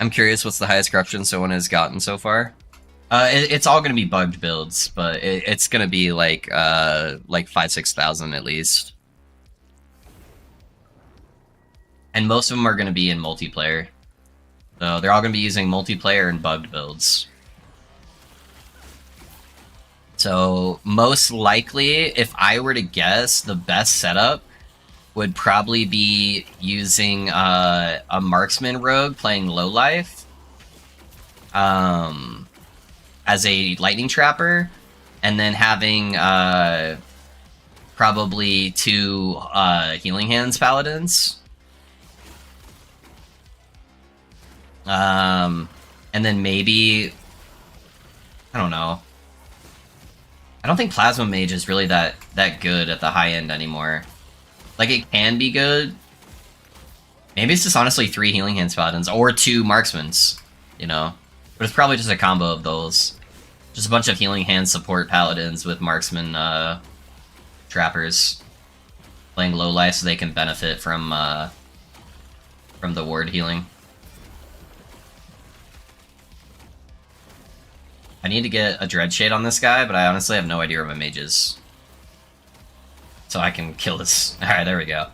I'm curious what's the highest corruption someone has gotten so far. It's all going to be bugged builds, but it's going to be like 5,000-6,000 at least. And most of them are going to be in multiplayer. So they're all going to be using multiplayer and bugged builds. So most likely, if I were to guess, the best setup would probably be using a marksman rogue playing low life as a lightning trapper, and then having probably 2 healing hands paladins. And then maybe, I don't know. I don't think Plasma Mage is really that good at the high end anymore. Like, it can be good. Maybe it's just honestly 3 healing hands paladins, or 2 marksmans, you know? But it's probably just a combo of those. Just a bunch of healing hands support paladins with marksman trappers playing low life so they can benefit from the ward healing. I need to get a Dread Shade on this guy, but I honestly have no idea where my mage is. So I can kill this. Alright, there we go.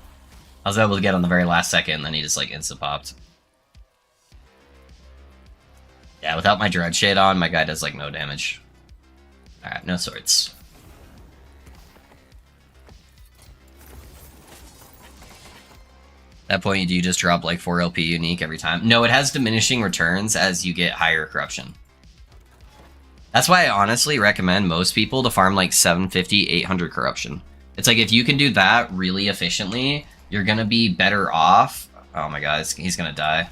I was able to get on the very last second, and then he just like insta-popped. Yeah, without my Dread Shade on, my guy does like no damage. Alright, no swords. At that point, do you just drop like 4 LP unique every time? No, it has diminishing returns as you get higher corruption. That's why I honestly recommend most people to farm like 750, 800 corruption. It's like if you can do that really efficiently, you're gonna be better off. Oh my god, he's gonna die.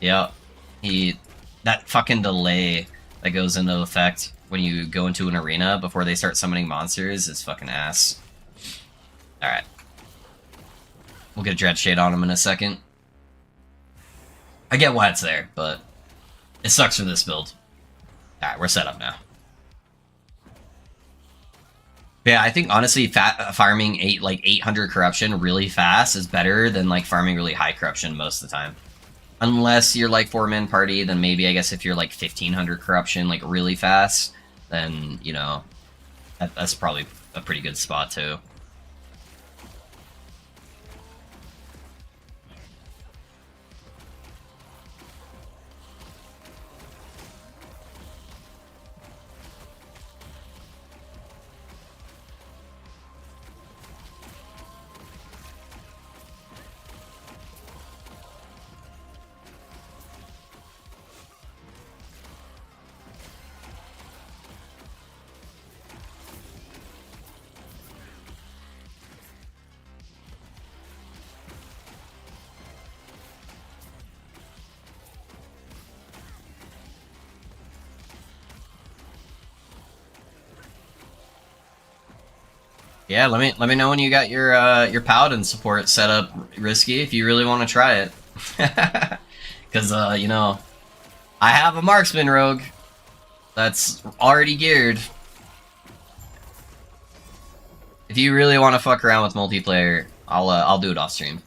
Yep. That fucking delay that goes into effect when you go into an arena before they start summoning monsters is fucking ass. Alright. We'll get a Dread Shade on him in a second. I get why it's there, but it sucks for this build. Alright, we're set up now. Yeah, I think honestly farming 800 corruption really fast is better than like farming really high corruption most of the time. Unless you're like 4-man party, then maybe I guess if you're like 1500 corruption like really fast, then you know that's probably a pretty good spot too. Yeah, let me know when you got your paladin support set up, Risky, if you really want to try it. Because you know, I have a marksman rogue that's already geared. If you really want to fuck around with multiplayer, I'll do it off stream.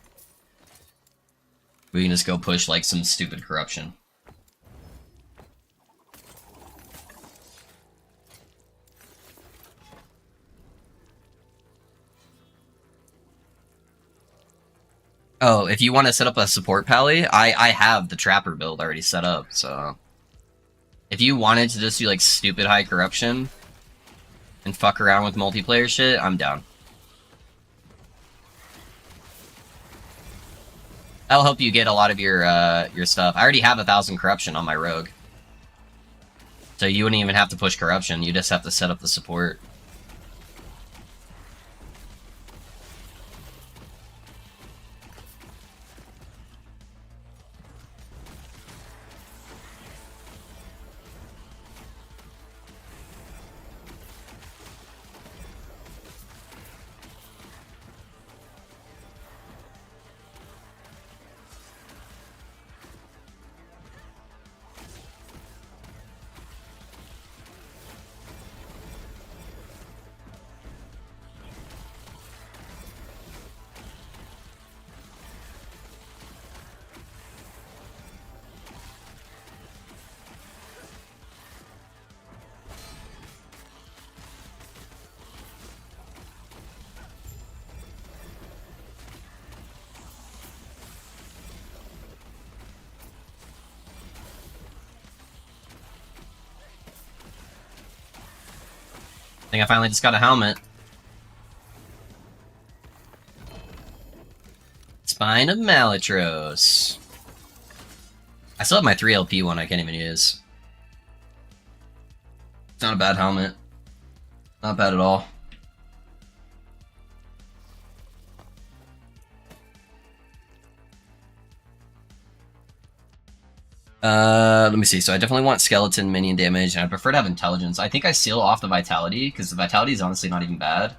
We can just go push like some stupid corruption. Oh, if you want to set up a support pally, I have the trapper build already set up, so if you wanted to just do like stupid high corruption and fuck around with multiplayer shit, I'm down. That'll help you get a lot of your stuff. I already have 1,000 corruption on my rogue, so you wouldn't even have to push corruption. You just have to set up the support. I think I finally just got a helmet. Spine of Malatros. I still have my 3LP one I can't even use. It's not a bad helmet. Not bad at all. Let me see. So I definitely want skeleton minion damage, and I prefer to have intelligence. I think I seal off the vitality, because the vitality is honestly not even bad.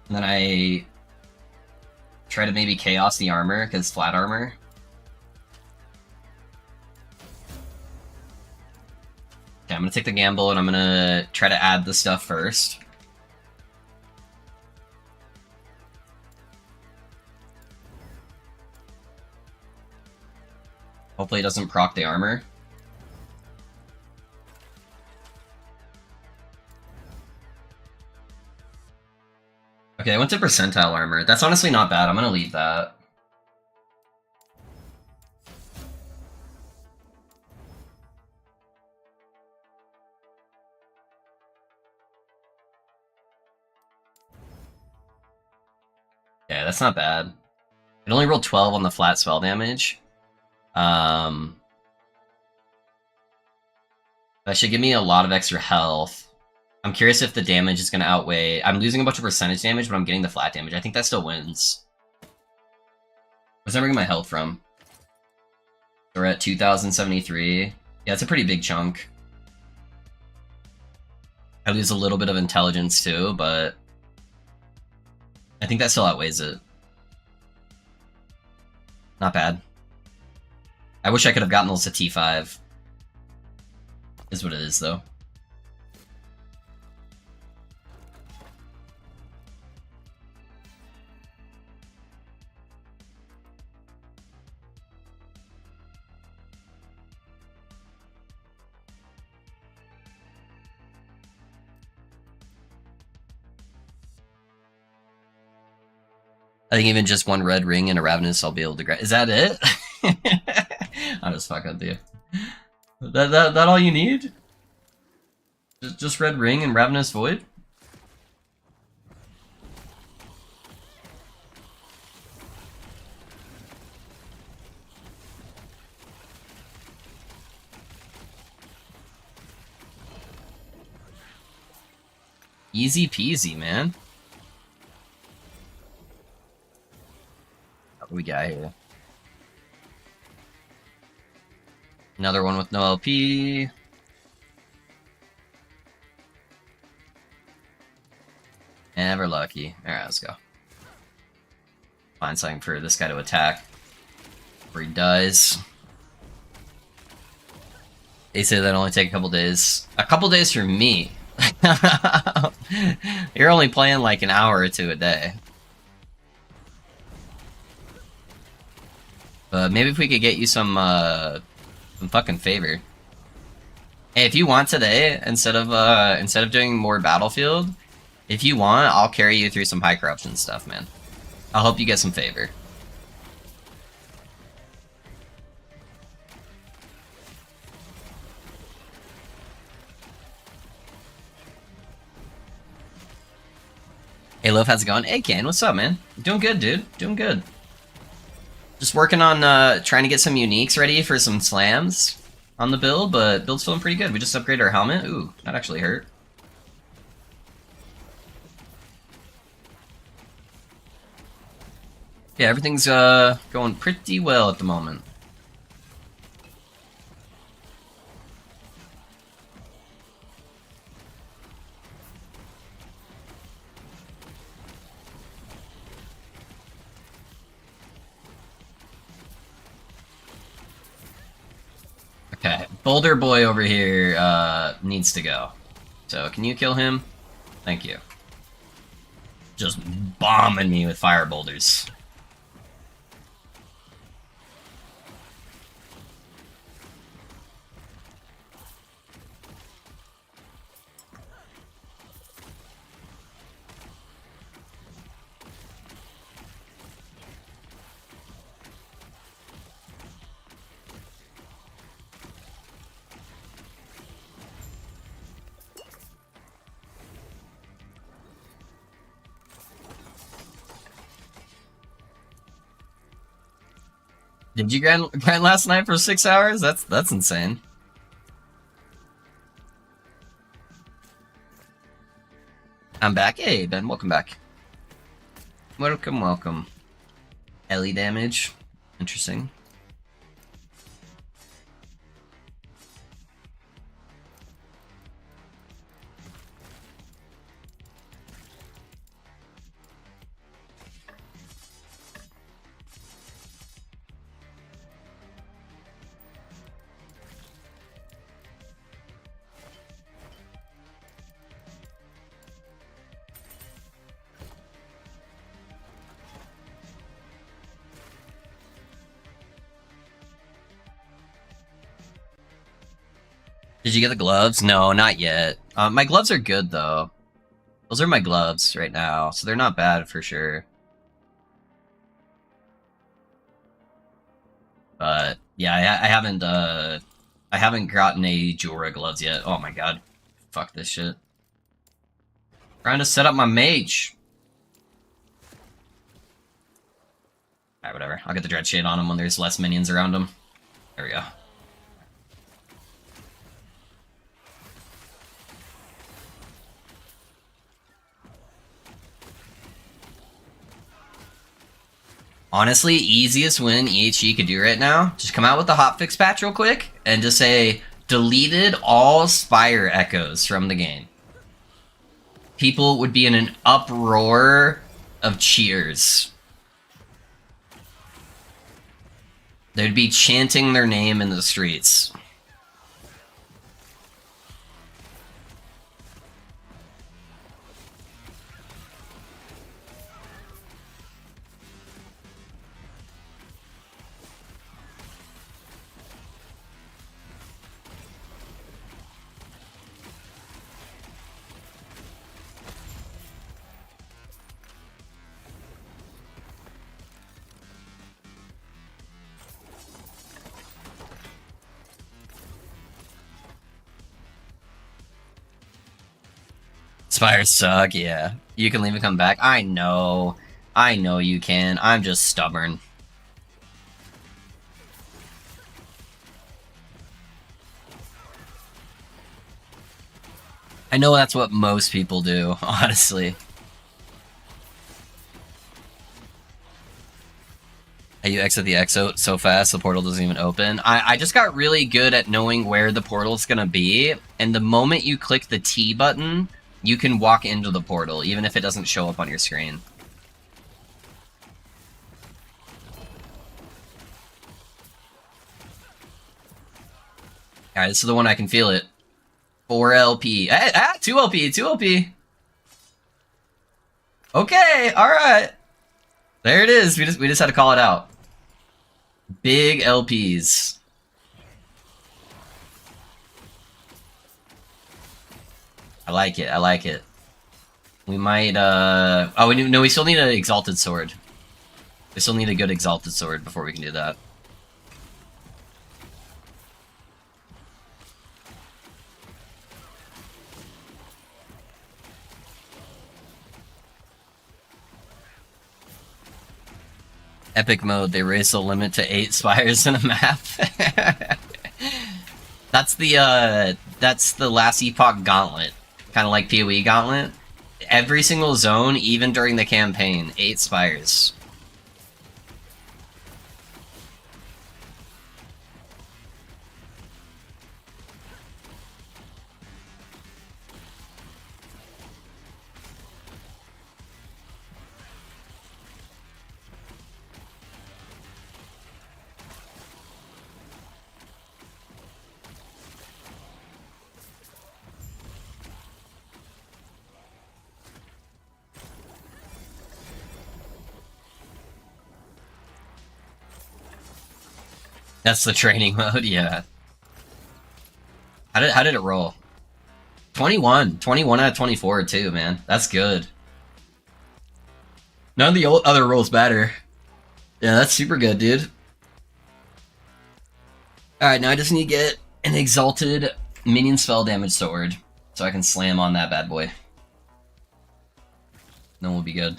And then I try to maybe chaos the armor, because flat armor. Okay, I'm gonna take the gamble, and I'm gonna try to add the stuff first. Hopefully it doesn't proc the armor. Okay, I went to percentile armor. That's honestly not bad. I'm gonna leave that. Yeah, that's not bad. It only rolled 12 on the flat spell damage. That should give me a lot of extra health. I'm curious if the damage is going to outweigh... I'm losing a bunch of percentage damage, but I'm getting the flat damage. I think that still wins. Where's I bringing my health from? We're at 2,073. Yeah, it's a pretty big chunk. I lose a little bit of intelligence too, but I think that still outweighs it. Not bad. I wish I could have gotten those to T5. Is what it is, though. I think even just one red ring and a Ravenous, I'll be able to grab. Is that it? I'll just fuck up you. That all you need? Just red ring and Ravenous Void? Easy peasy, man. What do we got here? Another one with no LP. Never lucky. Alright, let's go. Find something for this guy to attack. Before he dies. They say that only take a couple days. A couple days for me. You're only playing like an hour or two a day. But maybe if we could get you some fucking favor. Hey, if you want today, instead of doing more Battlefield, if you want, I'll carry you through some high corruption stuff, man. I'll help you get some favor. Hey, Love, how's it going? Hey, Ken, what's up, man? Doing good, dude. Doing good. Just working on trying to get some uniques ready for some slams on the build, but build's feeling pretty good. We just upgraded our helmet. Ooh, that actually hurt. Yeah, everything's going pretty well at the moment. Okay, Boulder Boy over here needs to go. So, can you kill him? Thank you. Just bombing me with fire boulders. Did you grind last night for 6 hours? That's insane. I'm back. Hey, Ben, welcome back. Welcome, welcome. Ellie damage. Interesting. Did you get the gloves? No, not yet. My gloves are good, though. Those are my gloves right now, so they're not bad for sure. But yeah, I haven't gotten a Jorah gloves yet. Oh my god, fuck this shit. Trying to set up my mage. Alright, whatever. I'll get the Dread Shade on him when there's less minions around him. There we go. Honestly, easiest win EHE could do right now, just come out with the hotfix patch real quick, and just say, deleted all Spire echoes from the game. People would be in an uproar of cheers. They'd be chanting their name in the streets. Spires suck, yeah. You can leave and come back. I know you can. I'm just stubborn. I know that's what most people do, honestly. You exit the exo so fast, the portal doesn't even open. I just got really good at knowing where the portal's gonna be, and the moment you click the T button, you can walk into the portal, even if it doesn't show up on your screen. Alright, this is the one I can feel it. 4 LP. 2 LP, 2 LP. Okay, alright. There it is. We just had to call it out. Big LPs. I like it, I like it. We might, oh, we still need an Exalted Sword. We still need a good Exalted Sword before we can do that. Epic mode, they raised the limit to 8 spires in a map. That's the last Epoch Gauntlet. Kind of like PoE Gauntlet. Every single zone, even during the campaign, 8 spires. That's the training mode, yeah. How did it roll? 21. 21 out of 24 too, man. That's good. None of the other rolls matter. Yeah, that's super good, dude. Alright, now I just need to get an Exalted Minion Spell Damage Sword, so I can slam on that bad boy. Then we'll be good.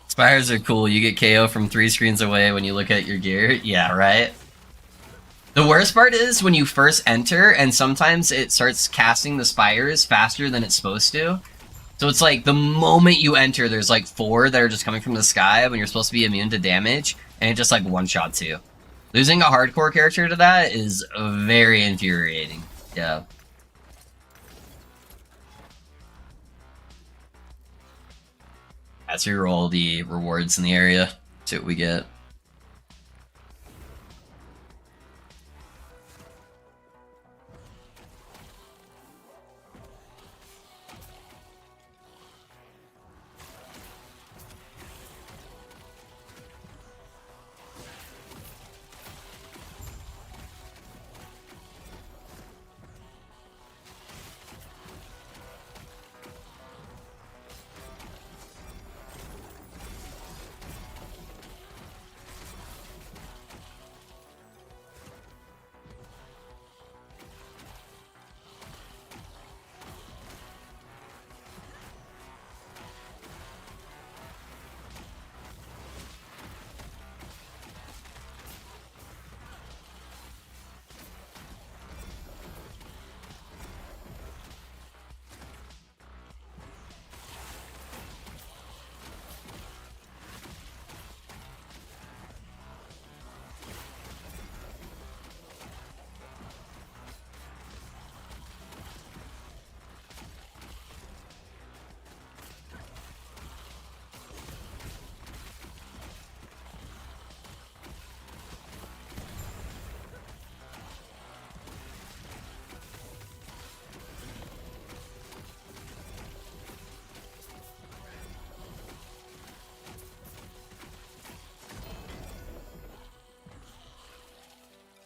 Spires are cool. You get KO from 3 screens away when you look at your gear. Yeah, right? The worst part is when you first enter, and sometimes it starts casting the spires faster than it's supposed to. So it's like, the moment you enter, there's like 4 that are just coming from the sky when you're supposed to be immune to damage, and it just like one-shots you. Losing a hardcore character to that is very infuriating. Yeah. Let's reroll the rewards in the area, see what we get.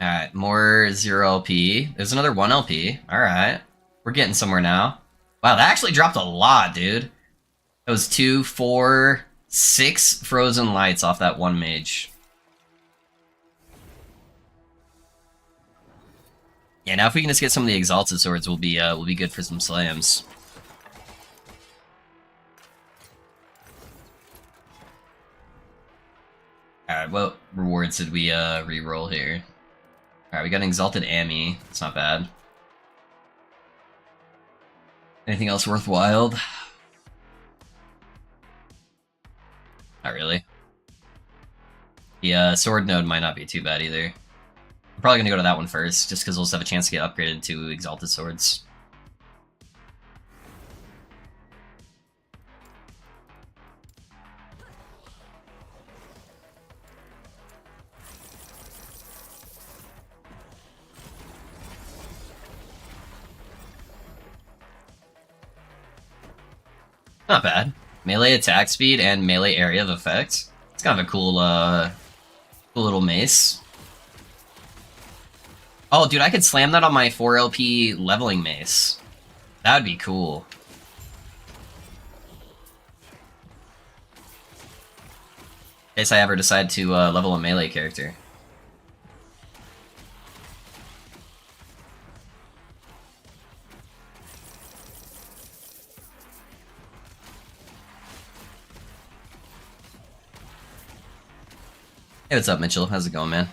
Alright, more 0 LP. There's another 1 LP. Alright. We're getting somewhere now. Wow, that actually dropped a lot, dude. That was 2, 4, 6 frozen lights off that one mage. Yeah, now if we can just get some of the exalted swords, we'll be good for some slams. Alright, what rewards did we re-roll here? Alright, we got an exalted Ami. That's not bad. Anything else worthwhile? Not really. The sword node might not be too bad either. I'm probably gonna go to that one first, just because we'll just have a chance to get upgraded to exalted swords. Not bad. Melee attack speed and melee area of effect. It's kind of a cool, cool little mace. Oh, dude, I could slam that on my 4 LP leveling mace. That would be cool. In case I ever decide to level a melee character. Hey, what's up, Mitchell? How's it going, man?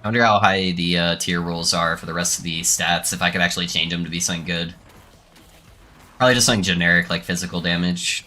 I wonder how high the tier rolls are for the rest of the stats, if I could actually change them to be something good. Probably just something generic, like physical damage.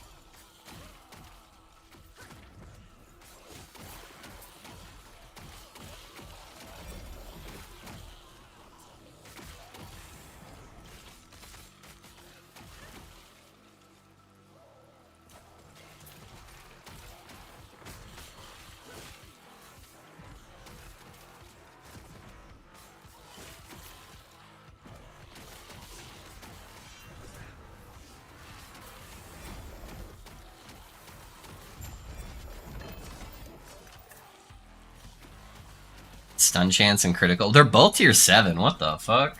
Stun chance and critical. They're both tier 7. What the fuck?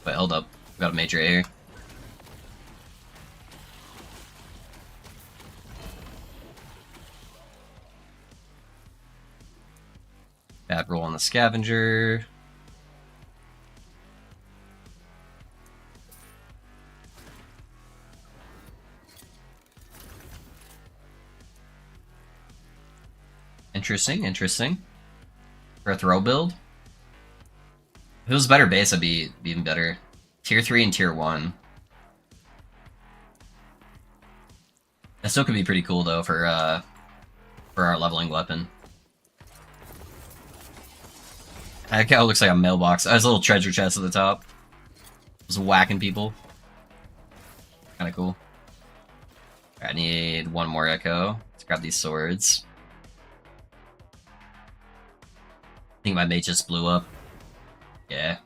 Wait, hold up. We got a major A here. Bad roll on the scavenger. Interesting, interesting. For a throw build? If it was a better base, I'd be even better. Tier 3 and Tier 1. That still could be pretty cool, though, for our leveling weapon. I like how it looks like a mailbox. There's a little treasure chest at the top. Just whacking people. Kinda cool. Alright, I need one more echo. Let's grab these swords. I think my mate just blew up. Yeah.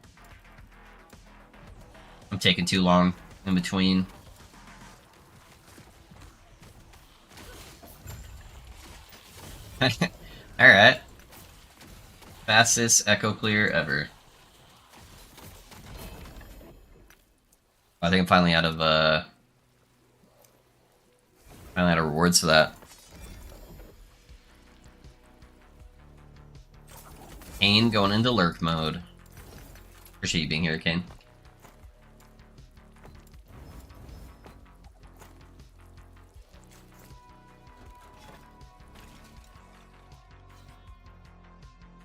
I'm taking too long in between. Alright. Fastest echo clear ever. I think I'm finally out of rewards for that. Kane going into lurk mode. Appreciate you being here, Kane.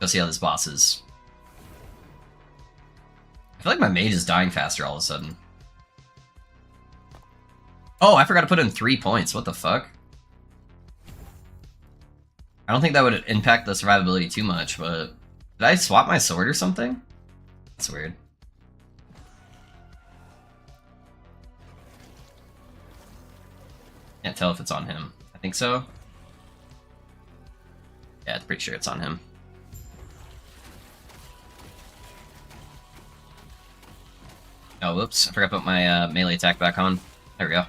Go see how this boss is. I feel like my mage is dying faster all of a sudden. Oh, I forgot to put in 3 points. What the fuck? I don't think that would impact the survivability too much, but... Did I swap my sword or something? That's weird. Can't tell if it's on him. I think so. Yeah, I'm pretty sure it's on him. Oh, whoops. I forgot to put my melee attack back on. There we go.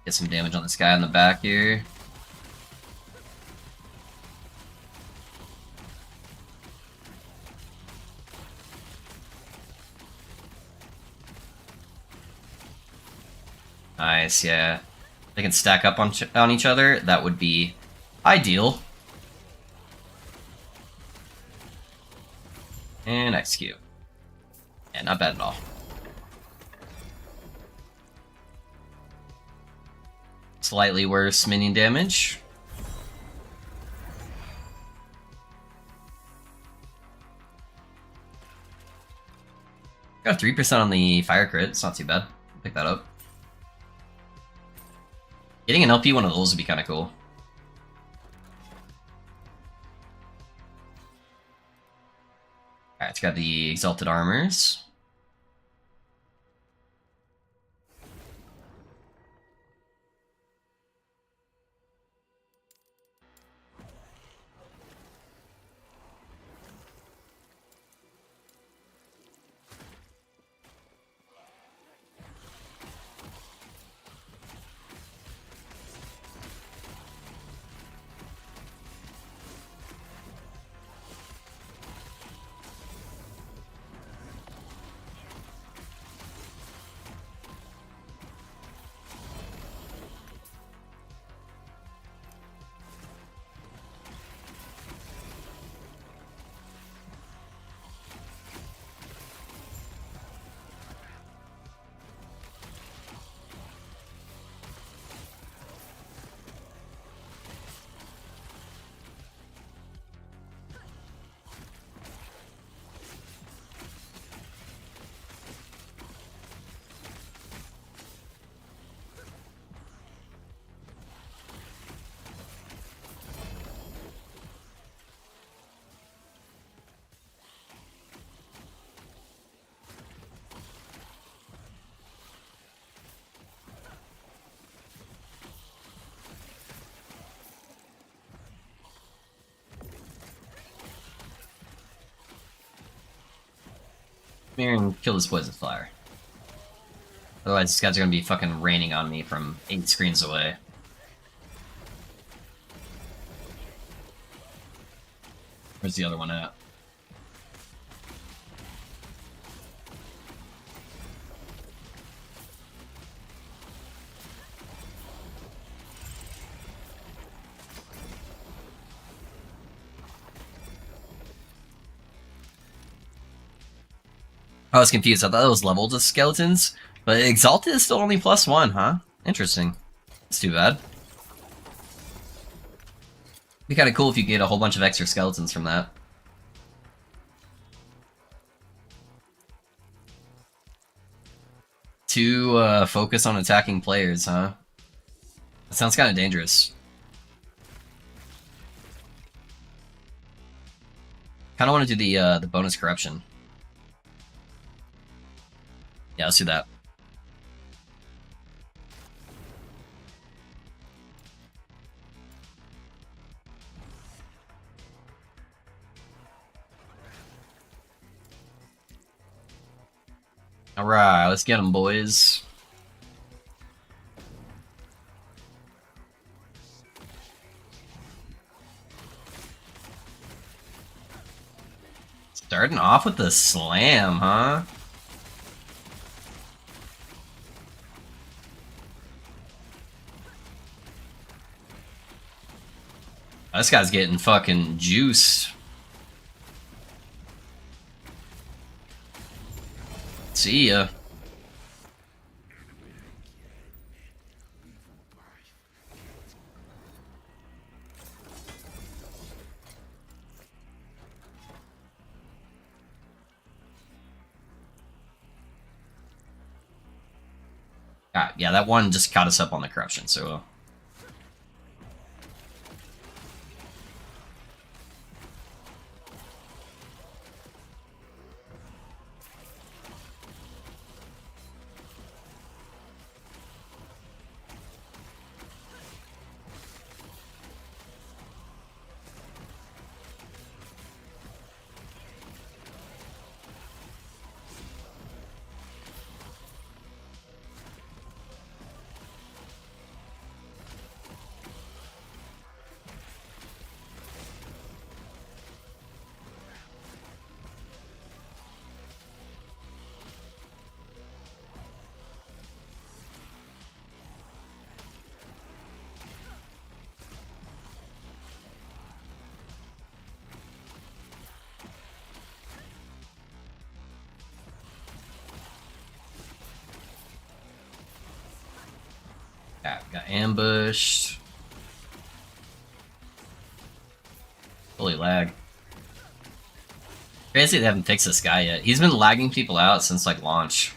Get some damage on this guy in the back here. Nice, yeah. They can stack up on each other. That would be ideal. And execute. Yeah, not bad at all. Slightly worse minion damage. Got a 3% on the fire crit. It's not too bad. Pick that up. Getting an LP one of those would be kind of cool. Alright, it's got the Exalted Armors. Come here and kill this poison flower. Otherwise, these guys are gonna be fucking raining on me from 8 screens away. Where's the other one at? I was confused. I thought it was leveled as skeletons, but Exalted is still only +1, huh? Interesting. It's too bad. Be kind of cool if you get a whole bunch of extra skeletons from that. To focus on attacking players, huh? That sounds kind of dangerous. Kind of want to do the bonus corruption. Yeah, let's do that. Alright, let's get them, boys. Starting off with the slam, huh? This guy's getting fucking juiced. See ya. Yeah, that one just caught us up on the corruption, so... Yeah, got ambushed. Holy lag. Crazy they haven't fixed this guy yet. He's been lagging people out since like launch.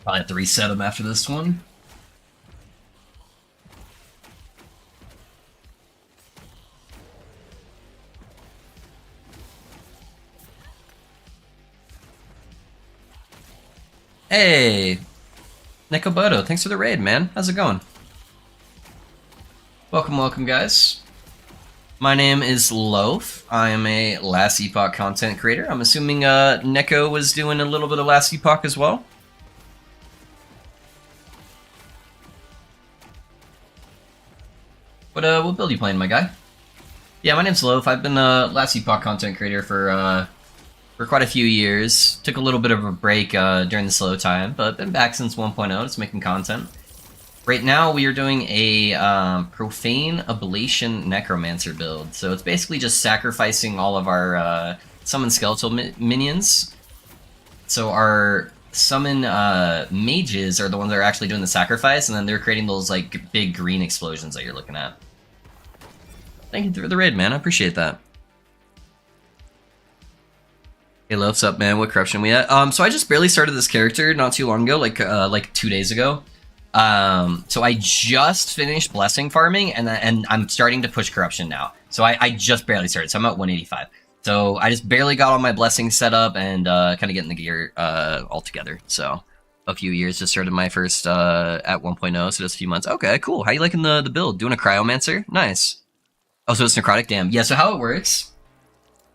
Probably have to reset him after this one. Hey, Nekoboto, thanks for the raid, man. How's it going? Welcome, guys. My name is Loaf. I am a Last Epoch content creator. I'm assuming Neko was doing a little bit of Last Epoch as well. What build you playing, my guy? Yeah, my name's Loaf. I've been a Last Epoch content creator for quite a few years. Took a little bit of a break during the slow time, but been back since 1.0, just making content. Right now, we are doing a Profane Oblation Necromancer build. So it's basically just sacrificing all of our summon skeletal minions. So our summon mages are the ones that are actually doing the sacrifice, and then they're creating those like big green explosions that you're looking at. Thank you for the raid, man. I appreciate that. Hey, Loaf's up, man. What corruption we at? So I just barely started this character not too long ago, like 2 days ago. So I just finished blessing farming, and I'm starting to push corruption now. So I just barely started. So I'm at 185. So I just barely got all my blessings set up and kind of getting the gear all together. So a few years, just started my first at 1.0, so just a few months. Okay, cool. How you liking the build? Doing a cryomancer? Nice. Oh, so it's necrotic? Damn. Yeah, so how it works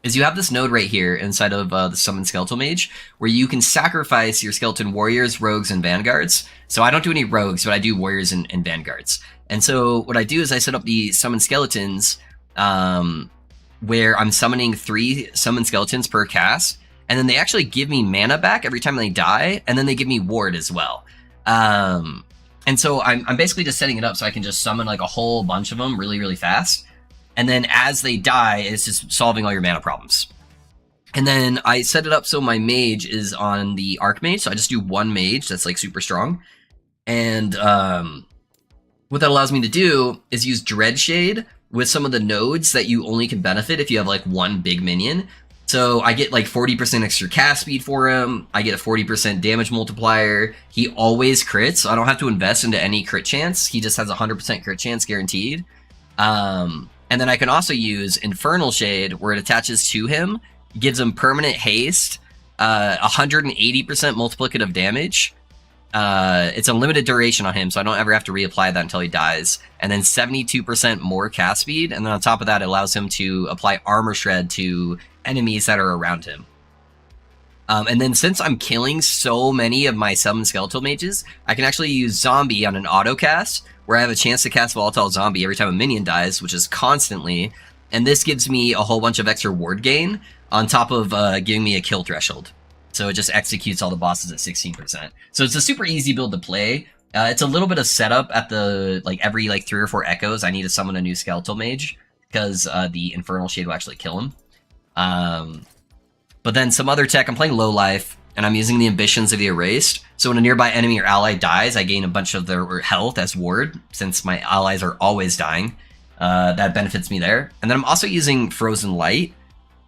is you have this node right here inside of the summon skeletal mage where you can sacrifice your skeleton warriors, rogues, and vanguards. So I don't do any rogues, but I do warriors and vanguards. And so what I do is I set up the summon skeletons where I'm summoning 3 summon skeletons per cast, and then they actually give me mana back every time they die, and then they give me ward as well. And so I'm basically just setting it up so I can just summon like a whole bunch of them really, really fast. And then as they die, it's just solving all your mana problems. And then I set it up so my mage is on the Archmage, so I just do 1 mage that's like super strong. And what that allows me to do is use Dreadshade with some of the nodes that you only can benefit if you have like 1 big minion. So I get like 40% extra cast speed for him, I get a 40% damage multiplier, he always crits, so I don't have to invest into any crit chance, he just has a 100% crit chance guaranteed. And then I can also use Infernal Shade, where it attaches to him, gives him permanent haste, 180% multiplicative damage. It's a limited duration on him, so I don't ever have to reapply that until he dies. And then 72% more cast speed, and then on top of that, it allows him to apply Armor Shred to enemies that are around him. And then since I'm killing so many of my summon skeletal mages, I can actually use Zombie on an auto cast, where I have a chance to cast Volatile Zombie every time a minion dies, which is constantly, and this gives me a whole bunch of extra ward gain, on top of giving me a kill threshold. So it just executes all the bosses at 16%. So it's a super easy build to play. It's a little bit of setup at the, every 3 or 4 echoes, I need to summon a new skeletal mage, because the Infernal Shade will actually kill him. But then some other tech, I'm playing low life, and I'm using the Ambitions of the Erased. So when a nearby enemy or ally dies, I gain a bunch of their health as ward, since my allies are always dying. That benefits me there. And then I'm also using Frozen Light,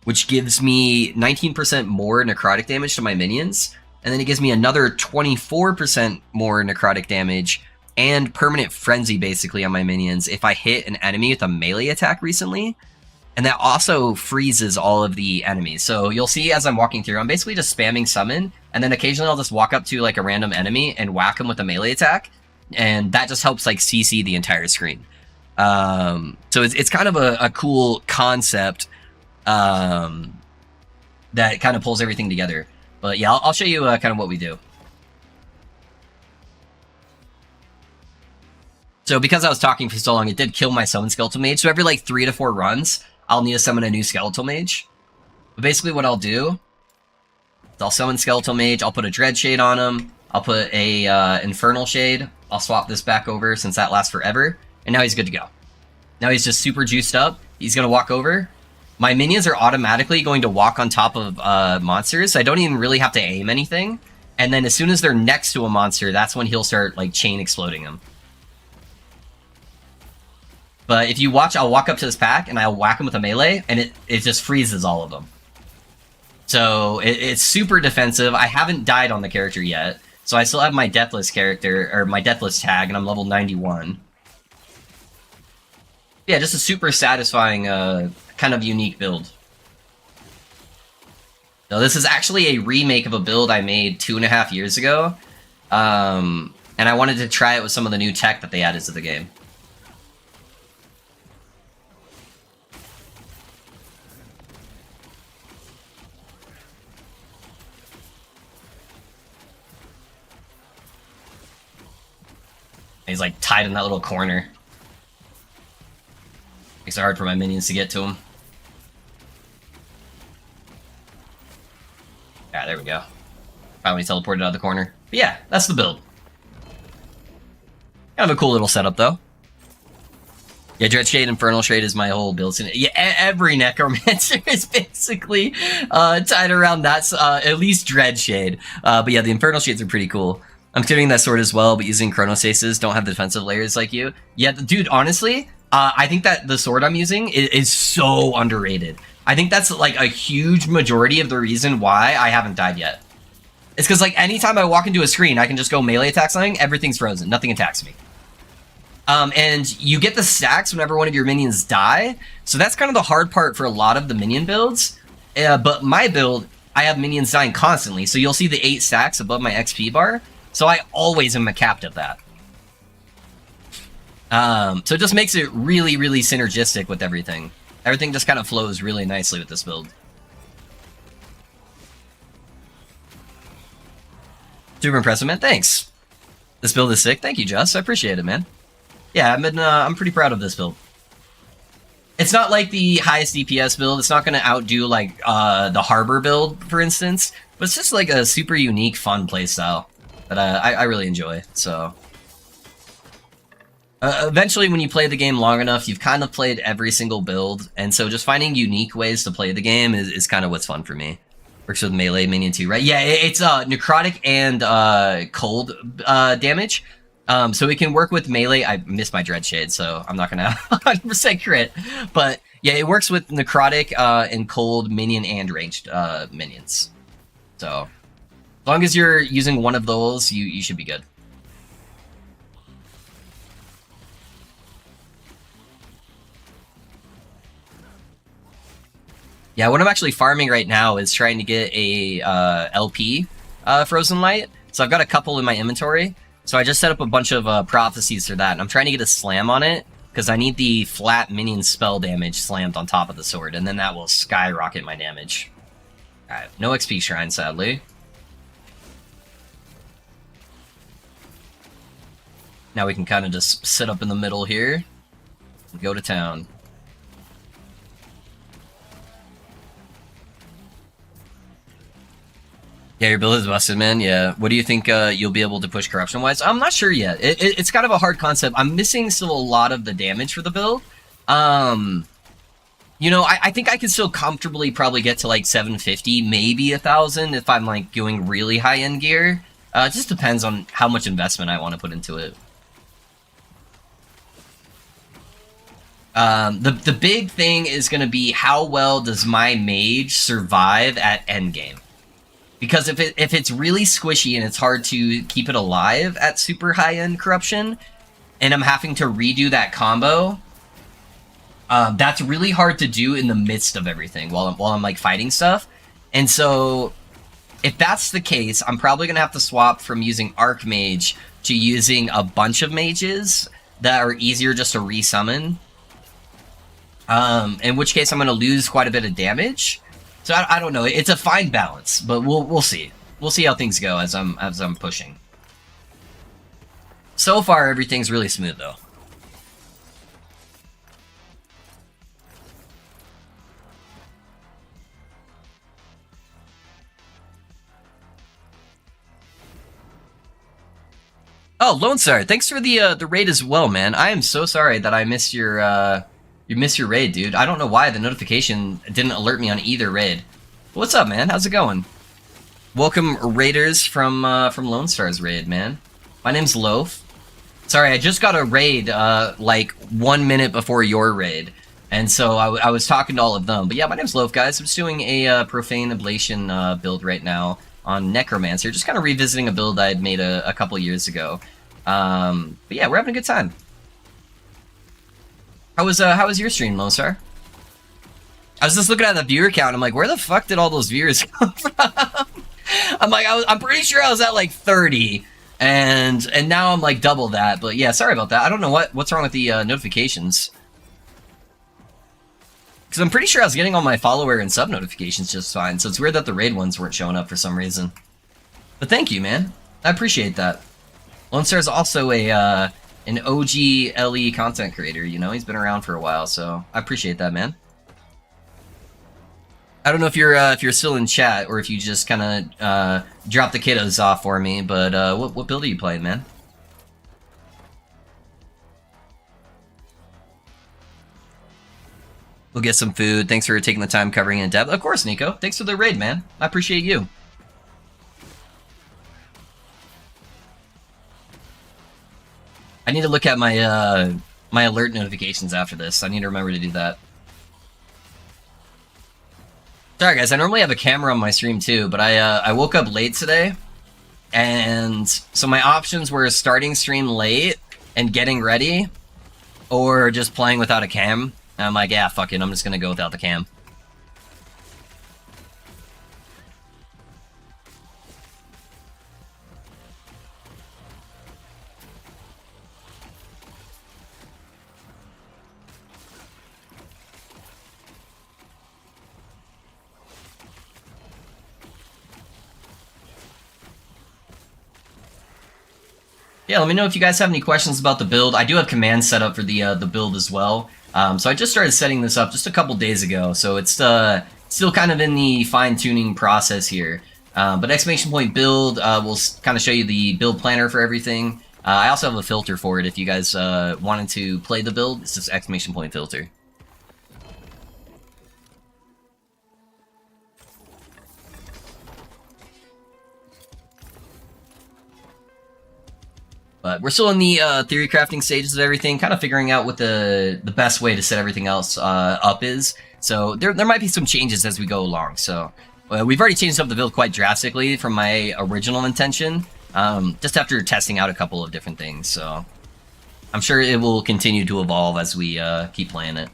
which gives me 19% more necrotic damage to my minions. And then it gives me another 24% more necrotic damage and permanent frenzy, basically, on my minions if I hit an enemy with a melee attack recently. And that also freezes all of the enemies. So you'll see as I'm walking through, I'm basically just spamming summon, and then occasionally I'll just walk up to a random enemy and whack him with a melee attack, and that just helps CC the entire screen. So it's kind of a cool concept that kind of pulls everything together. But yeah, I'll show you kind of what we do. So because I was talking for so long, it did kill my summon skeletal mage. So every 3 to 4 runs, I'll need to summon a new skeletal mage. But basically what I'll do is I'll summon skeletal mage, I'll put a dread shade on him, I'll put a infernal shade, I'll swap this back over since that lasts forever, and now he's good to go. Now he's just super juiced up, he's gonna walk over. My minions are automatically going to walk on top of monsters, so I don't even really have to aim anything. And then as soon as they're next to a monster, that's when he'll start chain exploding them. But if you watch, I'll walk up to this pack, and I'll whack him with a melee, and it just freezes all of them. So it's super defensive. I haven't died on the character yet, so I still have my Deathless character, or my Deathless tag, and I'm level 91. Yeah, just a super satisfying, kind of unique build. So this is actually a remake of a build I made 2.5 years ago, and I wanted to try it with some of the new tech that they added to the game. He's tied in that little corner. Makes it hard for my minions to get to him. Yeah, there we go. Finally teleported out of the corner. But yeah, that's the build. Kind of a cool little setup, though. Yeah, Dread Shade, Infernal Shade is my whole build. Yeah, every Necromancer is basically tied around that, at least Dread Shade. But yeah, the Infernal Shades are pretty cool. I'm carrying that sword as well, but using Chronostasis, don't have defensive layers like you. Yeah, dude, honestly, I think that the sword I'm using is so underrated. I think that's a huge majority of the reason why I haven't died yet. It's because anytime I walk into a screen, I can just go melee attack something, everything's frozen, nothing attacks me. And you get the stacks whenever one of your minions die, so that's kind of the hard part for a lot of the minion builds. But my build, I have minions dying constantly, so you'll see the 8 stacks above my XP bar. So I always am capped at that. So it just makes it really, really synergistic with everything. Everything just kind of flows really nicely with this build. Super impressive, man. Thanks. This build is sick. Thank you, Just. I appreciate it, man. Yeah, I'm pretty proud of this build. It's not like the highest DPS build. It's not going to outdo the Harbor build, for instance. But it's just a super unique, fun playstyle that I really enjoy. So eventually, when you play the game long enough, you've kind of played every single build, and so just finding unique ways to play the game is kind of what's fun for me. Works with melee minion too, right? Yeah, it's necrotic and cold damage. So it can work with melee. I missed my Dread Shade, so I'm not gonna 100% crit. But yeah, it works with necrotic and cold minion and ranged minions. So as long as you're using one of those, you should be good. Yeah, what I'm actually farming right now is trying to get a LP Frozen Light. So I've got a couple in my inventory. So I just set up a bunch of prophecies for that, and I'm trying to get a slam on it, because I need the flat minion spell damage slammed on top of the sword, and then that will skyrocket my damage. Alright, no XP shrine, sadly. Now we can kind of just sit up in the middle here and go to town. Yeah, your build is busted, man. Yeah. What do you think you'll be able to push corruption-wise? I'm not sure yet. It's kind of a hard concept. I'm missing still a lot of the damage for the build. You know, I think I can still comfortably probably get to like 750, maybe 1,000 if I'm like doing really high-end gear. It just depends on how much investment I want to put into it. The big thing is going to be how well does my mage survive at endgame. Because if it's really squishy and it's hard to keep it alive at super high-end corruption, and I'm having to redo that combo, that's really hard to do in the midst of everything while I'm like fighting stuff. And so, if that's the case, I'm probably gonna have to swap from using Archmage to using a bunch of mages that are easier just to resummon. In which case I'm gonna lose quite a bit of damage. So I don't know. It's a fine balance, but we'll see. We'll see how things go as I'm pushing. So far, everything's really smooth though. Oh, Lone Star, thanks for the raid as well, man. I am so sorry that I missed your raid, dude. I don't know why the notification didn't alert me on either raid. What's up, man? How's it going? Welcome, raiders from Lone Star's raid, man. My name's Loaf. Sorry, I just got a raid like 1 minute before your raid, and so I was talking to all of them. But yeah, my name's Loaf, guys. I'm just doing a Profane Oblation build right now on Necromancer, just kind of revisiting a build I had made a couple years ago. But yeah, we're having a good time. How was your stream, Lone Star? I was just looking at the viewer count. I'm like, where the fuck did all those viewers come from? I'm like, I'm pretty sure I was at like 30, and now I'm like double that. But yeah, sorry about that. I don't know what's wrong with the notifications. Because I'm pretty sure I was getting all my follower and sub notifications just fine. So it's weird that the raid ones weren't showing up for some reason. But thank you, man. I appreciate that. Lone Star is also an OG LE content creator, you know? He's been around for a while, so I appreciate that, man. I don't know if you're still in chat or if you just kind of dropped the kiddos off for me, but what build are you playing, man? We'll get some food. Thanks for taking the time covering in depth. Of course, Nico. Thanks for the raid, man. I appreciate you. I need to look at my my alert notifications after this. I need to remember to do that. Sorry guys, I normally have a camera on my stream too, but I woke up late today, and so my options were starting stream late and getting ready, or just playing without a cam. And I'm like, yeah, fuck it, I'm just gonna go without the cam. Yeah, let me know if you guys have any questions about the build. I do have commands set up for the build as well. So I just started setting this up just a couple days ago, so it's still kind of in the fine-tuning process here. But exclamation point build will kind of show you the build planner for everything. I also have a filter for it if you guys wanted to play the build. It's just exclamation point filter. But we're still in the theory crafting stages of everything, kind of figuring out what the best way to set everything else up is. So there might be some changes as we go along. So we've already changed up the build quite drastically from my original intention, just after testing out a couple of different things. So I'm sure it will continue to evolve as we keep playing it.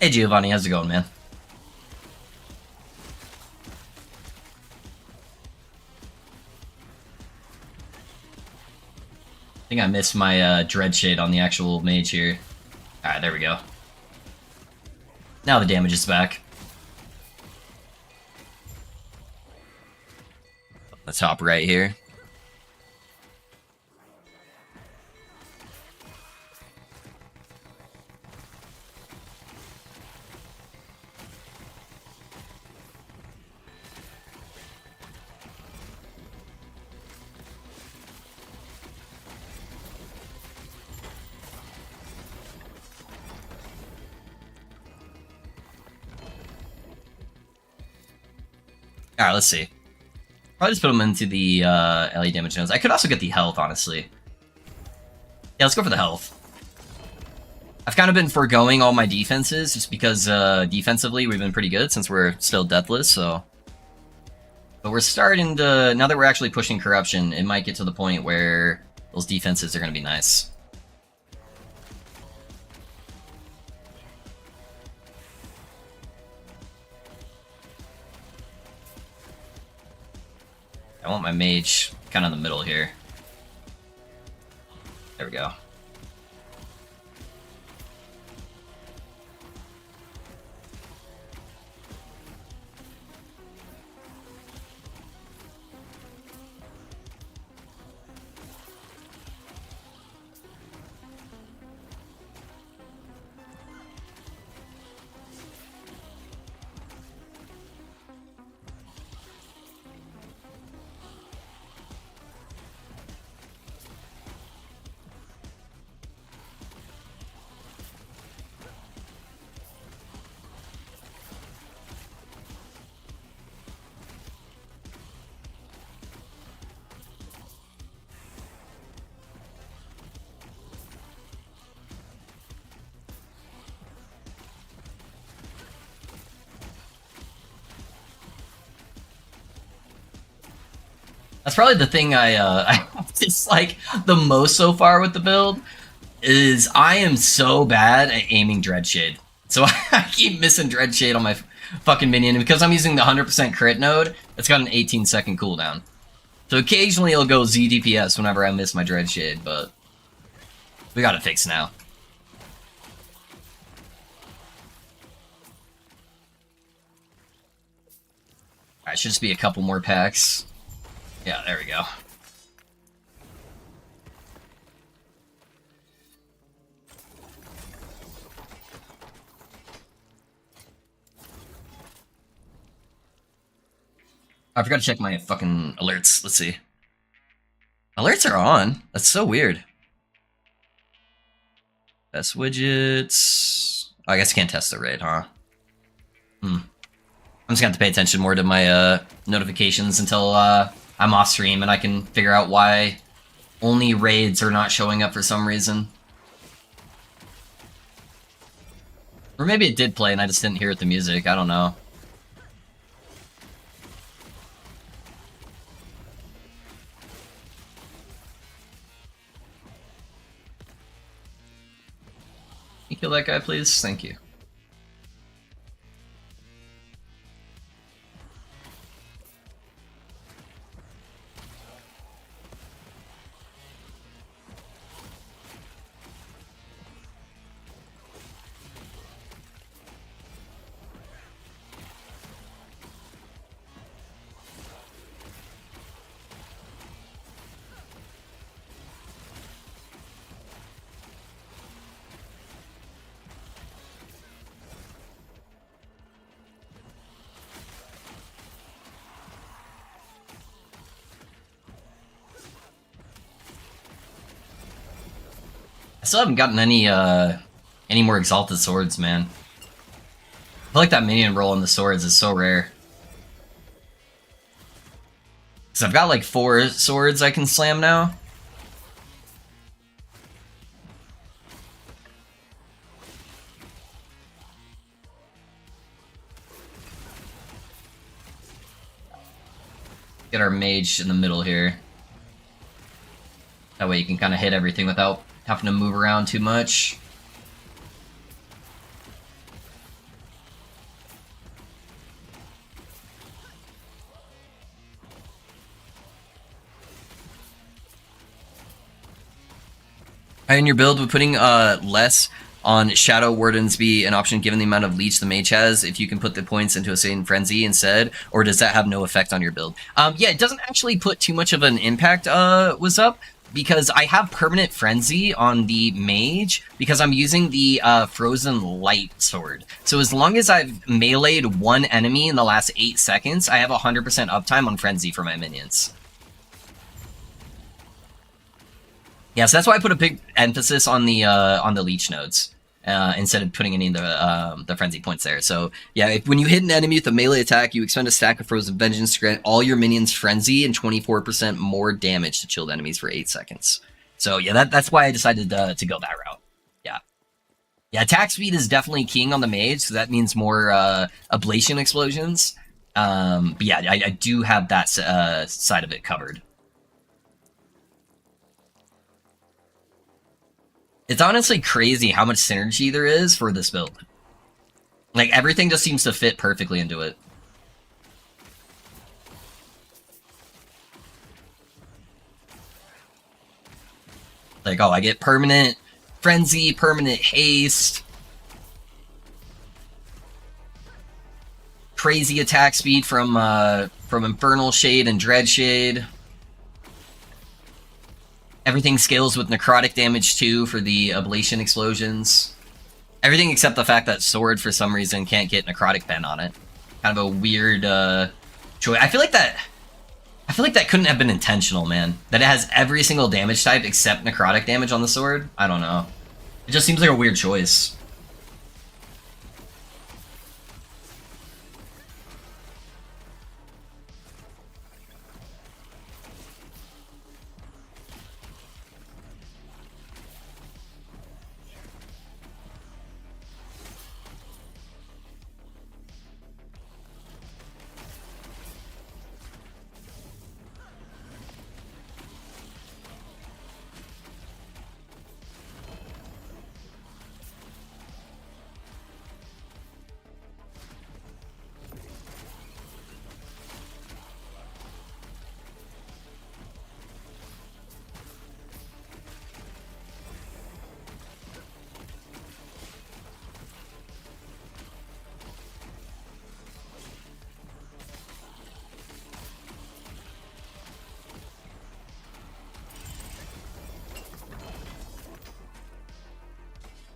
Hey Giovanni, how's it going, man? I think I missed my Dread Shade on the actual mage here. Alright, there we go. Now the damage is back. The top right here. Alright, let's see. Probably just put them into the LE damage nodes. I could also get the health, honestly. Yeah, let's go for the health. I've kind of been foregoing all my defenses just because defensively we've been pretty good since we're still deathless, so... But we're starting to... Now that we're actually pushing corruption, it might get to the point where those defenses are going to be nice. I want my mage kind of in the middle here. There we go. That's probably the thing I dislike the most so far with the build, is I am so bad at aiming Dreadshade. So I keep missing Dreadshade on my fucking minion, and because I'm using the 100% crit node, it's got an 18-second cooldown. So occasionally it'll go ZDPS whenever I miss my Dreadshade, but we got it fixed now. Alright, should just be a couple more packs. Yeah, there we go. I forgot to check my fucking alerts. Let's see. Alerts are on. That's so weird. Best widgets. Oh, I guess I can't test the raid, huh? I'm just gonna have to pay attention more to my notifications until I'm off stream and I can figure out why only raids are not showing up for some reason. Or maybe it did play and I just didn't hear it the music. I don't know. Can you kill that guy, please? Thank you. I still haven't gotten any more exalted swords, man. I feel like that minion roll on the swords is so rare. Cause I've got like 4 swords I can slam now. Get our mage in the middle here. That way you can kind of hit everything without having to move around too much. In your build, would putting less on Shadow Wardens be an option given the amount of leech the mage has if you can put the points into a Satan Frenzy instead, or does that have no effect on your build? Yeah, it doesn't actually put too much of an impact, what's up, because I have Permanent Frenzy on the mage because I'm using the Frozen Light Sword. So as long as I've meleeed one enemy in the last 8 seconds, I have 100% uptime on Frenzy for my minions. Yeah, so that's why I put a big emphasis on the leech nodes instead of putting any of the frenzy points there. So yeah, when you hit an enemy with a melee attack, you expend a stack of Frozen Vengeance to grant all your minions frenzy and 24% more damage to chilled enemies for 8 seconds. So yeah, that's why I decided to go that route. Yeah, yeah, attack speed is definitely king on the mage, so that means more ablation explosions. But yeah, I do have that side of it covered. It's honestly crazy how much synergy there is for this build. Like, everything just seems to fit perfectly into it. Like, oh, I get permanent frenzy, permanent haste, crazy attack speed from Infernal Shade and Dread Shade. Everything scales with necrotic damage too for the ablation explosions. Everything except the fact that sword for some reason can't get necrotic pen on it. Kind of a weird choice. I feel like that couldn't have been intentional, man. That it has every single damage type except necrotic damage on the sword. I don't know. It just seems like a weird choice.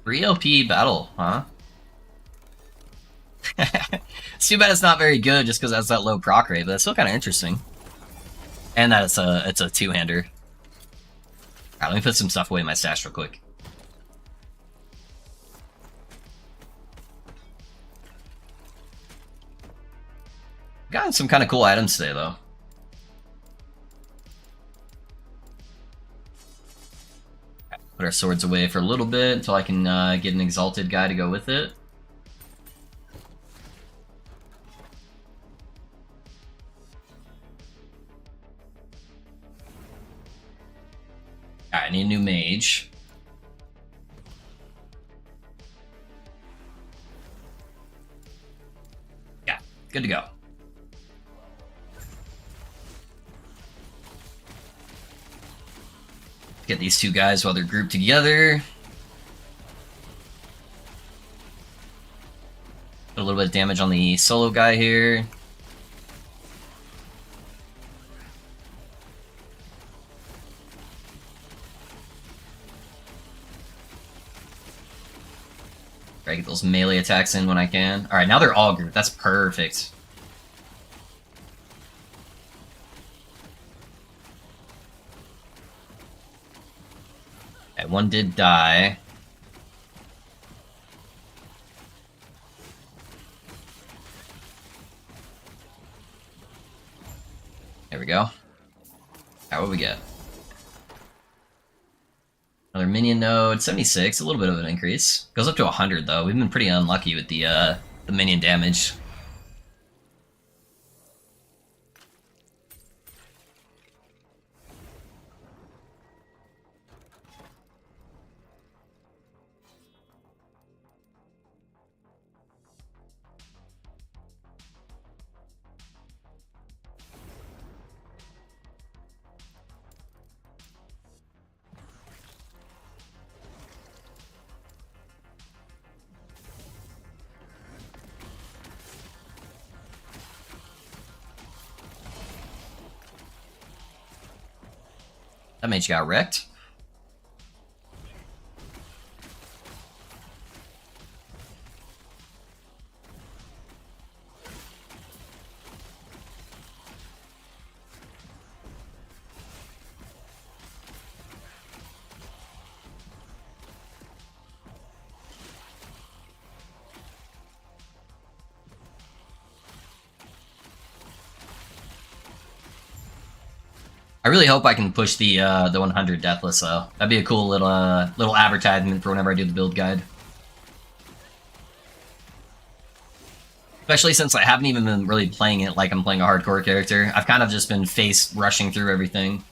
Three LP battle, huh? It's too bad it's not very good just because it has that low proc rate, but it's still kind of interesting. And that it's a two-hander. Alright, let me put some stuff away in my stash real quick. Got some kind of cool items today, though. Put our swords away for a little bit until I can get an exalted guy to go with it. Alright, I need a new mage. Yeah, good to go. Get these two guys while they're grouped together. Put a little bit of damage on the solo guy here. Try to get those melee attacks in when I can. Alright, now they're all grouped. That's perfect. Okay, one did die. There we go. Alright, what we get? Another minion node, 76, a little bit of an increase. Goes up to 100 though. We've been pretty unlucky with the minion damage. That mage got wrecked. I really hope I can push the 100 Deathless though. That'd be a cool little advertisement for whenever I do the build guide. Especially since I haven't even been really playing it like I'm playing a hardcore character. I've kind of just been face rushing through everything.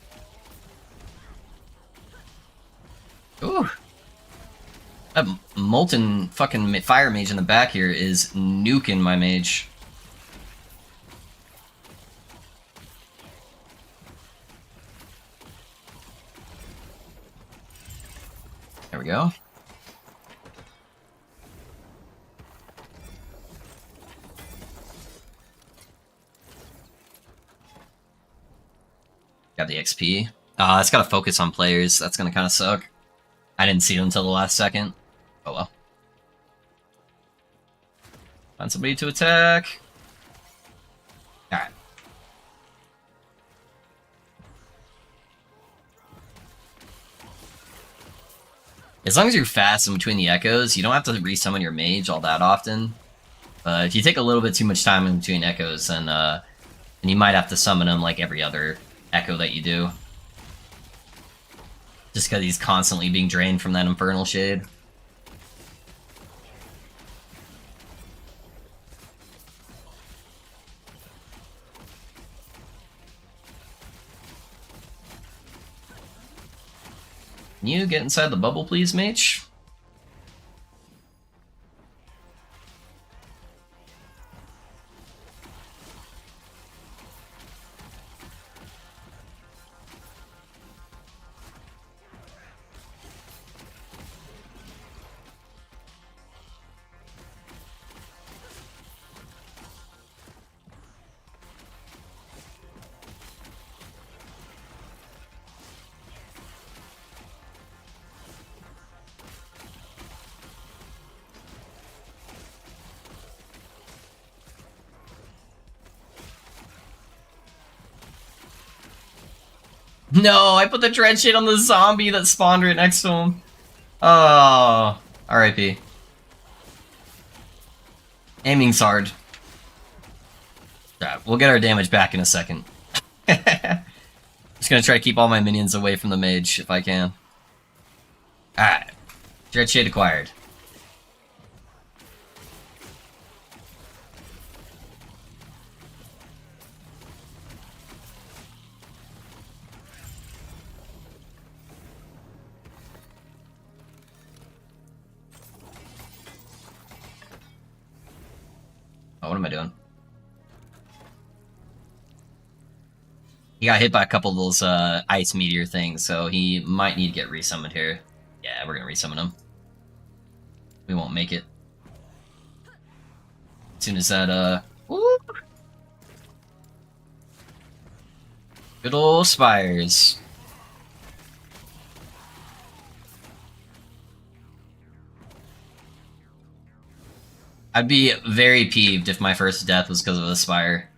Ooh. That molten fucking fire mage in the back here is nuking my mage. There we go. Got the XP. It's gotta focus on players. That's gonna kind of suck. I didn't see it until the last second. Oh well. Find somebody to attack. Alright. As long as you're fast in between the echoes, you don't have to resummon your mage all that often. If you take a little bit too much time in between echoes, then you might have to summon him like every other echo that you do. Just because he's constantly being drained from that Infernal Shade. Can you get inside the bubble, please, mage? No, I put the dread shade on the zombie that spawned right next to him. Oh, RIP. Aiming's hard. Yeah, we'll get our damage back in a second. Just gonna try to keep all my minions away from the mage if I can. Alright. Dread shade acquired. Oh, what am I doing? He got hit by a couple of those ice meteor things, so he might need to get resummoned here. Yeah, we're gonna resummon him. We won't make it. As soon as that, whoop. Good ol' spires. I'd be very peeved if my first death was because of the spire.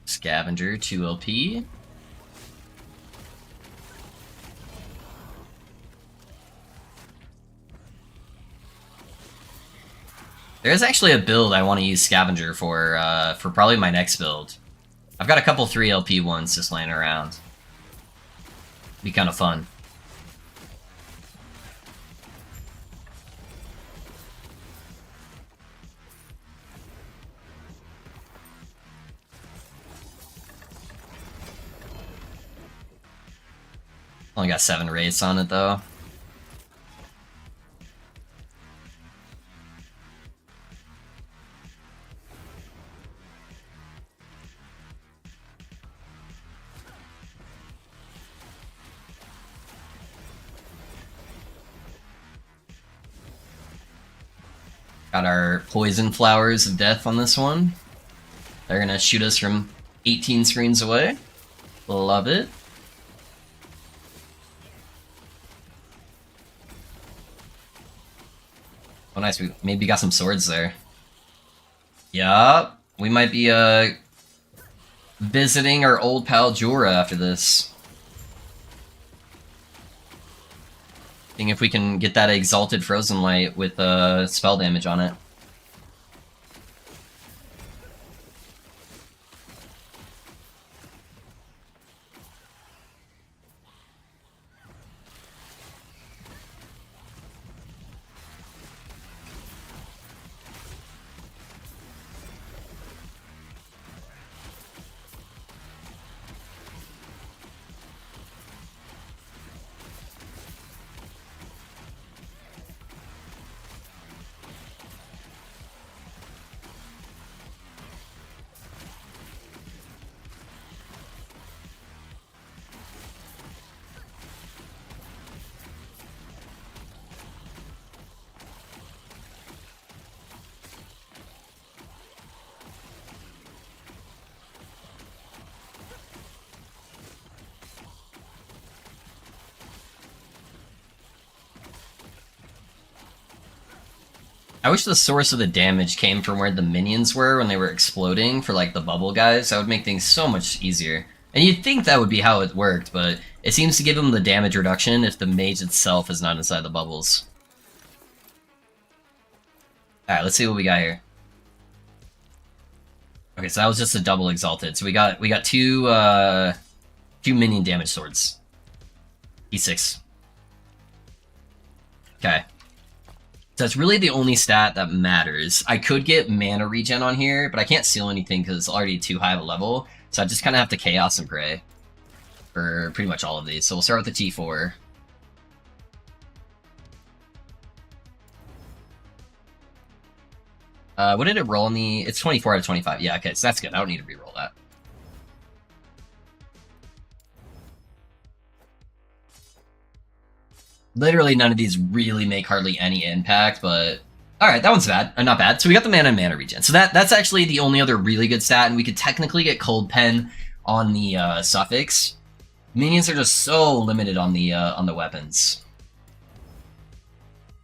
Scavenger, 2 LP. There's actually a build I want to use Scavenger for probably my next build. I've got a couple 3LP ones just laying around. Be kind of fun. Only got 7 wraiths on it though. Got our poison flowers of death on this one. They're gonna shoot us from 18 screens away. Love it. Oh nice, we maybe got some swords there. Yup. We might be visiting our old pal Jorah after this. Seeing if we can get that exalted frozen light with spell damage on it. I wish the source of the damage came from where the minions were when they were exploding for like the bubble guys. That would make things so much easier. And you'd think that would be how it worked, but it seems to give them the damage reduction if the mage itself is not inside the bubbles. Alright, let's see what we got here. Okay, so that was just a double exalted. So we got two minion damage swords. E6. Okay. So that's really the only stat that matters. I could get mana regen on here, but I can't seal anything because it's already too high of a level. So I just kind of have to chaos and pray for pretty much all of these. So we'll start with the T4. What did it roll me? It's 24 out of 25. Yeah, okay, so that's good. I don't need to reroll that. Literally none of these really make hardly any impact, but alright, that one's bad. Not bad. So we got the mana and mana regen. So that's actually the only other really good stat, and we could technically get Cold Pen on the suffix. Minions are just so limited on the weapons.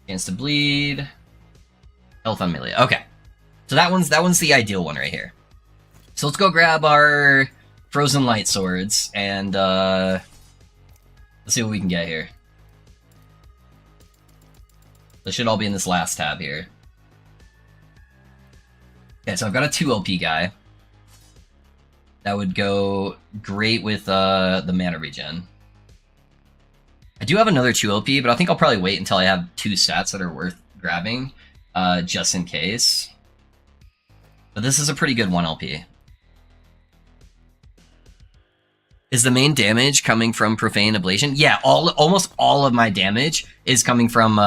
Chance to bleed. Health on melee. Okay. So that one's the ideal one right here. So let's go grab our Frozen Light Swords, and let's see what we can get here. They should all be in this last tab here. Okay, so I've got a 2 LP guy. That would go great with the mana regen. I do have another 2 LP, but I think I'll probably wait until I have 2 stats that are worth grabbing, just in case. But this is a pretty good 1 LP. Is the main damage coming from Profane Oblation? Yeah, almost all of my damage is coming from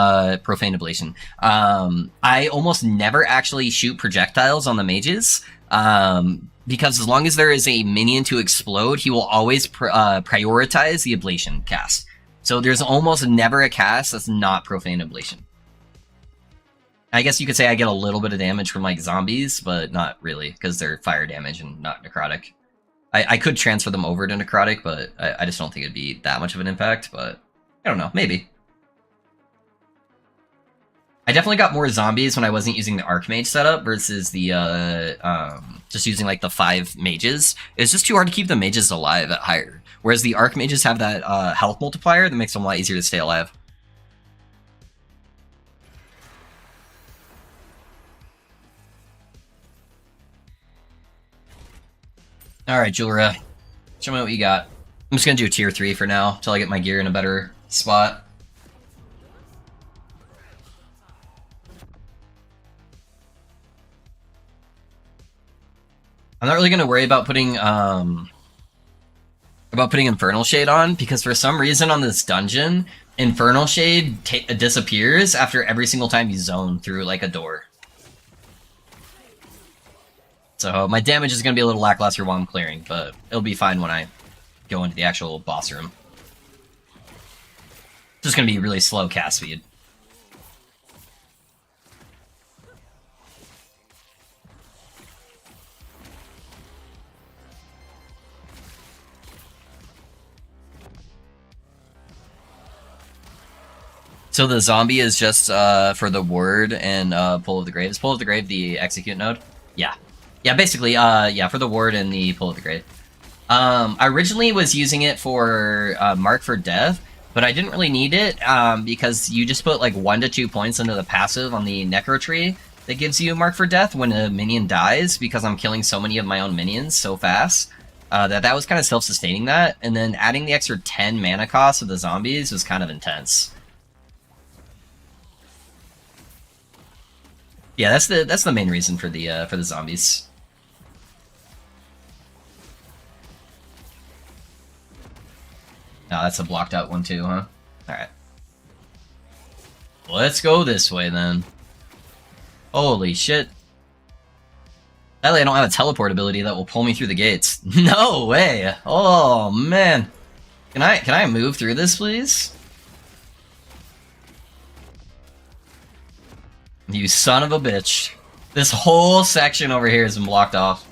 Profane Oblation. I almost never actually shoot projectiles on the mages, because as long as there is a minion to explode, he will always prioritize the Oblation cast. So there's almost never a cast that's not Profane Oblation. I guess you could say I get a little bit of damage from like zombies, but not really, because they're fire damage and not necrotic. I could transfer them over to necrotic, but I just don't think it'd be that much of an impact, but I don't know, maybe. I definitely got more zombies when I wasn't using the Archmage setup versus the, just using like the 5 mages. It's just too hard to keep the mages alive at higher. Whereas the Archmages have that health multiplier that makes them a lot easier to stay alive. Alright, Julra. Show me what you got. I'm just gonna do tier 3 for now, till I get my gear in a better spot. I'm not really gonna worry about putting Infernal Shade on, because for some reason on this dungeon, Infernal Shade disappears after every single time you zone through like a door. So my damage is going to be a little lackluster while I'm clearing, but it'll be fine when I go into the actual boss room. It's just going to be really slow cast speed. So the zombie is just for the word and Pull of the Grave. Is Pull of the Grave the execute node? Yeah. Yeah, basically, yeah, for the ward and the Pull of the Grave. I originally was using it for Mark for Death, but I didn't really need it because you just put like 1 to 2 points into the passive on the Necro tree that gives you Mark for Death when a minion dies, because I'm killing so many of my own minions so fast. That was kind of self-sustaining that, and then adding the extra 10 mana cost of the zombies was kind of intense. Yeah, that's the main reason for the zombies. Oh, that's a blocked out one too, huh? Alright. Let's go this way then. Holy shit. Sadly, I don't have a teleport ability that will pull me through the gates. No way! Oh man. Can I move through this, please? You son of a bitch. This whole section over here has been blocked off.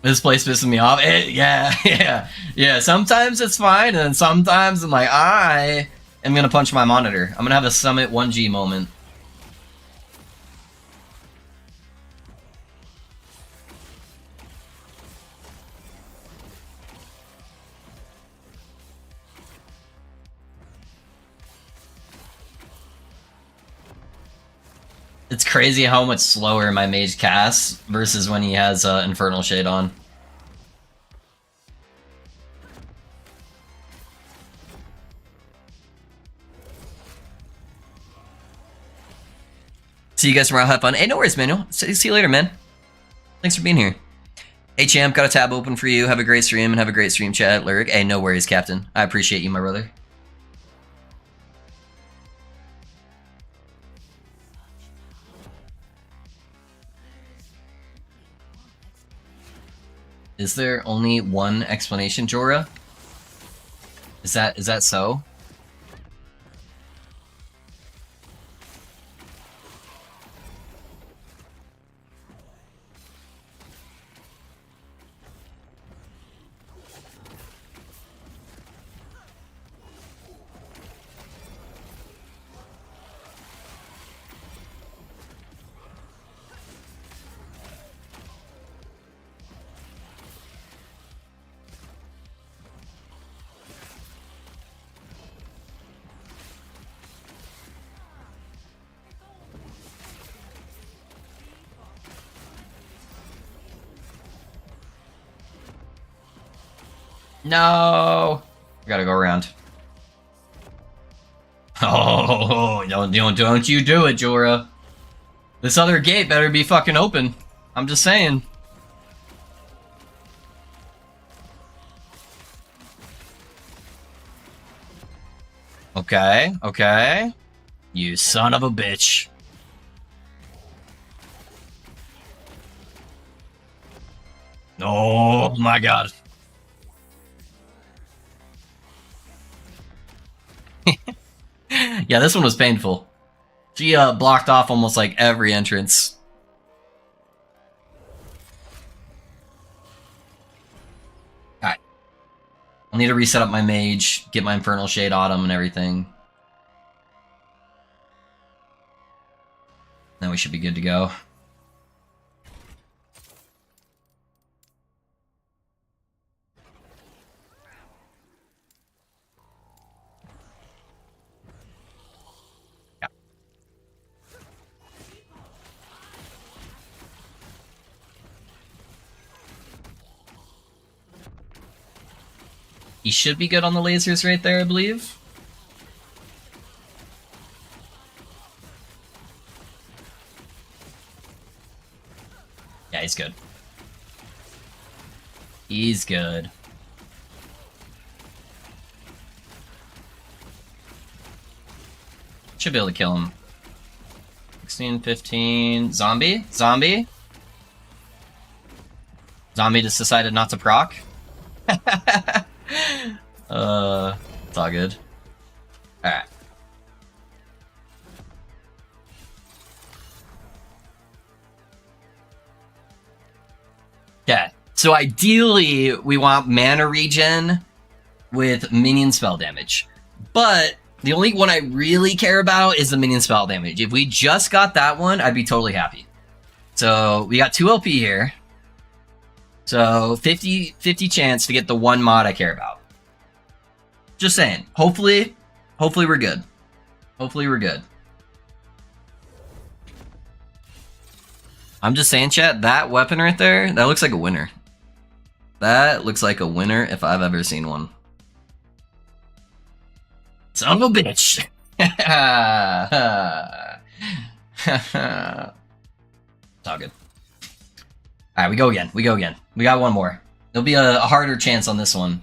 This place pisses me off. Yeah. Sometimes it's fine, and then sometimes I'm like, I am gonna punch my monitor. I'm gonna have a Summit 1G moment. It's crazy how much slower my mage casts versus when he has Infernal Shade on. See you guys tomorrow. Have fun. Hey, no worries, Manuel. See you later, man. Thanks for being here. Hey, champ, got a tab open for you. Have a great stream and have a great stream chat, Lyric. Hey, no worries, Captain. I appreciate you, my brother. Is there only one explanation, Jorah? Is that so? No! I gotta go around. Oh, don't you do it, Jorah. This other gate better be fucking open. I'm just saying. Okay, okay. You son of a bitch. Oh my god. Yeah, this one was painful. She blocked off almost like every entrance. Alright. I'll need to reset up my mage, get my Infernal Shade Autumn and everything. Then we should be good to go. He should be good on the lasers right there, I believe. Yeah, he's good. He's good. Should be able to kill him. 16, 15... Zombie? Zombie? Zombie just decided not to proc? It's all good. Alright. Yeah, so ideally, we want mana regen with minion spell damage. But the only one I really care about is the minion spell damage. If we just got that one, I'd be totally happy. So, we got 2 LP here. So, 50 chance to get the one mod I care about. Just saying. Hopefully we're good. Hopefully we're good. I'm just saying, chat, that weapon right there, that looks like a winner. That looks like a winner if I've ever seen one. Son of a bitch! It's all good. Alright, we go again. We go again. We got one more. There'll be a harder chance on this one.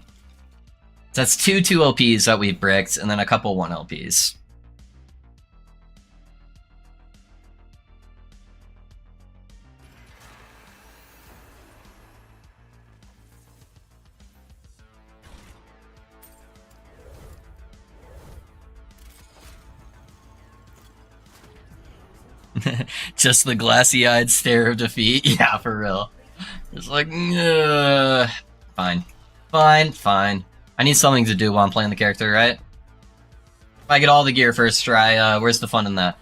So that's 2 LPs that we've bricked, and then a couple 1 LPs. Just the glassy-eyed stare of defeat. Yeah, for real. It's like, fine. Fine. I need something to do while I'm playing the character, right? If I get all the gear first try, where's the fun in that?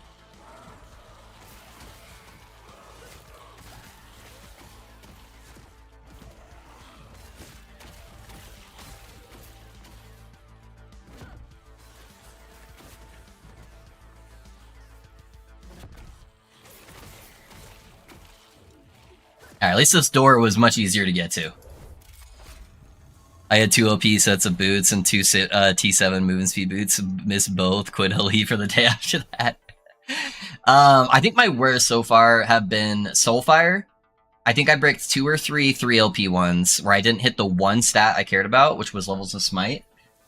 Alright, at least this door was much easier to get to. I had 2 OP sets of boots and 2 T7 movement speed boots. Missed both. Quit Hilly for the day after that. I think my worst so far have been Soulfire. I think I bricked 2 or 3 3LP ones where I didn't hit the one stat I cared about, which was levels of smite.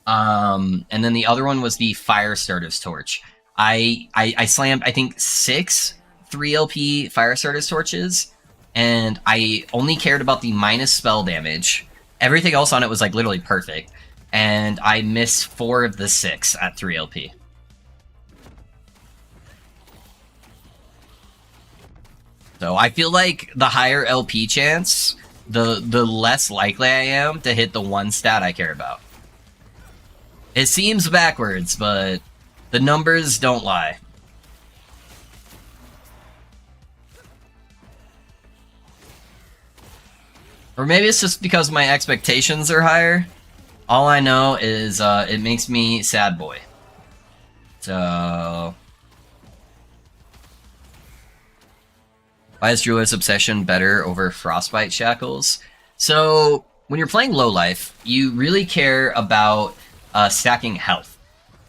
And then the other one was the Firestarter's Torch. I slammed, I think, 6 3LP Firestarter's Torches, and I only cared about the minus spell damage. Everything else on it was like literally perfect, and I missed 4 of the 6 at 3LP. So I feel like the higher LP chance, the less likely I am to hit the one stat I care about. It seems backwards, but the numbers don't lie. Or maybe it's just because my expectations are higher. All I know is it makes me sad boy. So... why is Druid's Obsession better over Frostbite Shackles? So, when you're playing low life, you really care about stacking health.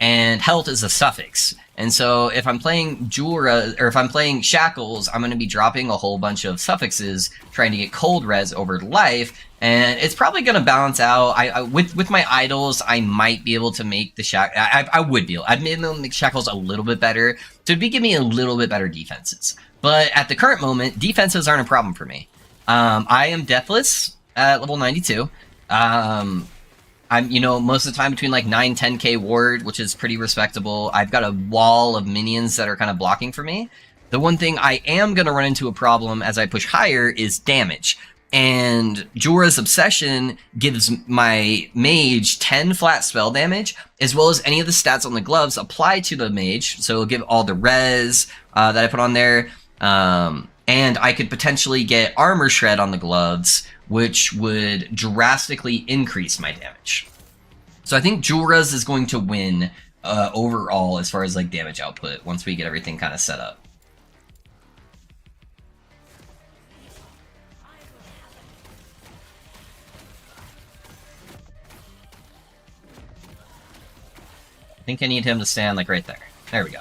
And health is a suffix. And so, if I'm playing Jura, or if I'm playing Shackles, I'm going to be dropping a whole bunch of suffixes, trying to get cold res over life, and it's probably going to balance out. With my idols, I might be able to make the I'd be able to make Shackles a little bit better, to give me a little bit better defenses. But at the current moment, defenses aren't a problem for me. I am Deathless at level 92. I'm, most of the time between like 9-10k ward, which is pretty respectable. I've got a wall of minions that are kind of blocking for me. The one thing I am going to run into a problem as I push higher is damage. And Jorah's Obsession gives my mage 10 flat spell damage, as well as any of the stats on the gloves apply to the mage. So it'll give all the res that I put on there. And I could potentially get Armor Shred on the gloves, which would drastically increase my damage. So I think Jorah's is going to win overall as far as like damage output once we get everything kind of set up. I think I need him to stand, like, right there. There we go.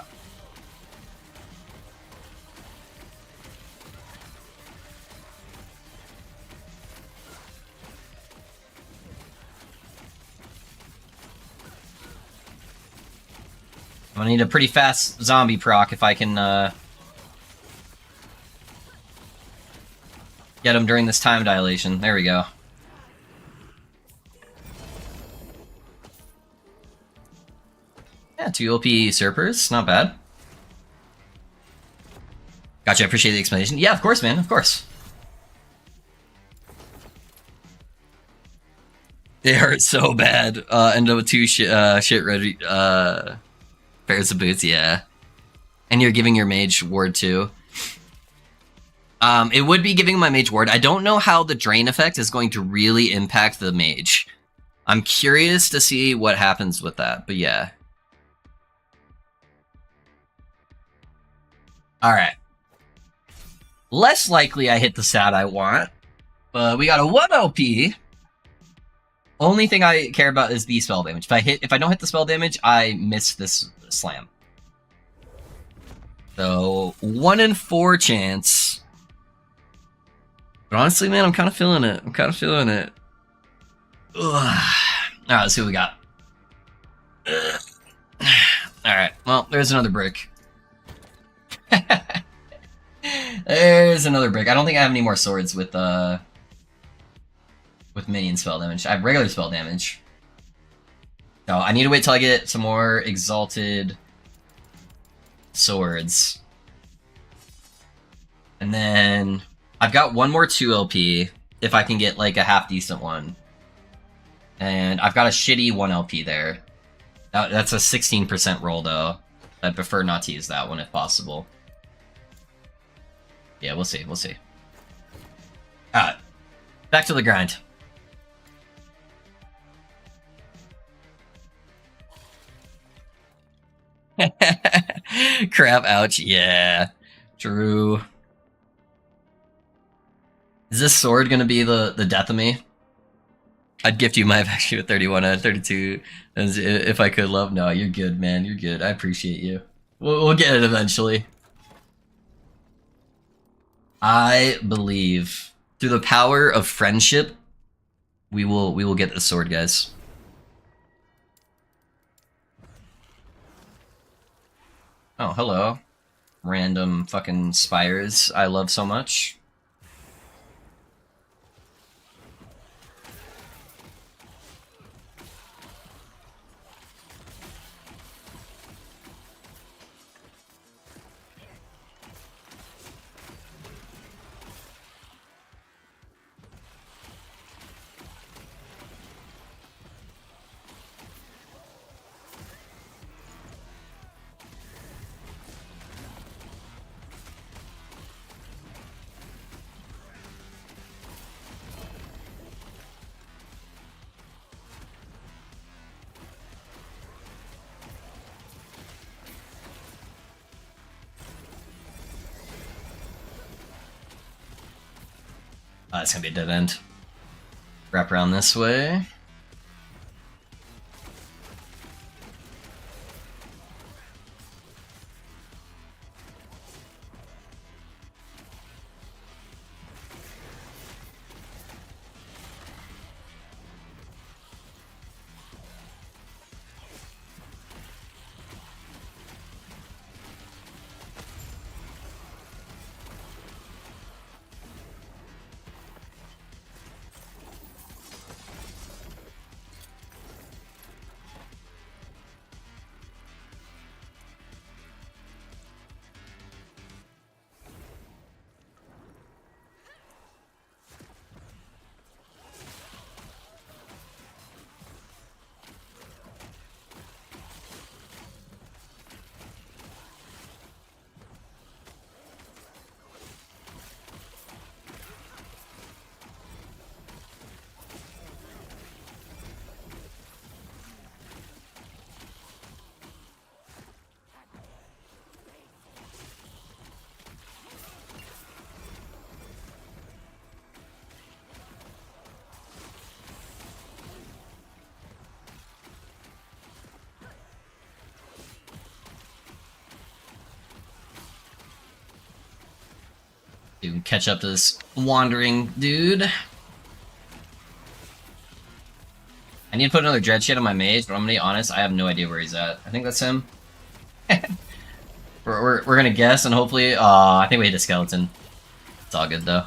I'm gonna need a pretty fast zombie proc if I can, get him during this time dilation. There we go. Yeah, 2 OP usurpers, not bad. Gotcha, I appreciate the explanation. Yeah, of course, man, of course. They hurt so bad. End up with 2 shit ready, pairs of boots, yeah. And you're giving your mage ward too. It would be giving my mage ward. I don't know how the drain effect is going to really impact the mage. I'm curious to see what happens with that, but yeah. Alright. Less likely I hit the stat I want, but we got a 1 OP. Only thing I care about is the spell damage. If I don't hit the spell damage, I miss this slam. So 1 in 4 chance. But honestly, man, I'm kind of feeling it. Ugh. Alright, let's see what we got. Alright, well, there's another brick. There's another brick. I don't think I have any more swords with minion spell damage. I have regular spell damage. So I need to wait till I get some more exalted swords. And then I've got one more 2 LP if I can get like a half decent one. And I've got a shitty 1 LP there. That's a 16% roll though. I'd prefer not to use that one if possible. Yeah, we'll see, Alright. Back to the grind. Crap, ouch, yeah. True. Is this sword gonna be the death of me? I'd gift you my actually with 31 out of 32 if I could, love. No, you're good, man. You're good. I appreciate you. We'll get it eventually. I believe through the power of friendship, we will get the sword, guys. Oh, hello. Random fucking spires I love so much. It's gonna be a dead end. Wrap around this way. Dude, catch up to this wandering dude. I need to put another dread shit on my mage, but I'm gonna be honest, I have no idea where he's at. I think that's him. we're gonna guess and hopefully... I think we hit a skeleton. It's all good though.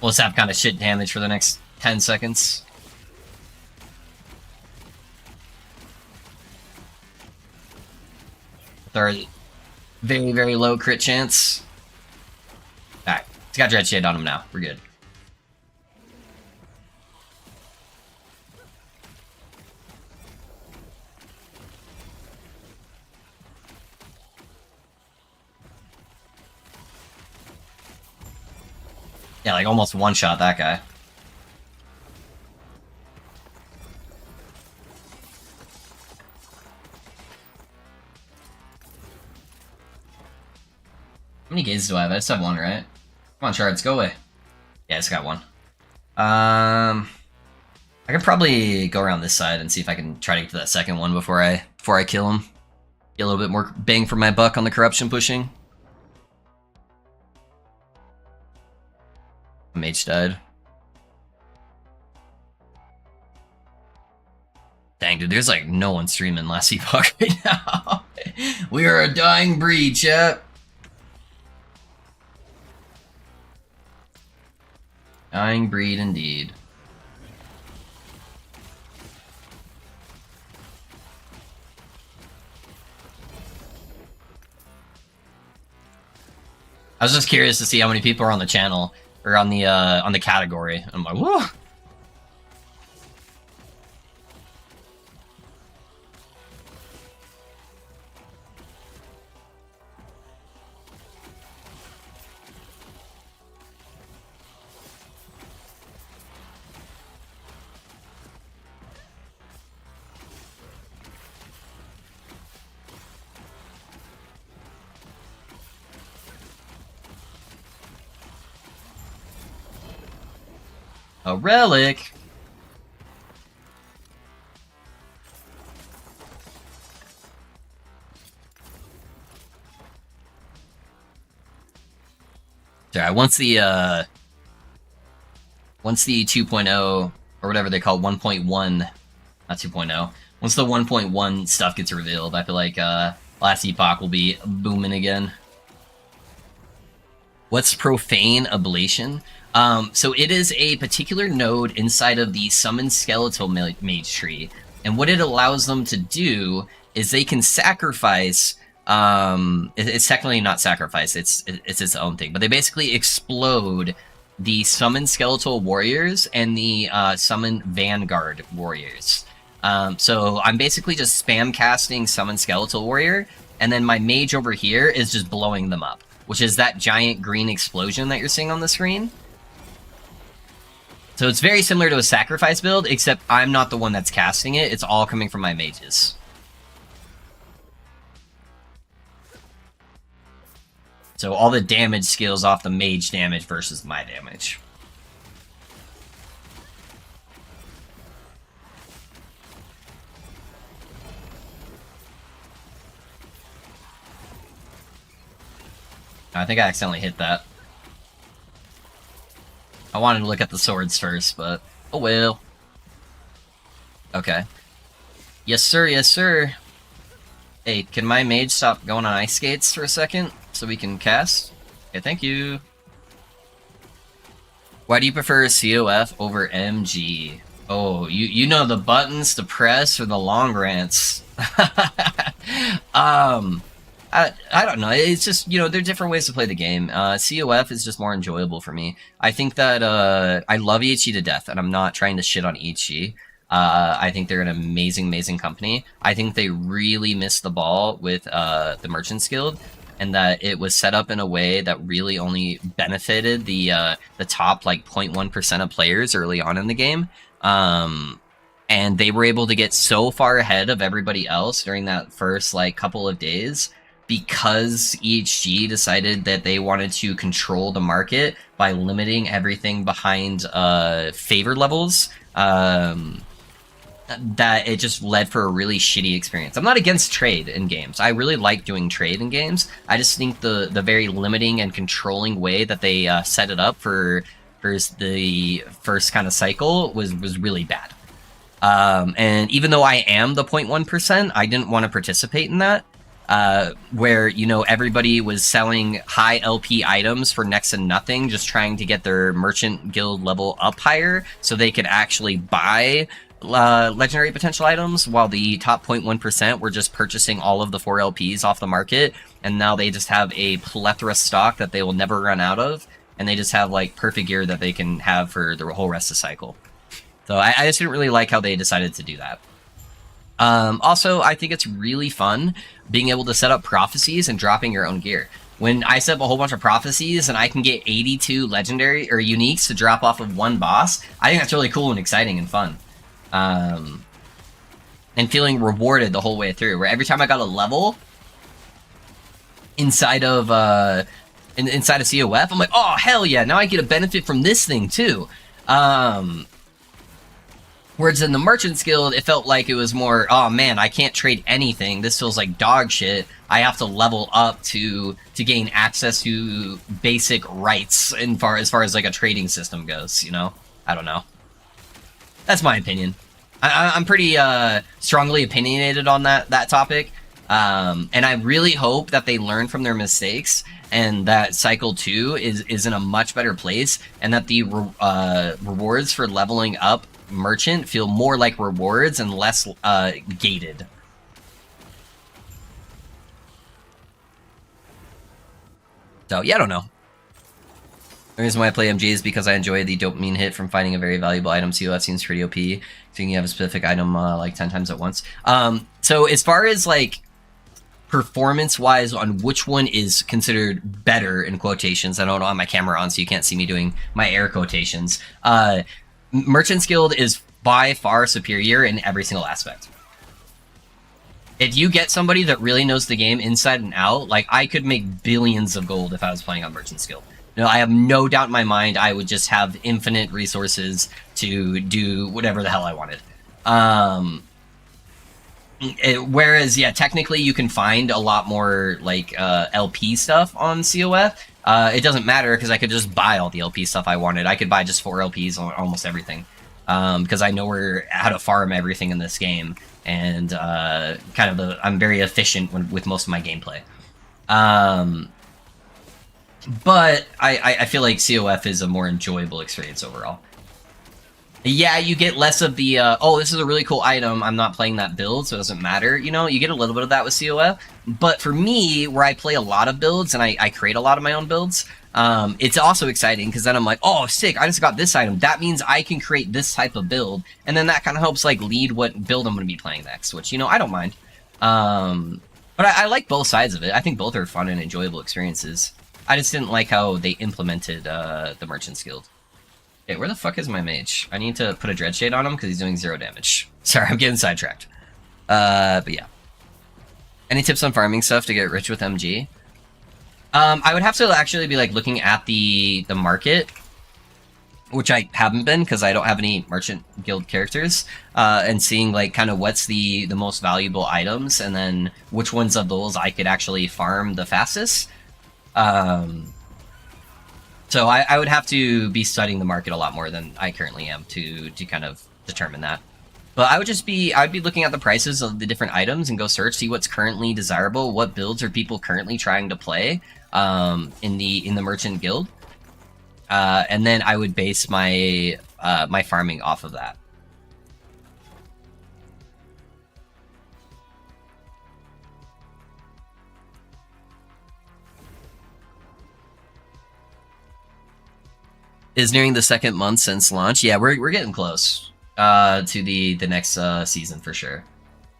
We'll just have kind of shit damage for the next 10 seconds. With our very, very low crit chance. Alright, it's got dread shade on him now. We're good. Yeah, like almost one-shot that guy. How many gazes do I have? I just have one, right? Come on, shards, go away. Yeah, it's got one. I could probably go around this side and see if I can try to get to that second one before I kill him. Get a little bit more bang for my buck on the corruption pushing. Mage died. Dang, dude, there's like no one streaming Last Epoch right now. We are a dying breed, chat. Dying breed indeed. I was just curious to see how many people are on the channel or on the category. I'm like, whoa. A relic. Sorry, once the 2.0 or whatever they call 1.1, not 2.0. Once the 1.1 stuff gets revealed, I feel like Last Epoch will be booming again. What's Profane Oblation? So it is a particular node inside of the Summon Skeletal Mage tree, and what it allows them to do is they can sacrifice. It's technically not sacrifice; it's its own thing. But they basically explode the Summon Skeletal Warriors and the Summon Vanguard Warriors. So I'm basically just spam casting Summon Skeletal Warrior, and then my mage over here is just blowing them up, which is that giant green explosion that you're seeing on the screen. So it's very similar to a sacrifice build, except I'm not the one that's casting it. It's all coming from my mages. So all the damage scales off the mage damage versus my damage. I think I accidentally hit that. I wanted to look at the swords first, but oh well. Okay. Yes, sir, yes, sir. Hey, can my mage stop going on ice skates for a second so we can cast? Okay, thank you. Why do you prefer COF over MG? Oh, you know the buttons to press or the long rants. I don't know. It's just, you know, there are different ways to play the game. COF is just more enjoyable for me. I think that I love EHG to death, and I'm not trying to shit on EHG. I think they're an amazing, amazing company. I think they really missed the ball with the Merchants Guild, and that it was set up in a way that really only benefited the top like 0.1% of players early on in the game. And they were able to get so far ahead of everybody else during that first like couple of days, because EHG decided that they wanted to control the market by limiting everything behind favor levels. that it just led for a really shitty experience. I'm not against trade in games. I really like doing trade in games. I just think the very limiting and controlling way that they set it up for the first kind of cycle was really bad. And even though I am the 0.1%, I didn't want to participate in that. Where, you know, everybody was selling high LP items for next to nothing, just trying to get their merchant guild level up higher so they could actually buy legendary potential items, while the top 0.1% were just purchasing all of the 4 LPs off the market, and now they just have a plethora stock that they will never run out of, and they just have like perfect gear that they can have for the whole rest of the cycle. So I just didn't really like how they decided to do that. Also, I think it's really fun being able to set up prophecies and dropping your own gear. When I set up a whole bunch of prophecies and I can get 82 legendary or uniques to drop off of one boss, I think that's really cool and exciting and fun. And feeling rewarded the whole way through, where every time I got a level inside of inside of COF, I'm like, oh hell yeah, now I get a benefit from this thing too. Whereas in the Merchant's Guild, it felt like it was more, oh man, I can't trade anything. This feels like dog shit. I have to level up to gain access to basic rights as far as like a trading system goes, you know? I don't know. That's my opinion. I'm pretty strongly opinionated on that topic. And I really hope that they learn from their mistakes and that Cycle 2 is in a much better place, and that the rewards for leveling up Merchant feel more like rewards and less gated. So, yeah, I don't know. The reason why I play MG is because I enjoy the dopamine hit from finding a very valuable item. COF seems pretty OP. So you have a specific item like 10 times at once. So as far as like performance-wise on which one is considered better in quotations, I don't have my camera on so you can't see me doing my air quotations. Merchant's Guild is by far superior in every single aspect. If you get somebody that really knows the game inside and out, like I could make billions of gold if I was playing on Merchant's Guild. You know, I have no doubt in my mind I would just have infinite resources to do whatever the hell I wanted. Whereas, yeah, technically you can find a lot more like LP stuff on COF. It doesn't matter because I could just buy all the LP stuff I wanted. I could buy just 4 LPs on almost everything because I know how to farm everything in this game, and I'm very efficient with most of my gameplay. But I feel like COF is a more enjoyable experience overall. Yeah, you get less of the, oh, this is a really cool item, I'm not playing that build, so it doesn't matter, you know? You get a little bit of that with COF. But for me, where I play a lot of builds, and I create a lot of my own builds, it's also exciting, because then I'm like, oh, sick, I just got this item. That means I can create this type of build, and then that kind of helps, like, lead what build I'm going to be playing next, which, you know, I don't mind. But I like both sides of it. I think both are fun and enjoyable experiences. I just didn't like how they implemented the Merchant's Guild. Okay, where the fuck is my mage? I need to put a Dread Shade on him because he's doing 0 damage. Sorry, I'm getting sidetracked. But yeah. Any tips on farming stuff to get rich with MG? I would have to actually be like looking at the market, which I haven't been because I don't have any Merchant Guild characters, and seeing like kind of what's the most valuable items, and then which ones of those I could actually farm the fastest. So I would have to be studying the market a lot more than I currently am to kind of determine that. But I'd be looking at the prices of the different items and go search, see what's currently desirable, what builds are people currently trying to play in the Merchant Guild, and then I would base my my farming off of that. Is nearing the 2nd month since launch. Yeah, we're getting close to the next season for sure.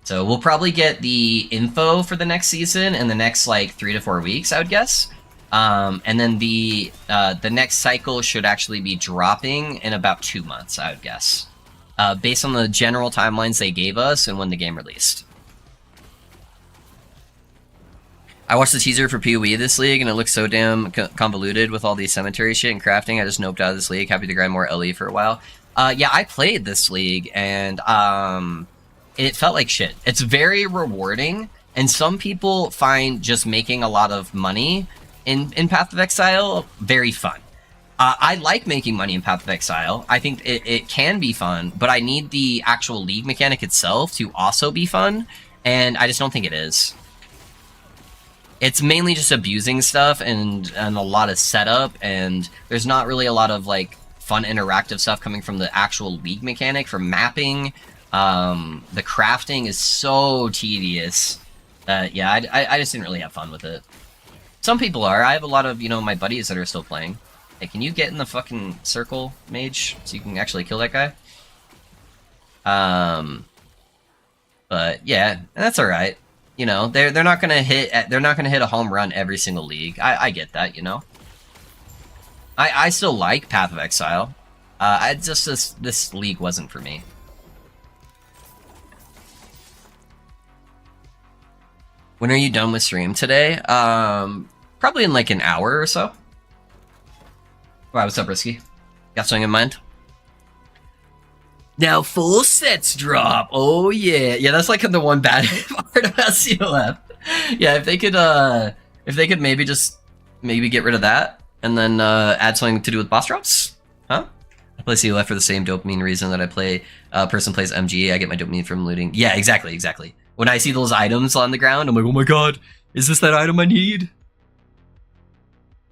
So we'll probably get the info for the next season in the next like 3 to 4 weeks, I would guess. And then the next cycle should actually be dropping in about 2 months, I would guess, based on the general timelines they gave us and when the game released. I watched the teaser for PoE this league, and it looks so damn convoluted with all the cemetery shit and crafting. I just noped out of this league. Happy to grind more LE for a while. Yeah, I played this league, and it felt like shit. It's very rewarding, and some people find just making a lot of money in Path of Exile very fun. I like making money in Path of Exile. I think it can be fun, but I need the actual league mechanic itself to also be fun, and I just don't think it is. It's mainly just abusing stuff and a lot of setup, and there's not really a lot of, like, fun interactive stuff coming from the actual league mechanic, from mapping. The crafting is so tedious that, yeah, I just didn't really have fun with it. Some people are. I have a lot of, you know, my buddies that are still playing. Hey, can you get in the fucking circle, mage, so you can actually kill that guy? But yeah, that's all right. You know, they're not gonna hit a home run every single league. I get that, you know. I still like Path of Exile. I just this league wasn't for me. When are you done with stream today? Probably in like an hour or so. Wow, what's up, Risky? Got something in mind? Now full sets drop. Oh yeah, yeah. That's like the one bad part about COF. Yeah, if they could maybe get rid of that and then add something to do with boss drops, huh? I play COF for the same dopamine reason that I play. Person plays MG. I get my dopamine from looting. Yeah, exactly. When I see those items on the ground, I'm like, oh my god, is this that item I need?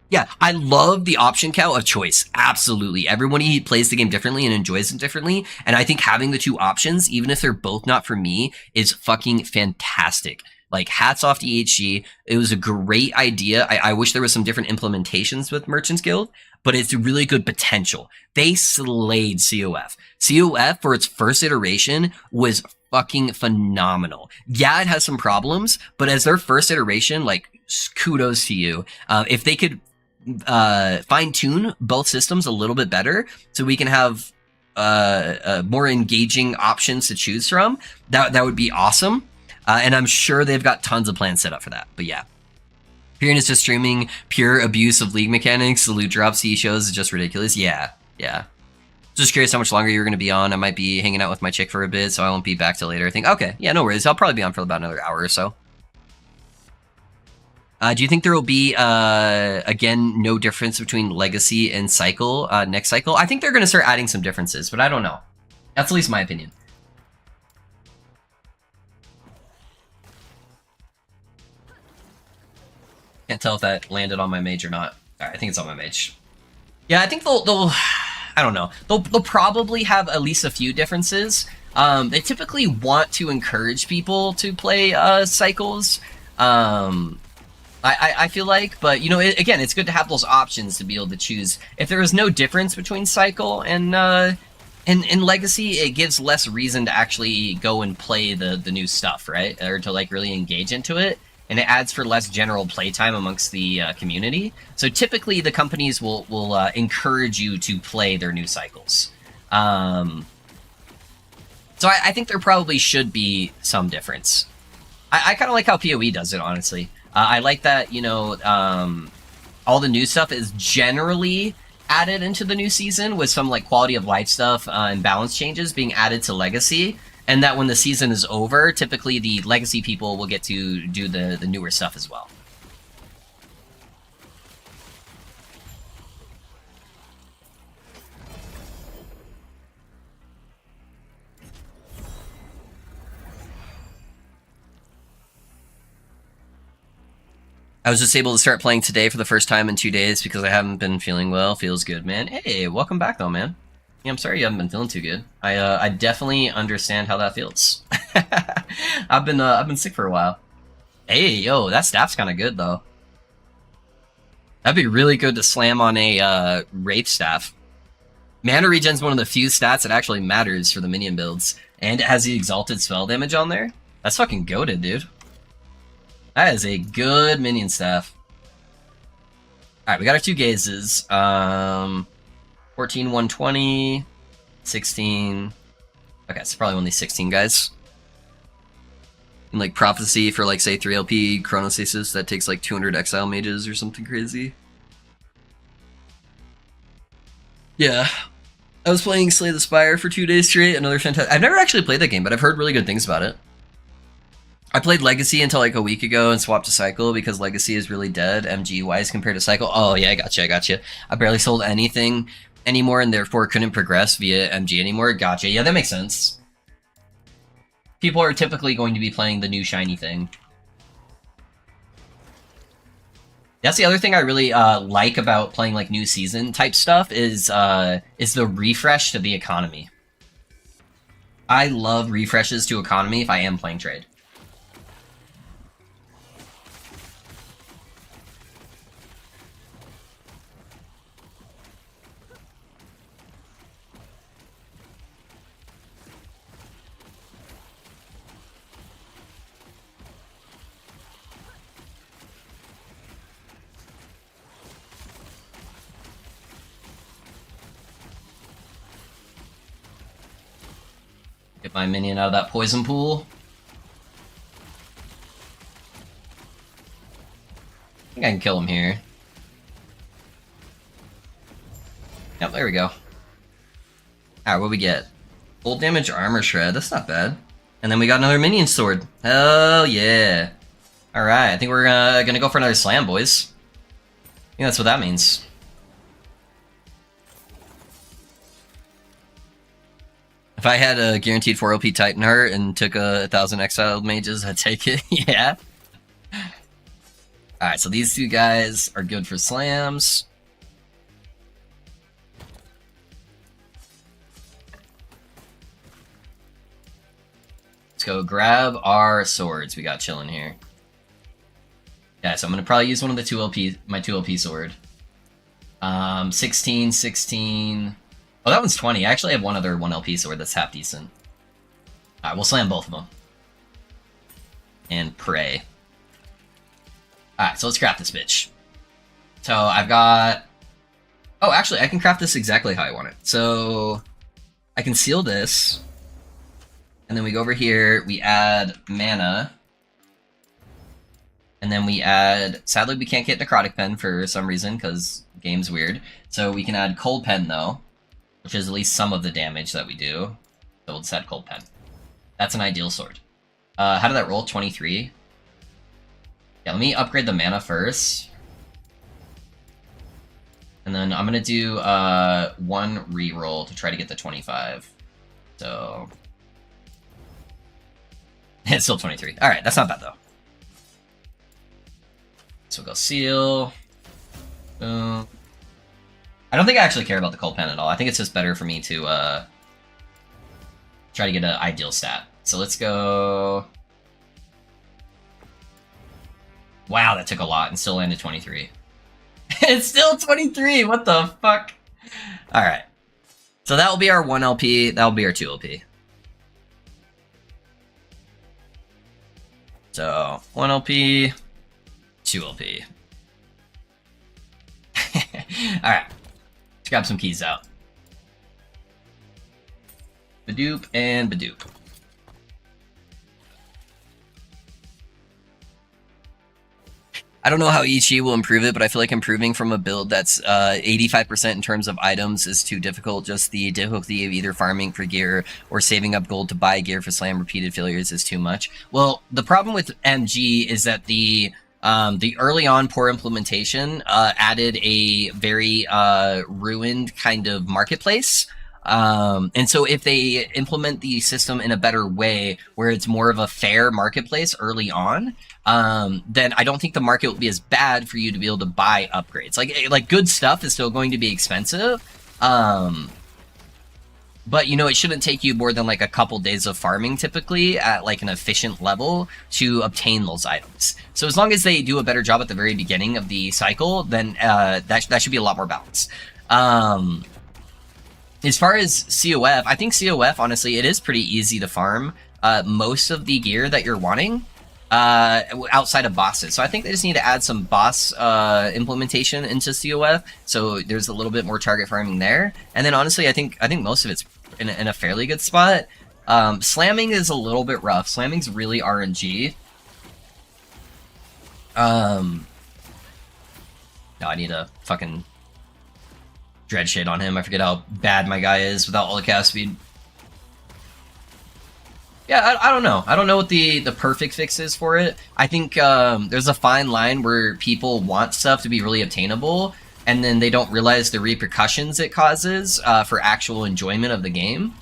Yeah, I love the option count of choice. Absolutely. Everyone plays the game differently and enjoys it differently. And I think having the two options, even if they're both not for me, is fucking fantastic. Like, hats off to EHG. It was a great idea. I wish there was some different implementations with Merchants Guild, but it's a really good potential. They slayed COF. COF, for its first iteration, was fucking phenomenal. Yeah, it has some problems, but as their first iteration, like, kudos to you. If they could fine-tune both systems a little bit better so we can have more engaging options to choose from, that would be awesome. And I'm sure they've got tons of plans set up for that. But yeah. Pyrian is just streaming pure abuse of league mechanics. The loot drops he shows is just ridiculous. Yeah. Just curious how much longer you're going to be on. I might be hanging out with my chick for a bit, so I won't be back till later. I think, okay, yeah, no worries. I'll probably be on for about another hour or so. Do you think there will be, again, no difference between Legacy and Cycle next cycle? I think they're going to start adding some differences, but I don't know. That's at least my opinion. Can't tell if that landed on my mage or not. All right, I think it's on my mage. Yeah, I think they'll I don't know. They'll probably have at least a few differences. They typically want to encourage people to play cycles. I feel like, but you know, again, it's good to have those options to be able to choose. If there is no difference between cycle and Legacy, it gives less reason to actually go and play the new stuff, right? Or to like really engage into it. And it adds for less general playtime amongst the community. So typically the companies will encourage you to play their new cycles. So I think there probably should be some difference. I kind of like how PoE does it, honestly. I like that, you know, all the new stuff is generally added into the new season with some like quality of life stuff and balance changes being added to Legacy. And that when the season is over, typically the Legacy people will get to do the newer stuff as well. I was just able to start playing today for the first time in 2 days because I haven't been feeling well. Feels good, man. Hey, welcome back though, man. Yeah, I'm sorry you haven't been feeling too good. I definitely understand how that feels. I've been sick for a while. Hey, yo, that staff's kind of good though. That'd be really good to slam on a Wraith staff. Mana regen's one of the few stats that actually matters for the minion builds, and it has the exalted spell damage on there. That's fucking goated, dude. That is a good minion staff. All right, we got our 2 gazes. 14, 120, 16. Okay, it's probably only 16 guys. And like Prophecy for like say 3LP Chronostasis, that takes like 200 Exile Mages or something crazy. Yeah. I was playing Slay the Spire for 2 days straight. Another fantastic. I've never actually played that game, but I've heard really good things about it. I played Legacy until like a week ago and swapped to Cycle because Legacy is really dead MG-wise compared to Cycle. Oh yeah, I gotcha. I barely sold anything anymore and therefore couldn't progress via MG anymore. Gotcha. Yeah, that makes sense. People are typically going to be playing the new shiny thing. That's the other thing I really like about playing like new season type stuff is the refresh to the economy. I love refreshes to economy if I am playing trade. Get my minion out of that poison pool. I think I can kill him here. Yep, there we go. Alright, what we get? Full damage armor shred, that's not bad. And then we got another minion sword. Hell yeah. Alright, I think we're gonna go for another slam, boys. I think that's what that means. If I had a guaranteed 4 OP Titan Heart and took 1,000 exiled mages, I'd take it. Yeah. Alright, so these two guys are good for slams. Let's go grab our swords we got chilling here. Yeah, so I'm gonna probably use one of the 2 LP, my 2 LP sword. 16, 16. Oh, that one's 20. I actually have one other 1 LP sword that's half decent. Alright, we'll slam both of them. And pray. Alright, so let's craft this bitch. So I've got... Oh, actually, I can craft this exactly how I want it. So I can seal this. And then we go over here, we add mana. And then we add... Sadly, we can't get Necrotic Pen for some reason, because game's weird. So we can add Cold Pen, though. Which is at least some of the damage that we do. So we'll just add Cold Pen. That's an ideal sword. How did that roll? 23? Yeah, let me upgrade the mana first. And then I'm gonna do 1 reroll to try to get the 25. So... It's still 23. Alright, that's not bad though. So we'll go seal. Boom. I don't think I actually care about the Cold Pen at all. I think it's just better for me to try to get an ideal stat. So let's go... Wow, that took a lot and still landed 23. It's still 23! What the fuck? Alright. So that will be our 1 LP, that will be our 2 LP. So, 1 LP, 2 LP. Alright. Let's grab some keys out. Badoop and Badoop. I don't know how Ichi will improve it, but I feel like improving from a build that's 85% in terms of items is too difficult. Just the difficulty of either farming for gear or saving up gold to buy gear for slam repeated failures is too much. Well, the problem with MG is that the early on poor implementation added a very ruined kind of marketplace. And so if they implement the system in a better way where it's more of a fair marketplace early on, then I don't think the market will be as bad for you to be able to buy upgrades. Like good stuff is still going to be expensive. But, you know, it shouldn't take you more than like a couple days of farming typically at like an efficient level to obtain those items. So as long as they do a better job at the very beginning of the cycle, then that should be a lot more balanced. As far as COF, I think COF, honestly, it is pretty easy to farm most of the gear that you're wanting outside of bosses. So I think they just need to add some boss implementation into COF, so there's a little bit more target farming there. And then honestly, I think most of it's in a fairly good spot. Slamming is a little bit rough. Slamming's really RNG. No, I need a fucking... Dread shade on him. I forget how bad my guy is without all the cast speed. Yeah, I don't know. I don't know what the perfect fix is for it. I think there's a fine line where people want stuff to be really obtainable, and then they don't realize the repercussions it causes for actual enjoyment of the game.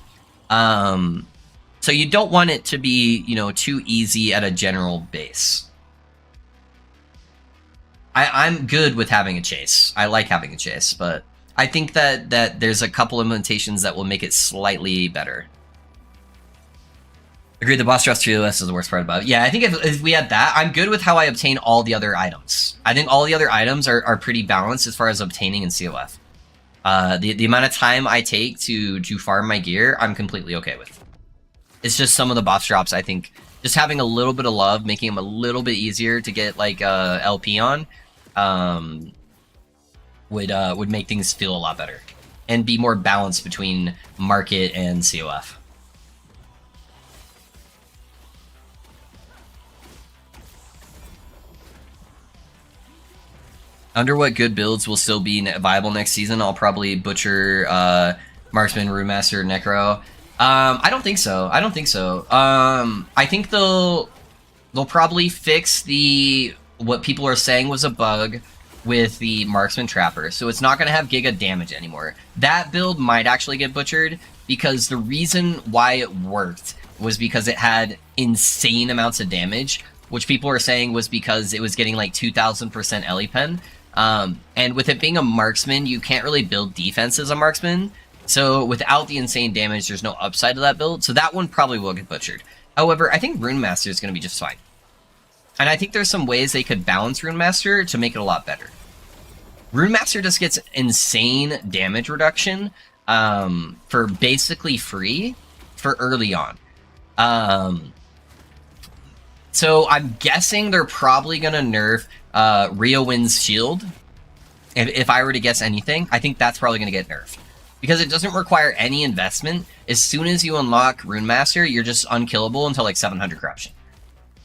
So you don't want it to be, you know, too easy at a general base. I'm good with having a chase. I like having a chase, but I think that there's a couple implementations that will make it slightly better. Agreed, the boss drops 3 less is the worst part about it. Yeah, I think if we had that, I'm good with how I obtain all the other items. I think all the other items are pretty balanced as far as obtaining in COF. The amount of time I take to farm my gear, I'm completely okay with. It's just some of the boss drops, I think, just having a little bit of love, making them a little bit easier to get, like, LP on, would make things feel a lot better. And be more balanced between market and COF. Under what good builds will still be viable next season? I'll probably butcher Marksman, Runemaster, Necro. I don't think so. I don't think so. I think they'll probably fix what people are saying was a bug with the Marksman Trapper, so it's not going to have Giga damage anymore. That build might actually get butchered because the reason why it worked was because it had insane amounts of damage, which people are saying was because it was getting like 2000% Ellie Pen. And with it being a marksman, you can't really build defense as a marksman. So without the insane damage, there's no upside to that build. So that one probably will get butchered. However, I think Runemaster is going to be just fine. And I think there's some ways they could balance Runemaster to make it a lot better. Runemaster just gets insane damage reduction for basically free for early on. So I'm guessing they're probably going to nerf Riowin's shield. If I were to guess anything, I think that's probably going to get nerfed. Because it doesn't require any investment. As soon as you unlock Runemaster, you're just unkillable until like 700 corruption.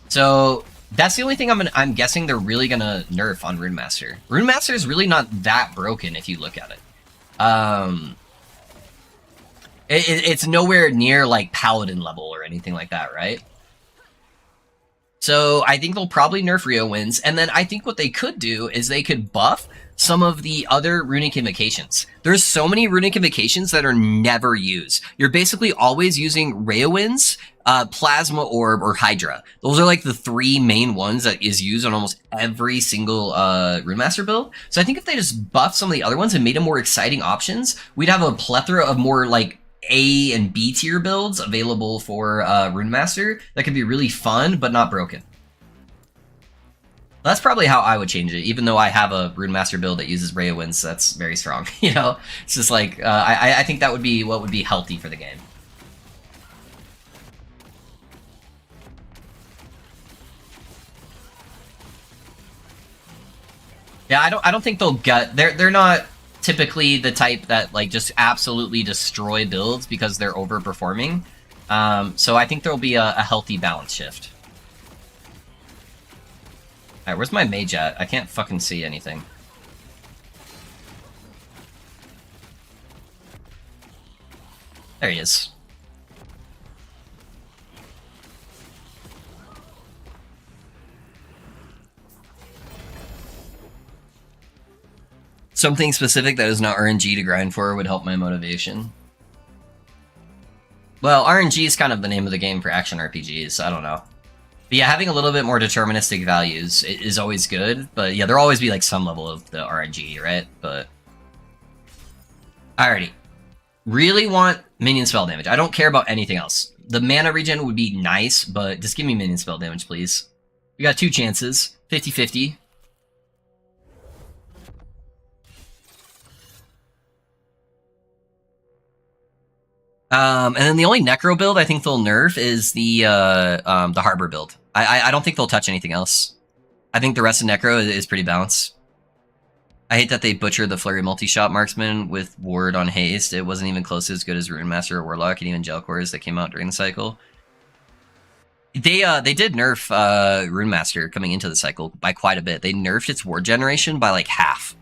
So that's the only thing I'm guessing they're really going to nerf on Runemaster. Runemaster is really not that broken if you look at it. It's nowhere near like Paladin level or anything like that, right? So I think they'll probably nerf Riowin's, and then I think what they could do is they could buff some of the other runic invocations. There's so many runic invocations that are never used. You're basically always using Riowin's, Plasma Orb, or Hydra. Those are like the 3 main ones that is used on almost every single Runemaster build. So I think if they just buff some of the other ones and made them more exciting options, we'd have a plethora of more like A and B tier builds available for Runemaster that could be really fun but not broken. That's probably how I would change it, even though I have a Runemaster build that uses Riowin's that's very strong. You know, it's just like I think that would be what would be healthy for the game. Yeah, I don't think they'll gut. They're not typically the type that like just absolutely destroy builds because they're overperforming. So I think there'll be a healthy balance shift. Alright, where's my mage at? I can't fucking see anything. There he is. Something specific that is not RNG to grind for would help my motivation. Well, RNG is kind of the name of the game for action RPGs, so I don't know. But yeah, having a little bit more deterministic values is always good, but yeah, there'll always be like some level of the RNG, right? But alrighty. Really want minion spell damage. I don't care about anything else. The mana regen would be nice, but just give me minion spell damage, please. We got 2 chances. 50-50. And then the only Necro build I think they'll nerf is the Harbor build. I don't think they'll touch anything else. I think the rest of Necro is pretty balanced. I hate that they butchered the Flurry Multi-Shot Marksman with Ward on Haste. It wasn't even close to as good as Runemaster or Warlock and even Gel Cores that came out during the cycle. They did nerf Runemaster coming into the cycle by quite a bit. They nerfed its Ward generation by like half.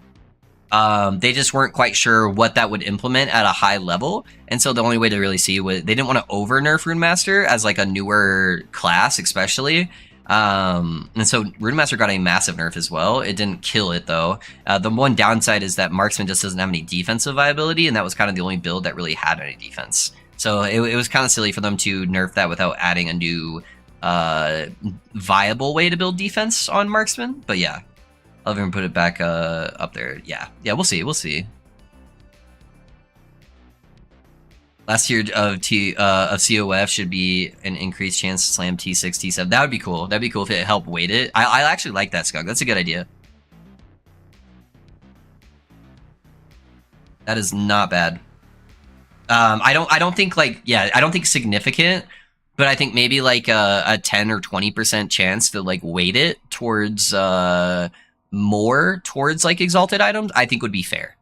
They just weren't quite sure what that would implement at a high level, and so the only way to really see was they didn't want to over nerf Rune Master as like a newer class, especially. And so Rune Master got a massive nerf as well. It didn't kill it though. The one downside is that Marksman just doesn't have any defensive viability, and that was kind of the only build that really had any defense. So it was kind of silly for them to nerf that without adding a new viable way to build defense on Marksman. But yeah. I'll even put it back up there. Yeah, we'll see. Last tier of COF should be an increased chance to slam T6, T7. That would be cool. That'd be cool if it helped weight it. I actually like that, Skunk. That's a good idea. That is not bad. I don't think like, yeah, I don't think significant, but I think maybe like a 10 or 20% chance to like weight it towards more towards like exalted items, I think would be fair.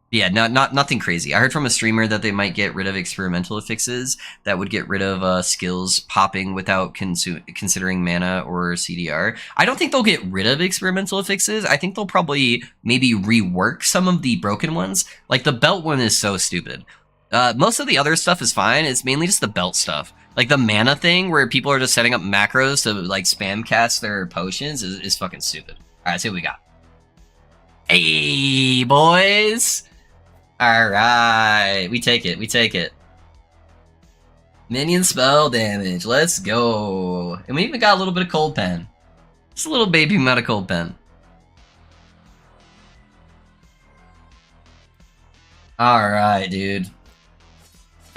Yeah, nothing crazy. I heard from a streamer that they might get rid of experimental affixes that would get rid of skills popping without considering mana or CDR. I don't think they'll get rid of experimental affixes. I think they'll probably maybe rework some of the broken ones. Like the belt one is so stupid. Most of the other stuff is fine. It's mainly just the belt stuff. Like the mana thing where people are just setting up macros to like spam cast their potions is fucking stupid. Alright, see what we got. Hey, boys! Alright, we take it. Minion spell damage, let's go. And we even got a little bit of cold pen. Just a little baby amount of cold pen. Alright, dude.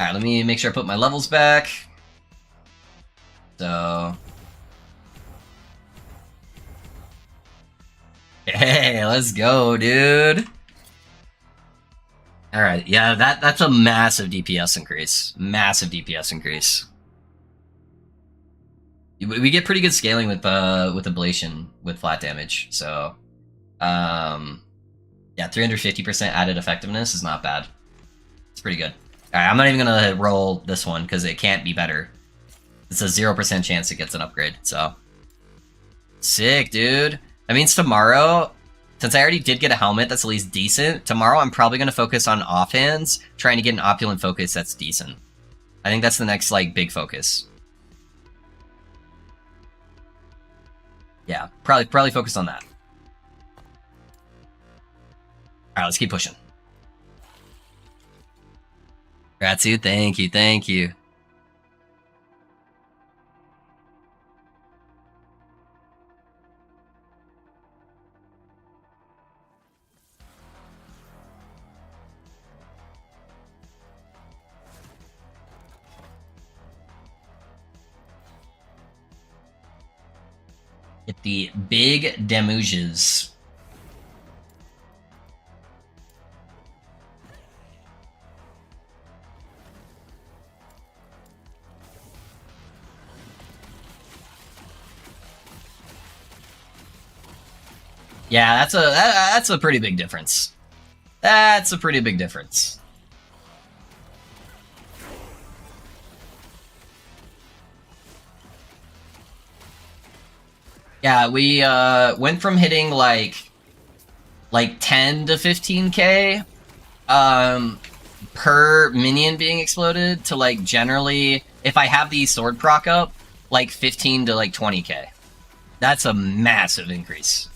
Alright, let me make sure I put my levels back. So, hey, let's go, dude. All right, yeah, that's a massive DPS increase. Massive DPS increase. We get pretty good scaling with ablation with flat damage. So, yeah, 350% added effectiveness is not bad. It's pretty good. All right, I'm not even gonna roll this one because it can't be better. It's a 0% chance it gets an upgrade, so. Sick, dude. That means tomorrow, since I already did get a helmet that's at least decent, tomorrow I'm probably going to focus on offhands, trying to get an opulent focus that's decent. I think that's the next, like, big focus. Yeah, probably focus on that. Alright, let's keep pushing. Ratsu, thank you. Get the big demuges. Yeah, that's a pretty big difference. That's a pretty big difference. Yeah, we went from hitting like 10 to 15k per minion being exploded to like generally, if I have the sword proc up, like 15 to like 20k. That's a massive increase.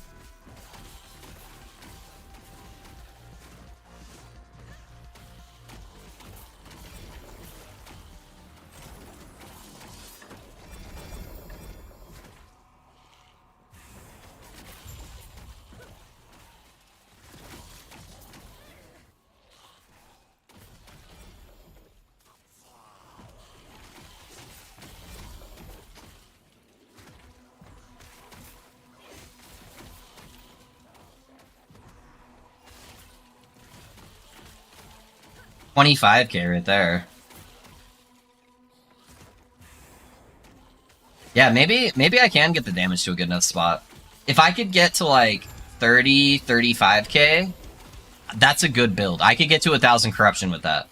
$25k right there. Yeah, maybe I can get the damage to a good enough spot. If I could get to like 30, 35k, that's a good build. I could get to 1,000 corruption with that.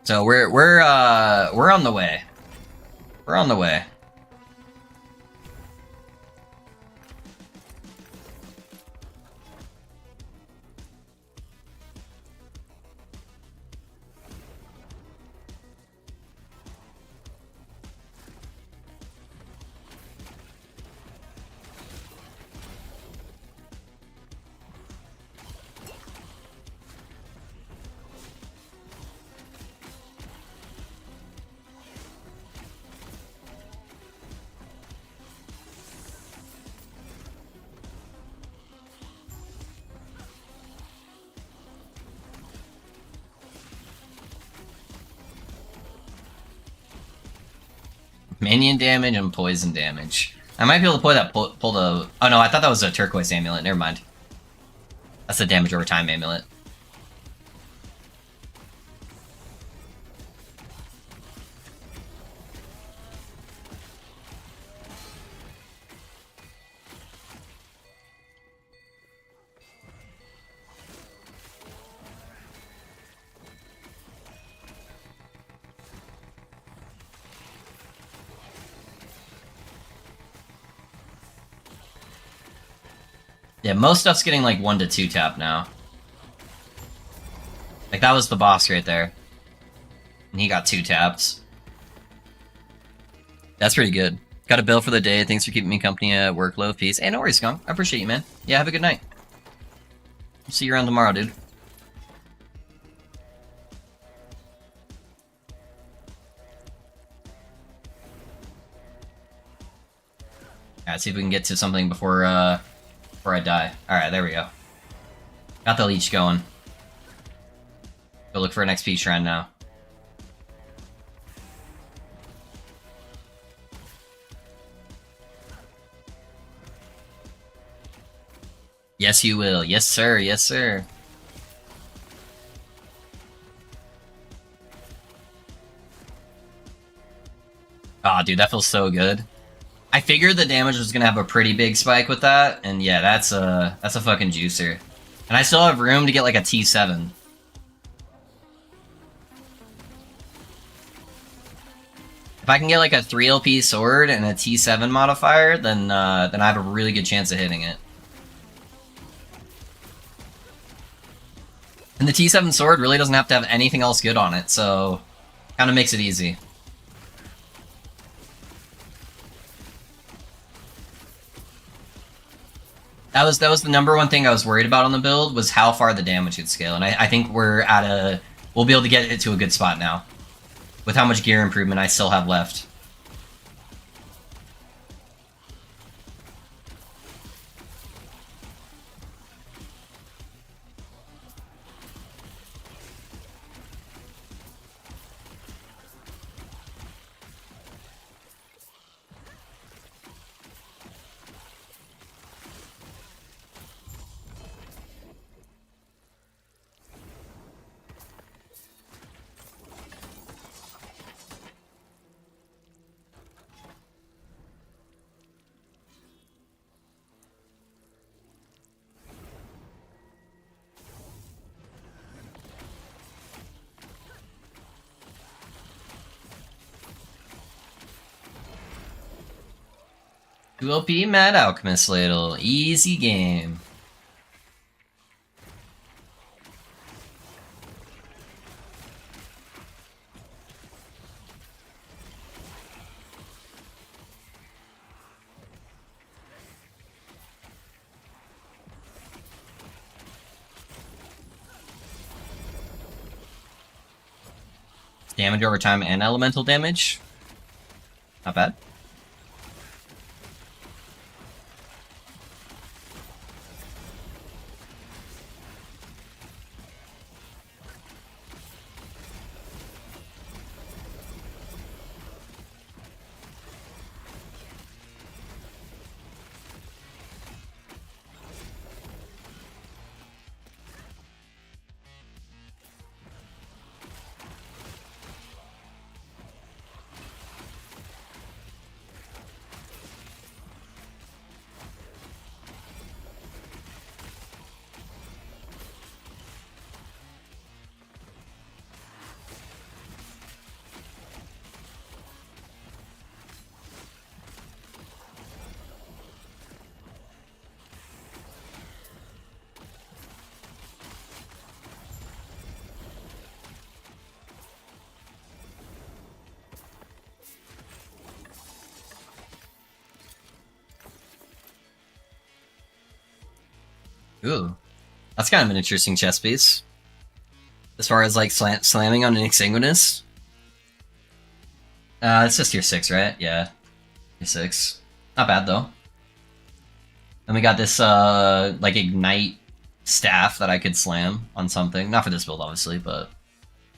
So we're on the way. We're on the way. Minion damage and poison damage. I might be able to pull the... Oh no, I thought that was a turquoise amulet. Never mind. That's the damage over time amulet. Yeah, most stuff's getting like 1 to 2 tap now. Like that was the boss right there. And he got 2 taps. That's pretty good. Got a bill for the day. Thanks for keeping me company at work, low peace. Hey, no worries, Skunk. I appreciate you, man. Yeah, have a good night. I'll see you around tomorrow, dude. Alright, see if we can get to something before I die. Alright, there we go. Got the leech going. Go look for an XP shrine now. Yes, you will. Yes, sir. Yes, sir. Aw, dude, that feels so good. I figured the damage was gonna have a pretty big spike with that, and yeah, that's a fucking juicer. And I still have room to get like a T7. If I can get like a 3 LP sword and a T7 modifier, then I have a really good chance of hitting it. And the T7 sword really doesn't have to have anything else good on it, so kind of makes it easy. That was the #1 thing I was worried about on the build, was how far the damage could scale, and I think we'll be able to get it to a good spot now, with how much gear improvement I still have left. ULP Mad Alchemist Ladle. Easy game. Damage over time and elemental damage. Not bad. Ooh, that's kind of an interesting chess piece. As far as like slamming on an Exsanguinous. It's just tier 6, right? Yeah, tier 6. Not bad though. Then we got this like Ignite staff that I could slam on something. Not for this build, obviously, but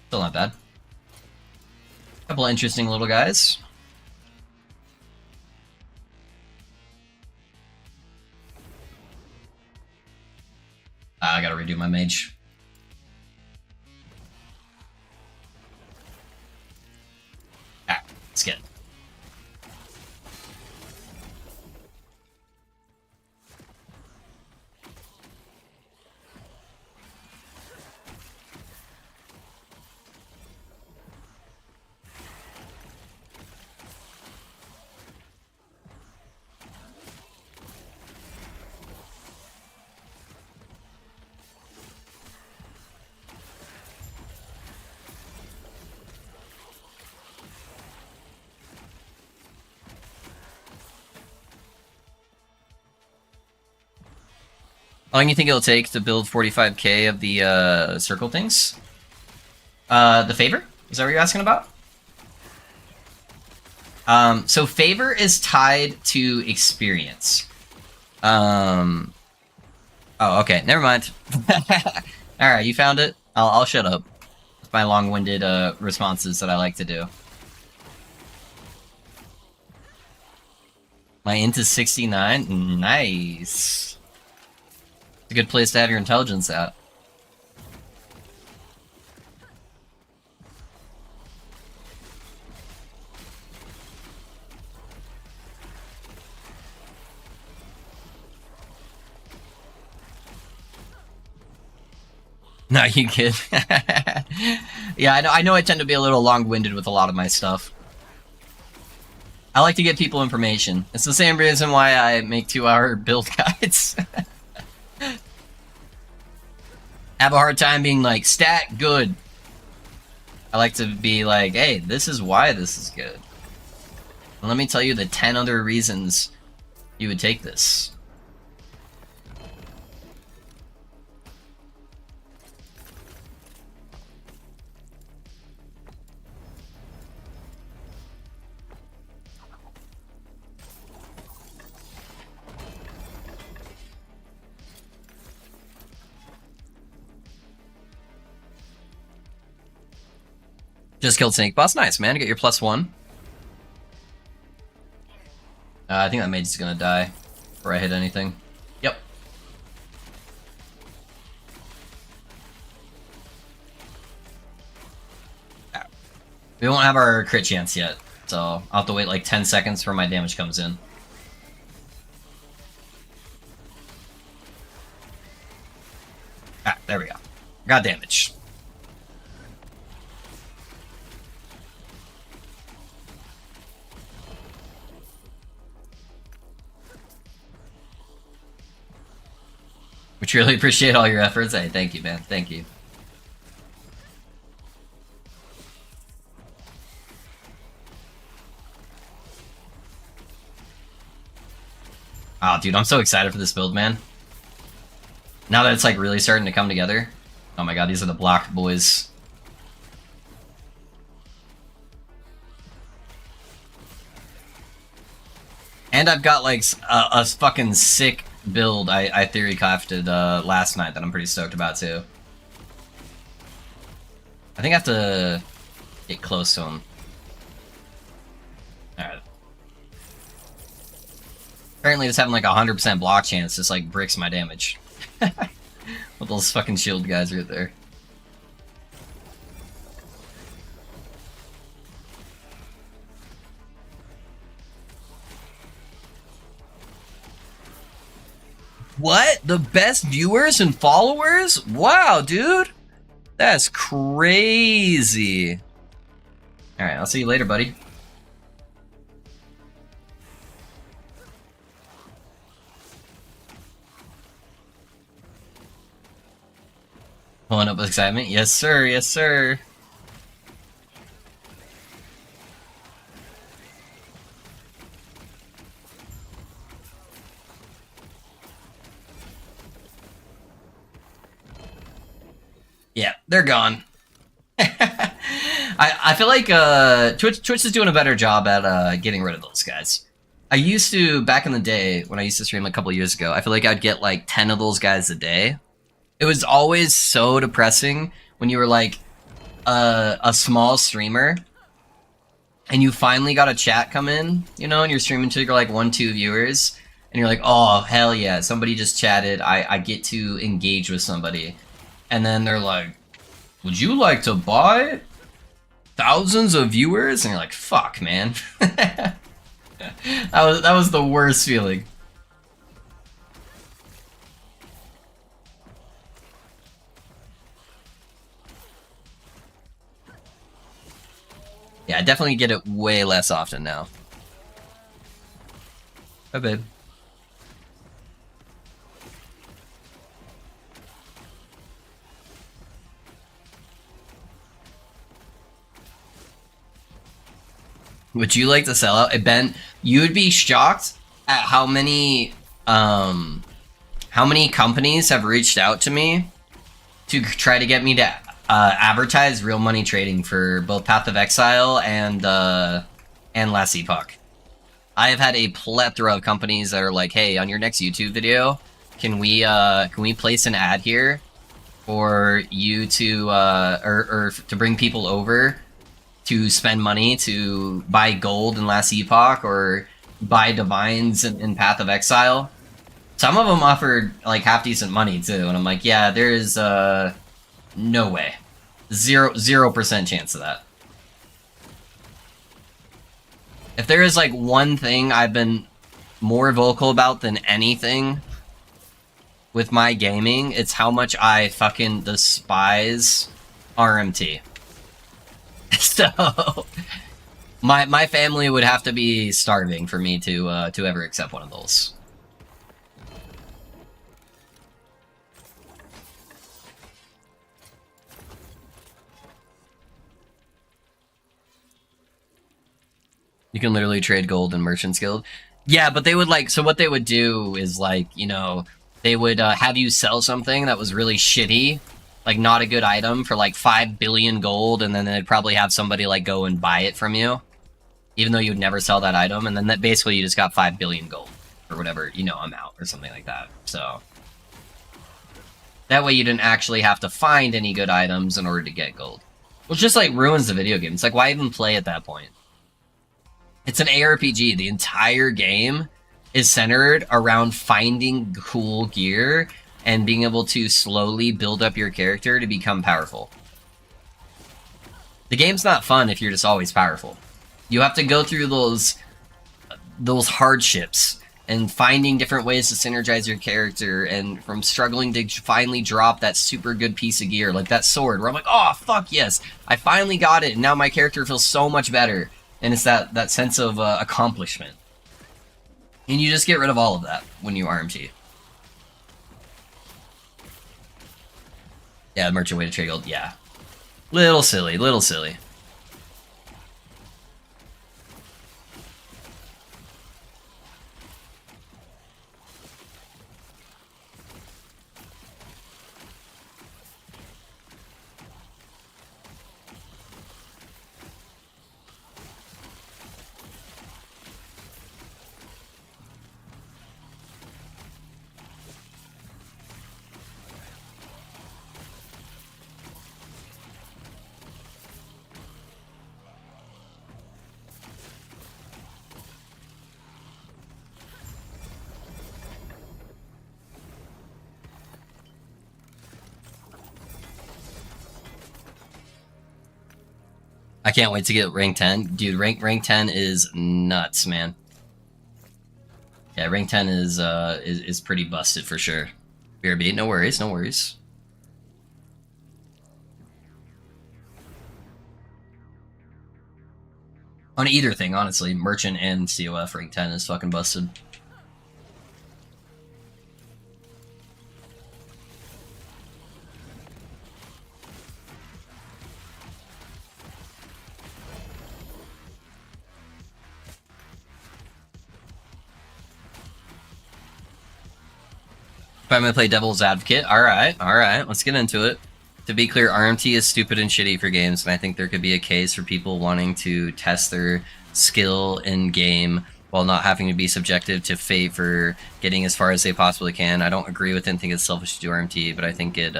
still not bad. Couple of interesting little guys. my mage. Alright, let's get it. How long do you think it'll take to build 45k of the circle things? The favor? Is that what you're asking about? So favor is tied to experience. Oh, okay. Never mind. Alright, you found it? I'll shut up. With my long-winded responses that I like to do. My int is 69? Nice. It's a good place to have your intelligence at. No, you kid. Yeah, I know I tend to be a little long-winded with a lot of my stuff. I like to get people information. It's the same reason why I make 2-hour build guides. Have a hard time being like, stat good. I like to be like, hey, this is why this is good. And let me tell you the 10 other reasons you would take this. Just killed Snake Boss. Nice, man. Get your +1. I think that mage is gonna die before I hit anything. Yep. We won't have our crit chance yet, so I'll have to wait like 10 seconds before my damage comes in. Ah, there we go. Got damage. We truly appreciate all your efforts. Hey, thank you, man. Thank you. Oh, dude, I'm so excited for this build, man. Now that it's like really starting to come together. Oh my god, these are the blocked boys. And I've got like a fucking sick build I theory crafted last night that I'm pretty stoked about too. I think I have to get close to him. Alright. Apparently just having like 100% block chance just like bricks my damage. With those fucking shield guys right there. What? The best viewers and followers? Wow, dude. That's crazy. Alright, I'll see you later, buddy. Pulling up with excitement? Yes, sir. Yes, sir. Yeah, they're gone. I feel like Twitch is doing a better job at getting rid of those guys. I used to, back in the day, when I used to stream a couple years ago, I feel like I'd get like 10 of those guys a day. It was always so depressing when you were like a small streamer and you finally got a chat come in, you know, and you're streaming to your like 1-2 viewers and you're like, oh, hell yeah, somebody just chatted, I get to engage with somebody. And then they're like, would you like to buy thousands of viewers? And you're like, fuck, man. that was the worst feeling. Yeah, I definitely get it way less often now. Bye, babe. Would you like to sell out? Ben, you would be shocked at how many companies have reached out to me to try to get me to advertise real money trading for both Path of Exile and Last Epoch. I have had a plethora of companies that are like, hey, on your next YouTube video, can we place an ad here for you to or to bring people over to spend money to buy gold in Last Epoch or buy divines in Path of Exile? Some of them offered like half decent money too, and I'm like, yeah, there is no way, 0% chance of that. If there is like one thing I've been more vocal about than anything with my gaming, it's how much I fucking despise RMT. So my family would have to be starving for me to ever accept one of those. You can literally trade gold in Merchant's Guild. Yeah, but they would like, so what they would do is like, you know, they would have you sell something that was really shitty, like not a good item for like 5 billion gold, and then they'd probably have somebody like go and buy it from you, even though you would never sell that item, and then that basically you just got 5 billion gold, or whatever, you know, amount, or something like that. So that way you didn't actually have to find any good items in order to get gold. Which just like ruins the video game. It's like, why even play at that point? It's an ARPG. The entire game is centered around finding cool gear and being able to slowly build up your character to become powerful. The game's not fun if you're just always powerful. You have to go through those hardships and finding different ways to synergize your character, and from struggling to finally drop that super good piece of gear, like that sword, where I'm like, oh, fuck yes, I finally got it, and now my character feels so much better. And it's that sense of accomplishment. And you just get rid of all of that when you RMT. Yeah, merchant way to trade gold, yeah. Little silly, little silly. I can't wait to get rank 10. Dude, rank 10 is nuts, man. Yeah, rank 10 is pretty busted for sure. BRB, no worries, no worries. On either thing, honestly, merchant and COF rank 10 is fucking busted. If I'm gonna play Devil's Advocate, alright, let's get into it. To be clear, RMT is stupid and shitty for games, and I think there could be a case for people wanting to test their skill in game while not having to be subjective to fate for getting as far as they possibly can. I don't agree with it and think it's selfish to do RMT, but I think it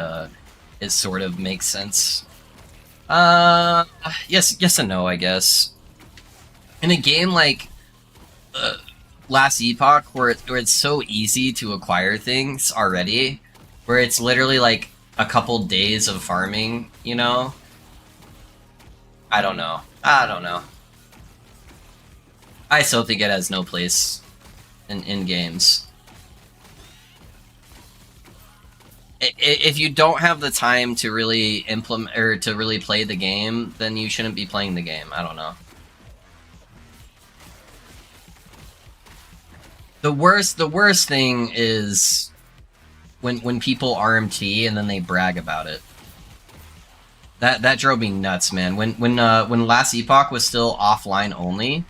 sort of makes sense. Yes and no, I guess. In a game like Last Epoch, where it's so easy to acquire things already, where it's literally like a couple days of farming, you know? I don't know. I don't know. I still think it has no place in games. If you don't have the time to really implement or to really play the game, then you shouldn't be playing the game. I don't know. The worst thing is when people RMT and then they brag about it. That drove me nuts, man. When Last Epoch was still offline only,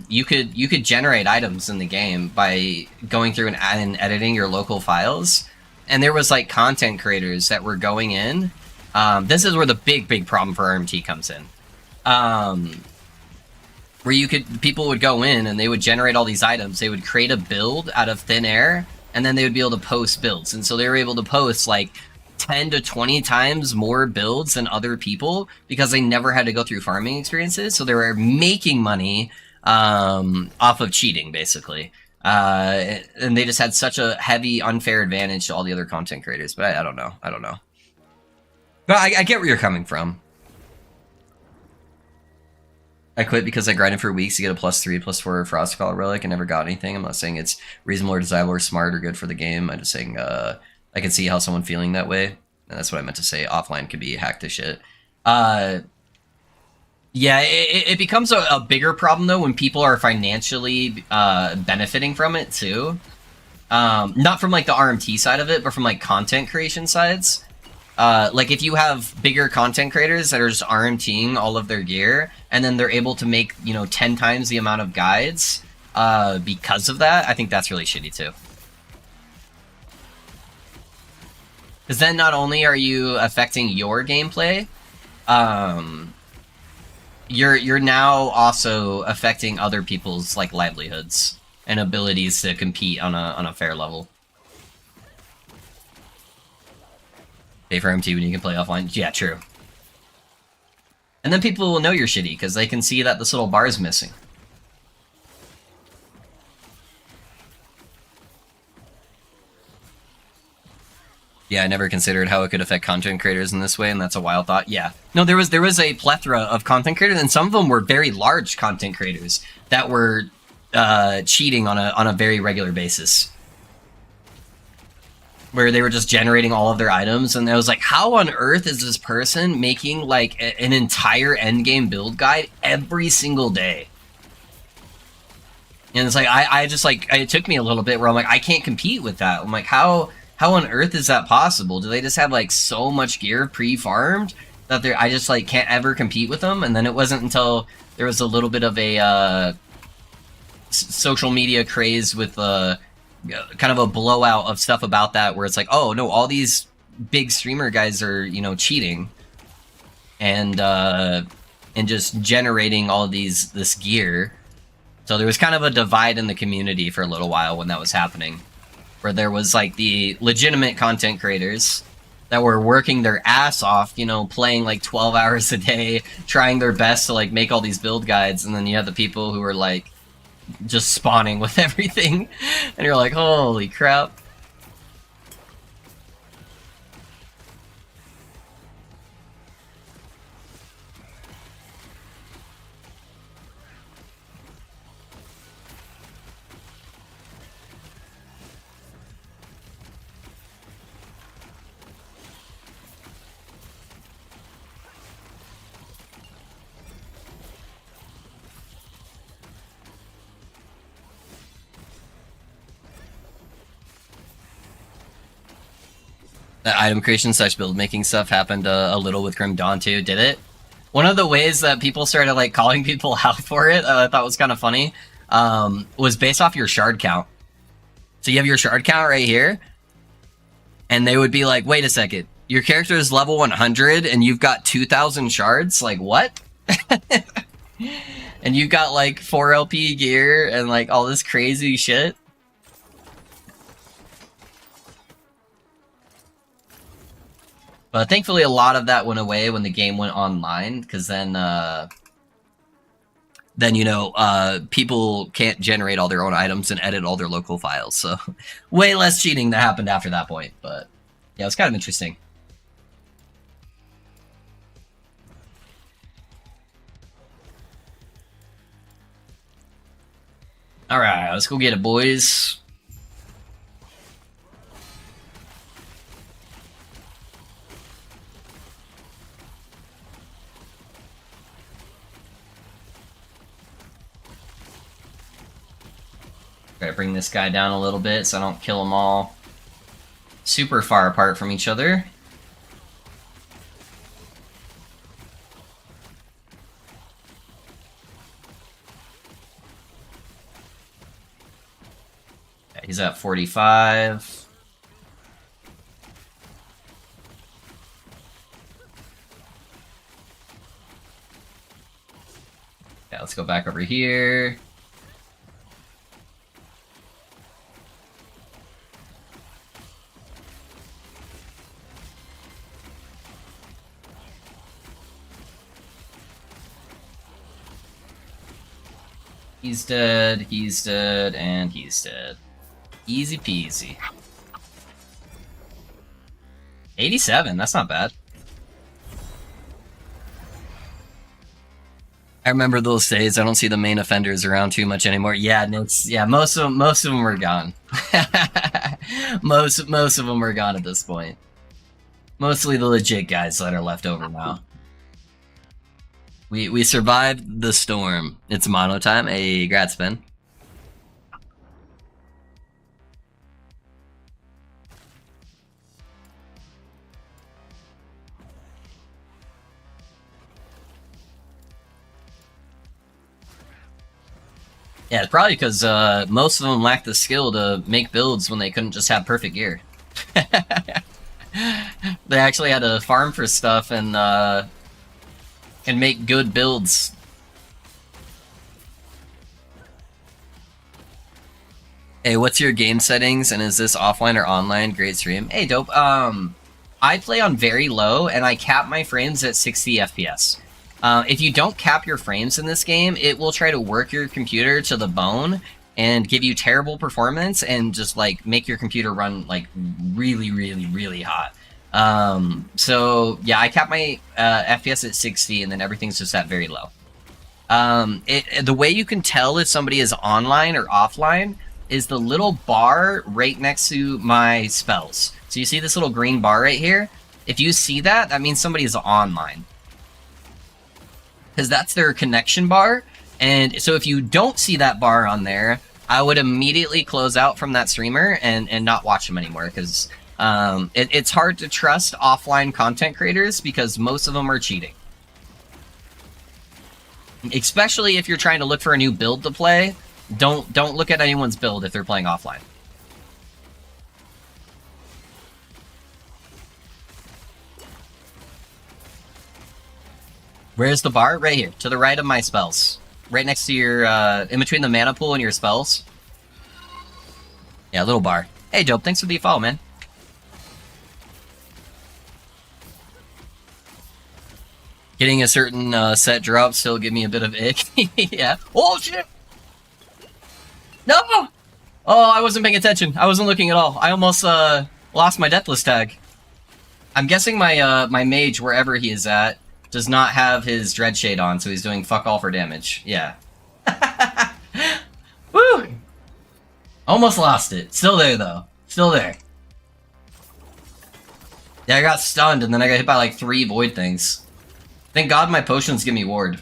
you could generate items in the game by going through and editing your local files, and there was like content creators that were going in. This is where the big problem for RMT comes in. Where people would go in and they would generate all these items. They would create a build out of thin air, and then they would be able to post builds. And so they were able to post like 10 to 20 times more builds than other people because they never had to go through farming experiences. So they were making money off of cheating, basically. And they just had such a heavy, unfair advantage to all the other content creators. But I don't know. I don't know. But I get where you're coming from. I quit because I grinded for weeks to get a +3, +4 Frost Call Relic and never got anything. I'm not saying it's reasonable or desirable or smart or good for the game. I'm just saying I can see how someone feeling that way. And that's what I meant to say. Offline could be hacked to shit. Yeah, it becomes a bigger problem, though, when people are financially benefiting from it, too. Not from, like, the RMT side of it, but from, like, content creation sides. Like, if you have bigger content creators that are just RMTing all of their gear, and then they're able to make, 10 times the amount of guides because of that, I think that's really shitty, too. Because then not only are you affecting your gameplay, you're now also affecting other people's, like, livelihoods and abilities to compete on a fair level. Pay for MT when you can play offline. Yeah, true. And then people will know you're shitty because they can see that this little bar is missing. Yeah, I never considered how it could affect content creators in this way, and that's a wild thought. Yeah. No, there was a plethora of content creators, and some of them were very large content creators that were cheating on a very regular basis. Where they were just generating all of their items, and I was like, how on earth is this person making, like, an entire endgame build guide every single day? And it's like, I just, like, it took me a little bit where I'm like, I can't compete with that. I'm like, how on earth is that possible? Do they just have, like, so much gear pre-farmed that I just, like, can't ever compete with them? And then it wasn't until there was a little bit of a social media craze with kind of a blowout of stuff about that, where it's like, oh no, all these big streamer guys are, cheating and just generating all of this gear. So there was kind of a divide in the community for a little while when that was happening, where there was like the legitimate content creators that were working their ass off, playing like 12 hours a day, trying their best to like make all these build guides, and then you have the people who were like just spawning with everything, and you're like, holy crap. That item creation / build making stuff happened a little with Grim Dawn too, did it? One of the ways that people started like calling people out for it, I thought was kind of funny, was based off your shard count. So you have your shard count right here, and they would be like, wait a second, your character is level 100 and you've got 2,000 shards? Like, what? And you've got like 4 LP gear and like all this crazy shit? But thankfully, a lot of that went away when the game went online, because then people can't generate all their own items and edit all their local files. So way less cheating that happened after that point. But Yeah, it's kind of interesting. Alright, let's go get it, boys. Gotta bring this guy down a little bit so I don't kill them all super far apart from each other. Yeah, he's at 45. Yeah, let's go back over here. He's dead, and he's dead. Easy peasy. 87, that's not bad. I remember those days. I don't see the main offenders around too much anymore. Yeah, most of them are gone. most of them are gone at this point. Mostly the legit guys that are left over now. We survived the storm. It's mono time. Hey, grats, Ben. Yeah, it's probably because most of them lack the skill to make builds when they couldn't just have perfect gear. They actually had to farm for stuff and make good builds. Hey, what's your game settings, and is this offline or online? Great stream. Hey, dope. I play on very low, and I cap my frames at 60 FPS. If you don't cap your frames in this game, it will try to work your computer to the bone and give you terrible performance and just, like, make your computer run, like, really, really, really hot. So, yeah, I cap my FPS at 60, and then everything's just at very low. The way you can tell if somebody is online or offline is the little bar right next to my spells. So you see this little green bar right here? If you see that, that means somebody is online. Because that's their connection bar. And so if you don't see that bar on there, I would immediately close out from that streamer and not watch them anymore. Because it's hard to trust offline content creators because most of them are cheating. Especially if you're trying to look for a new build to play. Don't look at anyone's build if they're playing offline. Where's the bar? Right here, to the right of my spells. Right next to your, in between the mana pool and your spells. Yeah, little bar. Hey, Dope, thanks for the follow, man. Getting a certain set drop still give me a bit of ick. Yeah. Oh, shit! No! Oh, I wasn't paying attention. I wasn't looking at all. I almost lost my Deathless tag. I'm guessing my my mage, wherever he is at, does not have his Dreadshade on, so he's doing fuck all for damage. Yeah. Woo! Almost lost it. Still there, though. Still there. Yeah, I got stunned, and then I got hit by like 3 void things. Thank God my potions give me ward.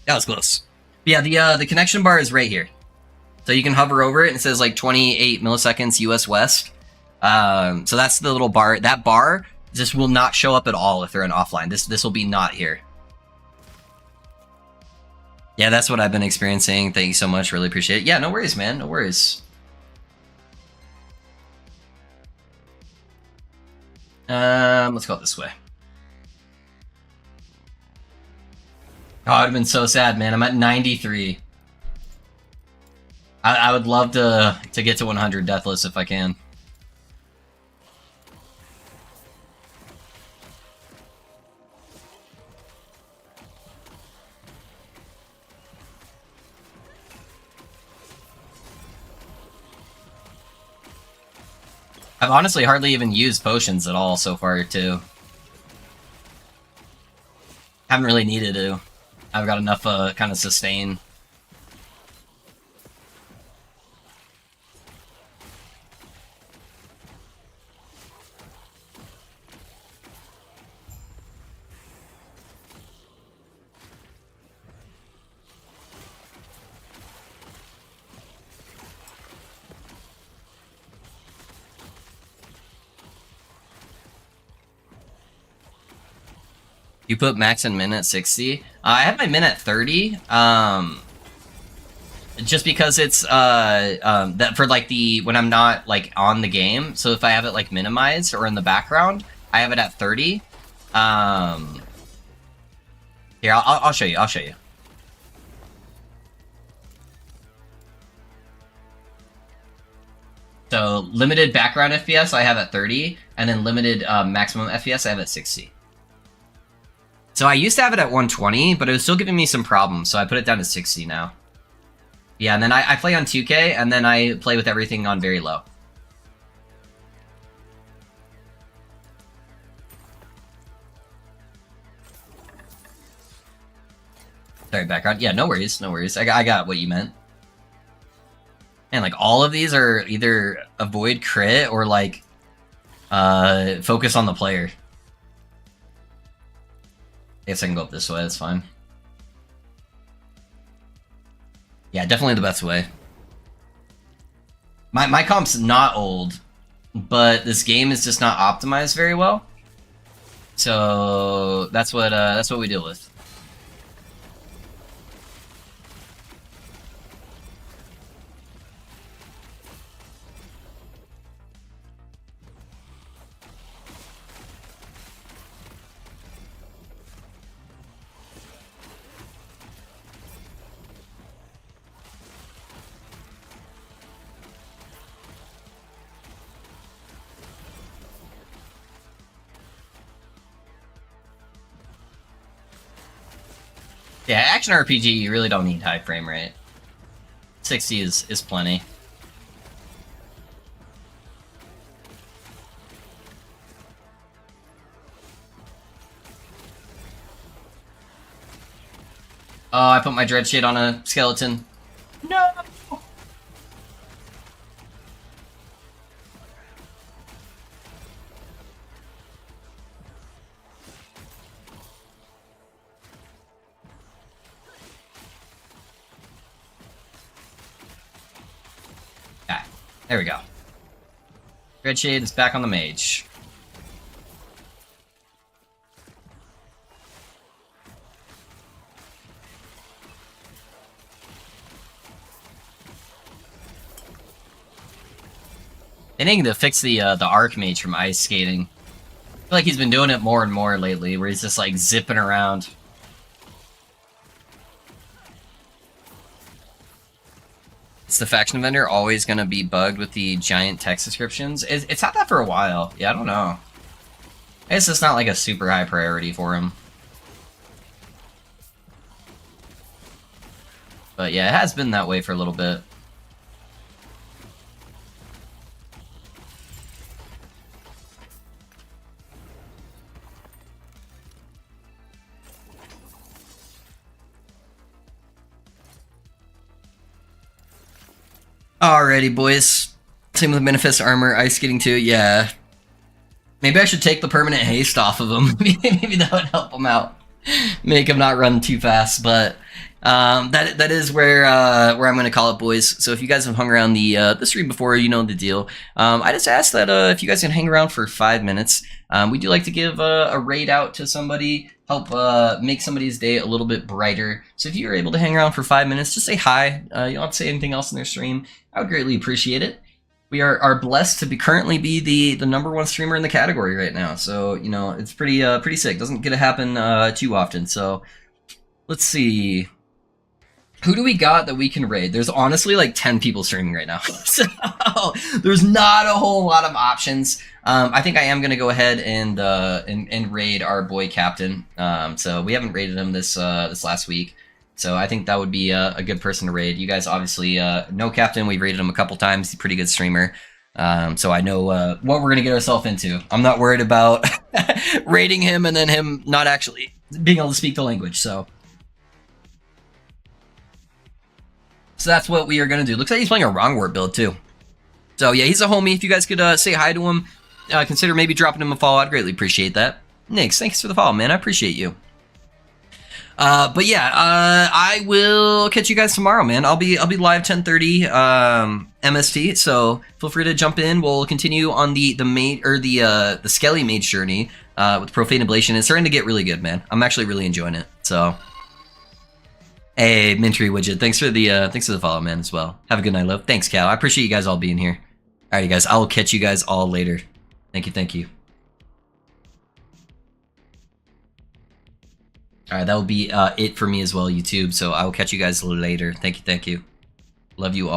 That was close. But yeah, the connection bar is right here. So you can hover over it and it says like 28 milliseconds US West. So that's the little bar. That bar just will not show up at all if they're in offline. This will be not here. Yeah, that's what I've been experiencing. Thank you so much. Really appreciate it. Yeah, no worries, man. No worries. Let's go this way. Oh, I'd have been so sad, man. I'm at 93. I would love to get to 100 Deathless if I can. I've honestly hardly even used potions at all so far, too. Haven't really needed to. I've got enough kind of sustain. You put max and min at 60. I have my min at 30. Just because it's that for like the when I'm not like on the game. So if I have it like minimized or in the background, I have it at 30. Here, I'll show you. I'll show you. So limited background FPS I have at 30, and then limited maximum FPS I have at 60. So I used to have it at 120, but it was still giving me some problems, so I put it down to 60 now. Yeah, and then I play on 2K, and then I play with everything on very low. Sorry, background. Yeah, no worries, no worries. I got what you meant. And like all of these are either avoid crit or like focus on the player. I guess I can go up this way, that's fine. Yeah, definitely the best way. My comp's not old, but this game is just not optimized very well. So that's what we deal with. Yeah, action RPG, you really don't need high frame rate. 60 is plenty. Oh, I put my dread shade on a skeleton. No! Ah, there we go. Dread shade is back on the mage. They need to fix the Archmage from ice skating. I feel like he's been doing it more and more lately, where he's just like zipping around. Is the faction vendor always going to be bugged with the giant text descriptions? It's had that for a while. Yeah, I don't know. I guess it's not like a super high priority for him. But yeah, it has been that way for a little bit. Alrighty, boys. Same with Manifest Armor, Ice Skating 2, yeah. Maybe I should take the permanent haste off of him. Maybe that would help him out. Make him not run too fast, but that is where I'm going to call it, boys. So if you guys have hung around the stream before, you know the deal. I just asked that if you guys can hang around for 5 minutes. We do like to give a raid out to somebody, help make somebody's day a little bit brighter. So if you're able to hang around for 5 minutes, just say hi. You don't have to say anything else in their stream. I would greatly appreciate it. We are blessed to currently be the #1 streamer in the category right now. So, you know, it's pretty sick. Doesn't get to happen too often. So, let's see. Who do we got that we can raid? There's honestly like 10 people streaming right now. So, there's not a whole lot of options. I think I am going to go ahead and raid our boy Captain. So, we haven't raided him this last week. So I think that would be a good person to raid. You guys obviously know Captain. We've raided him a couple times. He's a pretty good streamer. So I know what we're gonna get ourselves into. I'm not worried about raiding him and then him not actually being able to speak the language. So that's what we are gonna do. Looks like he's playing a wrong word build too. So yeah, he's a homie. If you guys could say hi to him, consider maybe dropping him a follow. I'd greatly appreciate that. Nix, thanks for the follow, man. I appreciate you. But yeah, I will catch you guys tomorrow, man. I'll be live 10:30 MST. So feel free to jump in. We'll continue on the Skelly mage journey with Profane Oblation. It's starting to get really good, man. I'm actually really enjoying it. So, hey, Mintry Widget, thanks for the follow, man, as well. Have a good night, love. Thanks, Cal. I appreciate you guys all being here. All right, you guys. I will catch you guys all later. Thank you. Thank you. All right, that will be it for me as well, YouTube. So I will catch you guys later. Thank you. Thank you. Love you all.